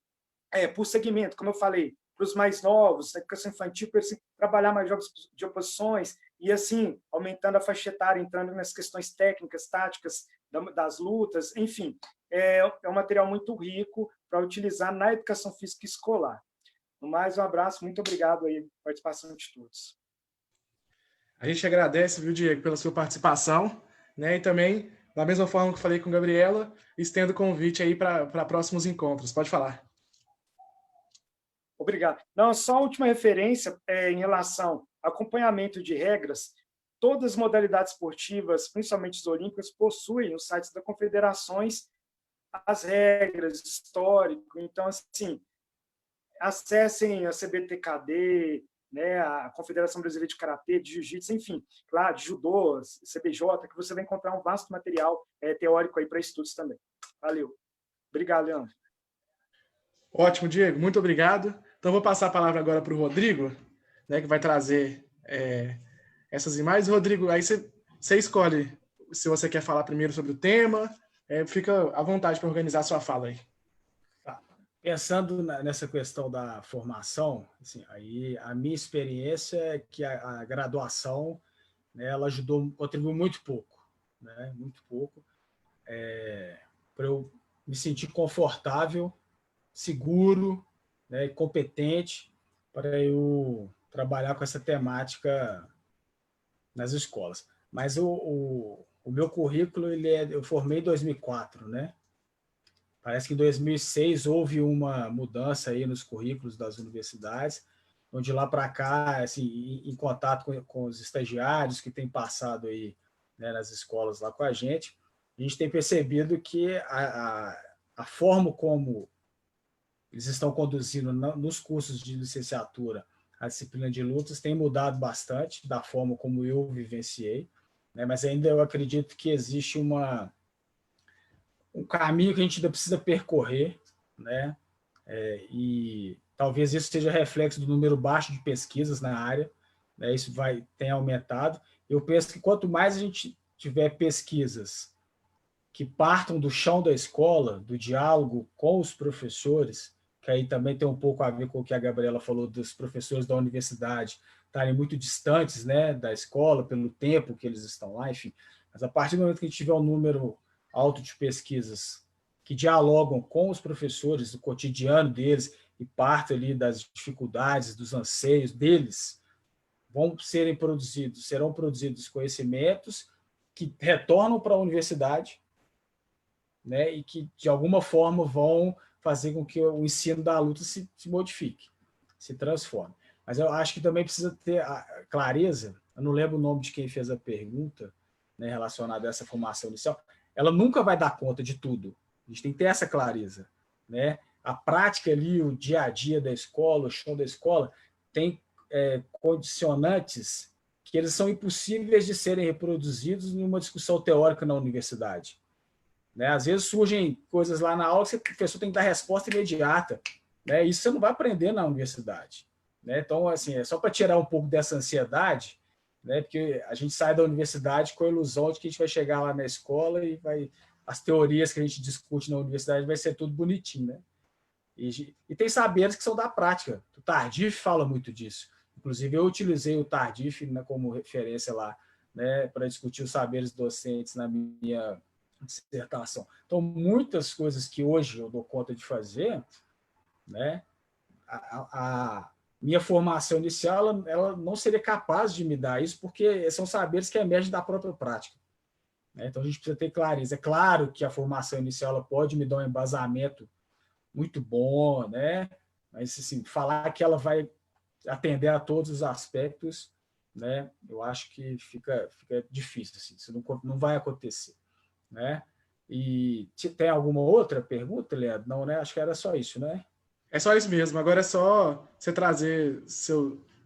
por segmento, como eu falei, para os mais novos, na educação infantil, para assim, trabalhar mais jogos de oposições e, assim, aumentando a faixa etária, entrando nas questões técnicas, táticas das lutas, enfim, é um material muito rico para utilizar na educação física escolar. No mais, um abraço, muito obrigado aí pela participação de todos. A gente agradece, viu, Diego, pela sua participação, né? E também, da mesma forma que eu falei com a Gabriela, estendo o convite aí para próximos encontros. Pode falar. Obrigado. Não, só a última referência em relação ao acompanhamento de regras. Todas as modalidades esportivas, principalmente as olímpicas, possuem nos sites das confederações as regras, histórico. Então, assim, acessem a CBTKD, né, a Confederação Brasileira de Karatê, de Jiu-Jitsu, enfim, claro, de Judô, CBJ, que você vai encontrar um vasto material teórico aí para estudos também. Valeu. Obrigado, Leandro. Ótimo, Diego. Muito obrigado. Então, vou passar a palavra agora para o Rodrigo, né, que vai trazer essas imagens. Rodrigo, aí você escolhe se você quer falar primeiro sobre o tema. Fica à vontade para organizar a sua fala aí. Pensando nessa questão da formação, assim, aí a minha experiência é que a graduação, né, ela contribuiu muito pouco, né, muito pouco, para eu me sentir confortável, seguro, né, e competente para eu trabalhar com essa temática nas escolas. Mas o meu currículo, eu formei em 2004, né? Parece que em 2006 houve uma mudança aí nos currículos das universidades, onde lá para cá, assim, em contato com os estagiários que têm passado aí, né, nas escolas lá com a gente tem percebido que a forma como eles estão conduzindo nos cursos de licenciatura a disciplina de lutas tem mudado bastante da forma como eu vivenciei, né, mas ainda eu acredito que existe um caminho que a gente ainda precisa percorrer, né? E talvez isso seja reflexo do número baixo de pesquisas na área, né? Isso tem aumentado. Eu penso que quanto mais a gente tiver pesquisas que partam do chão da escola, do diálogo com os professores, que aí também tem um pouco a ver com o que a Gabriela falou dos professores da universidade estarem muito distantes, né, da escola, pelo tempo que eles estão lá, enfim. Mas a partir do momento que a gente tiver um número alto de pesquisas que dialogam com os professores do cotidiano deles e parte ali das dificuldades, dos anseios deles, serão produzidos conhecimentos que retornam para a universidade, né, e que, de alguma forma, vão fazer com que o ensino da luta se modifique, se transforme. Mas eu acho que também precisa ter a clareza, eu não lembro o nome de quem fez a pergunta, né, relacionada a essa formação inicial, ela nunca vai dar conta de tudo. A gente tem que ter essa clareza, né? A prática ali, o dia a dia da escola, o chão da escola, tem condicionantes que eles são impossíveis de serem reproduzidos numa discussão teórica na universidade. Né? Às vezes surgem coisas lá na aula que o professor tem que dar resposta imediata. Né? Isso você não vai aprender na universidade. Né? Então, assim, é só para tirar um pouco dessa ansiedade, né? Porque a gente sai da universidade com a ilusão de que a gente vai chegar lá na escola e as teorias que a gente discute na universidade vai ser tudo bonitinho. Né? E tem saberes que são da prática. O Tardif fala muito disso. Inclusive, eu utilizei o Tardif, né, como referência lá, né, para discutir os saberes docentes na minha dissertação. Então, muitas coisas que hoje eu dou conta de fazer, né, a minha formação inicial ela não seria capaz de me dar isso, porque são saberes que emergem da própria prática. Né? Então, a gente precisa ter clareza. É claro que a formação inicial ela pode me dar um embasamento muito bom, né? Mas, assim, falar que ela vai atender a todos os aspectos, né? Eu acho que fica difícil, assim, isso não vai acontecer, né? E tem alguma outra pergunta, Leandro? Não, né? Acho que era só isso, né? É só isso mesmo. Agora é só você trazer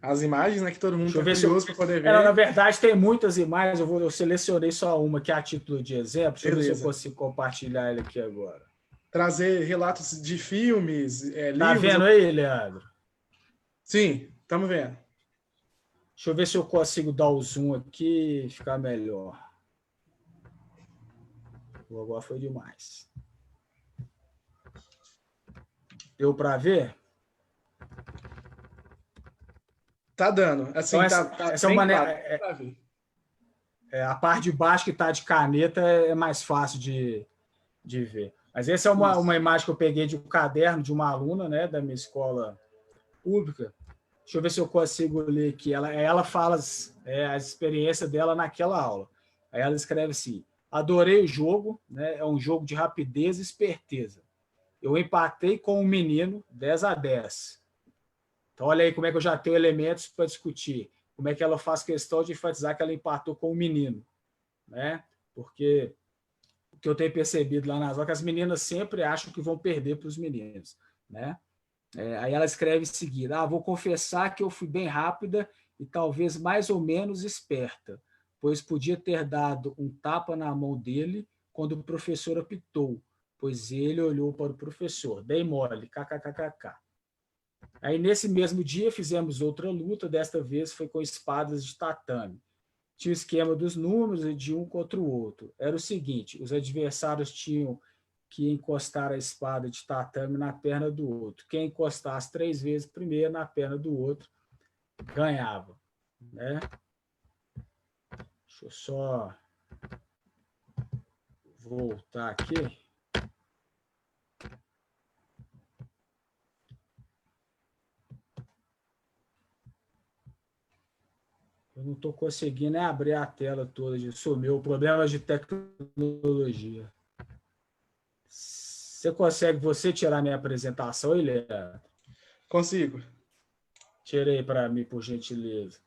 as imagens, né, que todo mundo está curioso para poder ver. Na verdade, tem muitas imagens, eu selecionei só uma que é a título de exemplo. Deixa eu ver se eu consigo compartilhar ele aqui agora. Trazer relatos de filmes, livros... Tá vendo aí, Leandro? Sim, estamos vendo. Deixa eu ver se eu consigo dar o zoom aqui e ficar melhor. Agora foi demais. Deu para ver? Tá dando. Assim, então, essa é uma maneira. A parte de baixo que está de caneta é mais fácil de ver. Mas essa é uma imagem que eu peguei de um caderno de uma aluna, né, da minha escola pública. Deixa eu ver se eu consigo ler aqui. Ela fala a experiência dela naquela aula. Aí ela escreve assim: adorei o jogo, né? É um jogo de rapidez e esperteza. Eu empatei com um menino 10-10. Então, olha aí como é que eu já tenho elementos para discutir. Como é que ela faz questão de enfatizar que ela empatou com um menino. Né? Porque o que eu tenho percebido lá nas aulas é que as meninas sempre acham que vão perder para os meninos. Né? Aí ela escreve em seguida: vou confessar que eu fui bem rápida e talvez mais ou menos esperta, pois podia ter dado um tapa na mão dele quando o professor apitou, pois ele olhou para o professor. Dei mole, kkkk. Aí, nesse mesmo dia, fizemos outra luta, desta vez foi com espadas de tatame. Tinha o esquema dos números de um contra o outro. Era o seguinte: os adversários tinham que encostar a espada de tatame na perna do outro. Quem encostasse 3 vezes primeiro na perna do outro ganhava. Né? Deixa eu só voltar aqui. Eu não estou conseguindo abrir a tela toda, sumiu. Problema de tecnologia. Você consegue tirar minha apresentação, Leandro? Consigo. Tirei para mim, por gentileza.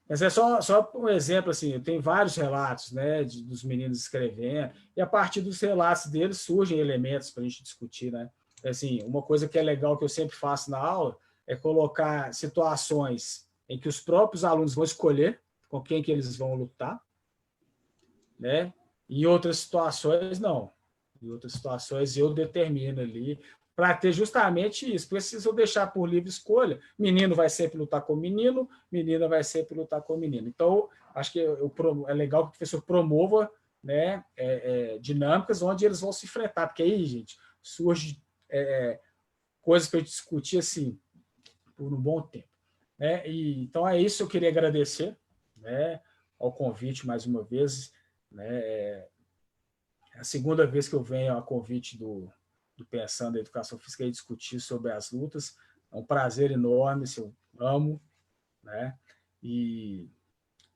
Mas é só um exemplo, assim, tem vários relatos, né, dos meninos escrevendo, e a partir dos relatos deles surgem elementos para a gente discutir, né? Assim, uma coisa que é legal que eu sempre faço na aula é colocar situações em que os próprios alunos vão escolher com quem que eles vão lutar, né? Em outras situações, não. Em outras situações, eu determino ali, para ter justamente isso. Porque se eu deixar por livre escolha, menino vai sempre lutar com menino, menina vai sempre lutar com menino. Então, acho que é legal que o professor promova, né, dinâmicas onde eles vão se enfrentar, porque aí, gente, surge coisas para discutir assim, por um bom tempo. Né? Então, é isso que eu queria agradecer, né, ao convite mais uma vez. Né? É a segunda vez que eu venho a convite do Pensando em Educação Física e discutir sobre as lutas. É um prazer enorme, eu amo. Né? E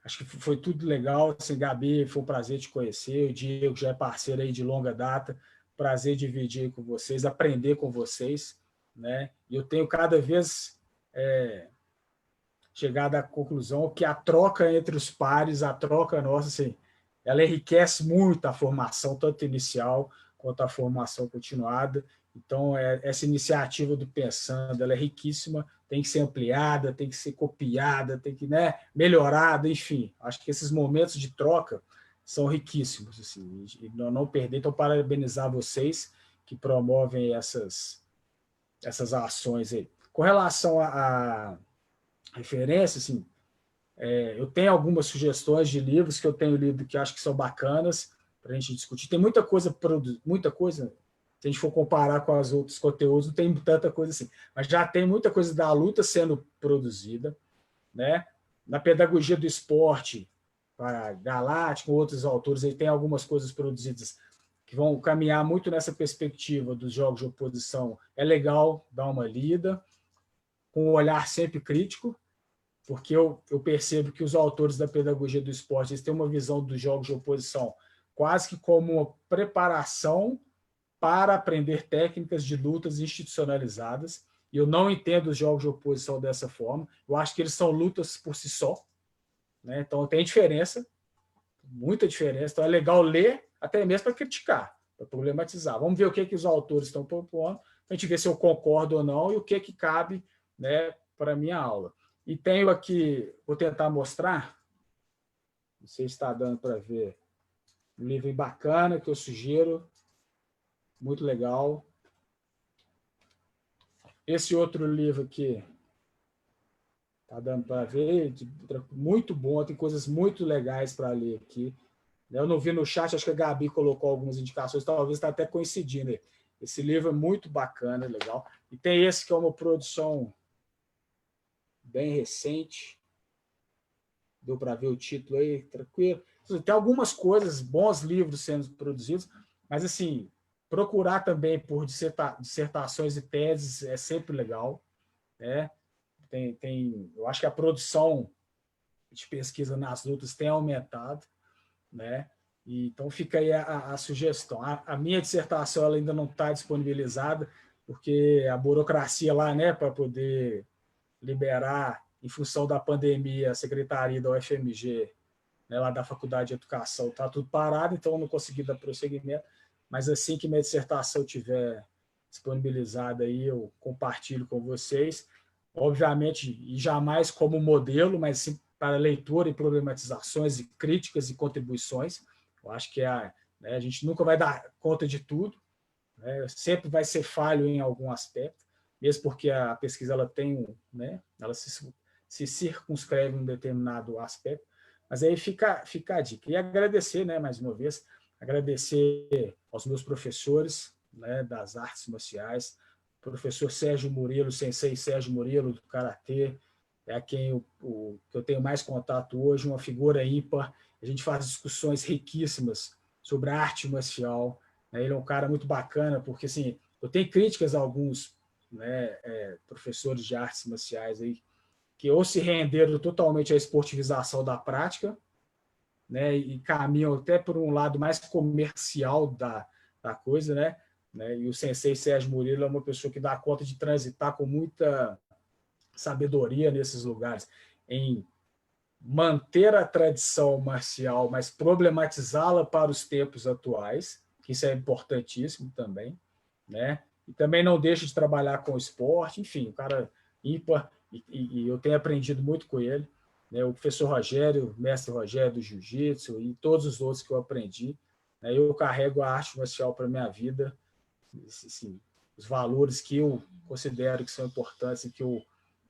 acho que foi tudo legal. Assim, Gabi, foi um prazer te conhecer. O Diego já é parceiro aí de longa data. Prazer dividir com vocês, aprender com vocês. Né? E eu tenho cada vez chegado à conclusão que a troca entre os pares, a troca nossa, assim, ela enriquece muito a formação, tanto inicial quanto a formação continuada. Então, essa iniciativa do Pensando, ela é riquíssima, tem que ser ampliada, tem que ser copiada, tem que, né, melhorada, enfim. Acho que esses momentos de troca são riquíssimos. Assim, e não perder. Então, parabenizar vocês que promovem essas ações aí. Com relação a referência, assim, eu tenho algumas sugestões de livros que eu tenho lido que acho que são bacanas para a gente discutir. Tem muita coisa, se a gente for comparar com os outros conteúdos, não tem tanta coisa assim, mas já tem muita coisa da luta sendo produzida. Né? Na pedagogia do esporte, para Galáctico, outros autores, aí tem algumas coisas produzidas que vão caminhar muito nessa perspectiva dos jogos de oposição. É legal dar uma lida, com um olhar sempre crítico, porque eu percebo que os autores da pedagogia do esporte eles têm uma visão dos jogos de oposição quase que como uma preparação para aprender técnicas de lutas institucionalizadas, e eu não entendo os jogos de oposição dessa forma. Eu acho que eles são lutas por si só. Né? Então, tem diferença, muita diferença. Então, é legal ler, até mesmo para criticar, para problematizar. Vamos ver o que os autores estão propondo, para a gente ver se eu concordo ou não e o que cabe, né, para a minha aula. E tenho aqui, vou tentar mostrar, não sei se está dando para ver, um livro bacana que eu sugiro, muito legal. Esse outro livro aqui, está dando para ver, muito bom, tem coisas muito legais para ler aqui. Eu não vi no chat, acho que a Gabi colocou algumas indicações, talvez está até coincidindo. Esse livro é muito bacana, legal. E tem esse que é uma produção bem recente. Deu para ver o título aí, tranquilo. Tem algumas coisas, bons livros sendo produzidos, mas, assim, procurar também por dissertações e teses é sempre legal. Né? Eu acho que a produção de pesquisa nas lutas tem aumentado. Né? Então, fica aí a sugestão. A minha dissertação ela ainda não está disponibilizada, porque a burocracia lá, né, para poder liberar, em função da pandemia, a secretaria da UFMG, né, lá da Faculdade de Educação, está tudo parado, então eu não consegui dar prosseguimento, mas assim que minha dissertação estiver disponibilizada, aí eu compartilho com vocês, obviamente, e jamais como modelo, mas sim para leitura e problematizações e críticas e contribuições. Eu acho que a gente nunca vai dar conta de tudo, né? Sempre vai ser falho em algum aspecto, mesmo porque a pesquisa ela tem, né, ela se circunscreve em um determinado aspecto, mas aí fica a dica. E agradecer, né, mais uma vez, agradecer aos meus professores, né, das artes marciais, professor Sérgio Murilo, sensei Sérgio Murilo, do Karatê, é a quem que eu tenho mais contato hoje, uma figura ímpar. A gente faz discussões riquíssimas sobre a arte marcial. Né? Ele é um cara muito bacana, porque assim, eu tenho críticas a alguns, né, professores de artes marciais aí, que ou se renderam totalmente à esportivização da prática, né, e caminham até por um lado mais comercial da coisa, né? E o sensei Sérgio Murilo é uma pessoa que dá conta de transitar com muita sabedoria nesses lugares, em manter a tradição marcial, mas problematizá-la para os tempos atuais, que isso é importantíssimo também, né? E também não deixa de trabalhar com o esporte, enfim, o cara ímpar, e eu tenho aprendido muito com ele, né? O professor Rogério, o mestre Rogério do Jiu-Jitsu e todos os outros que eu aprendi, né? Eu carrego a arte marcial para a minha vida, assim, os valores que eu considero que são importantes e que eu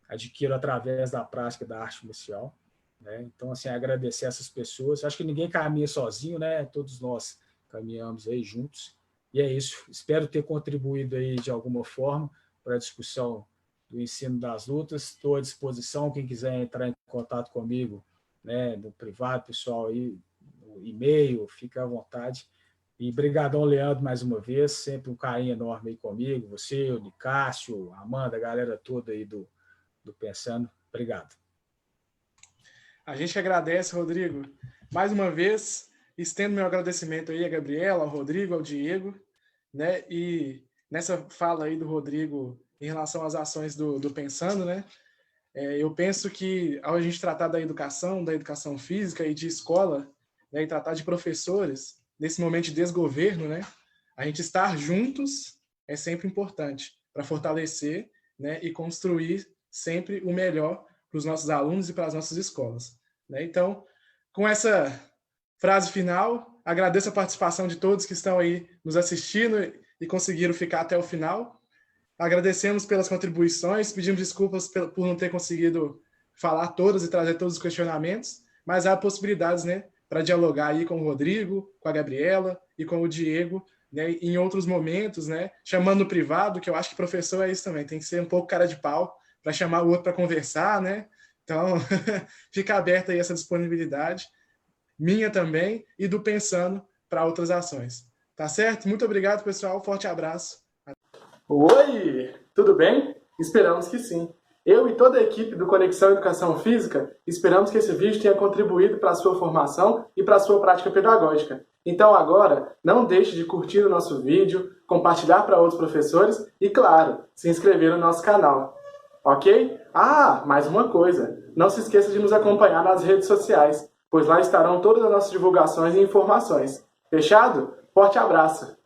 adquiro através da prática da arte marcial. Né? Então, assim, agradecer essas pessoas. Acho que ninguém caminha sozinho, né? Todos nós caminhamos aí juntos. E é isso. Espero ter contribuído aí de alguma forma para a discussão do ensino das lutas. Estou à disposição, quem quiser entrar em contato comigo, né, no privado, pessoal, aí, no e-mail, fica à vontade. E brigadão, Leandro, mais uma vez, sempre um carinho enorme aí comigo, você, o Nicásio, a Amanda, a galera toda aí do Pensando. Obrigado. A gente agradece, Rodrigo, mais uma vez, estendo meu agradecimento aí a Gabriela, ao Rodrigo, ao Diego, né? E nessa fala aí do Rodrigo em relação às ações do Pensando, né? Eu penso que ao a gente tratar da educação física e de escola, né, e tratar de professores, nesse momento de desgoverno, né? A gente estar juntos é sempre importante para fortalecer, né, e construir sempre o melhor para os nossos alunos e para as nossas escolas, né? Então, com essa frase final, agradeço a participação de todos que estão aí nos assistindo e conseguiram ficar até o final. Agradecemos pelas contribuições, pedimos desculpas por não ter conseguido falar todas e trazer todos os questionamentos, mas há possibilidades, né, para dialogar aí com o Rodrigo, com a Gabriela e com o Diego, né, em outros momentos, né, chamando no privado, que eu acho que professor é isso também, tem que ser um pouco cara de pau para chamar o outro para conversar, né? Então, fica aberta aí essa disponibilidade, minha também, e do Pensando para outras ações. Tá certo? Muito obrigado, pessoal. Forte abraço. Oi! Tudo bem? Esperamos que sim. Eu e toda a equipe do Conexão Educação Física esperamos que esse vídeo tenha contribuído para a sua formação e para a sua prática pedagógica. Então agora, não deixe de curtir o nosso vídeo, compartilhar para outros professores e, claro, se inscrever no nosso canal. Ok? Ah, mais uma coisa. Não se esqueça de nos acompanhar nas redes sociais, pois lá estarão todas as nossas divulgações e informações. Fechado? Forte abraço!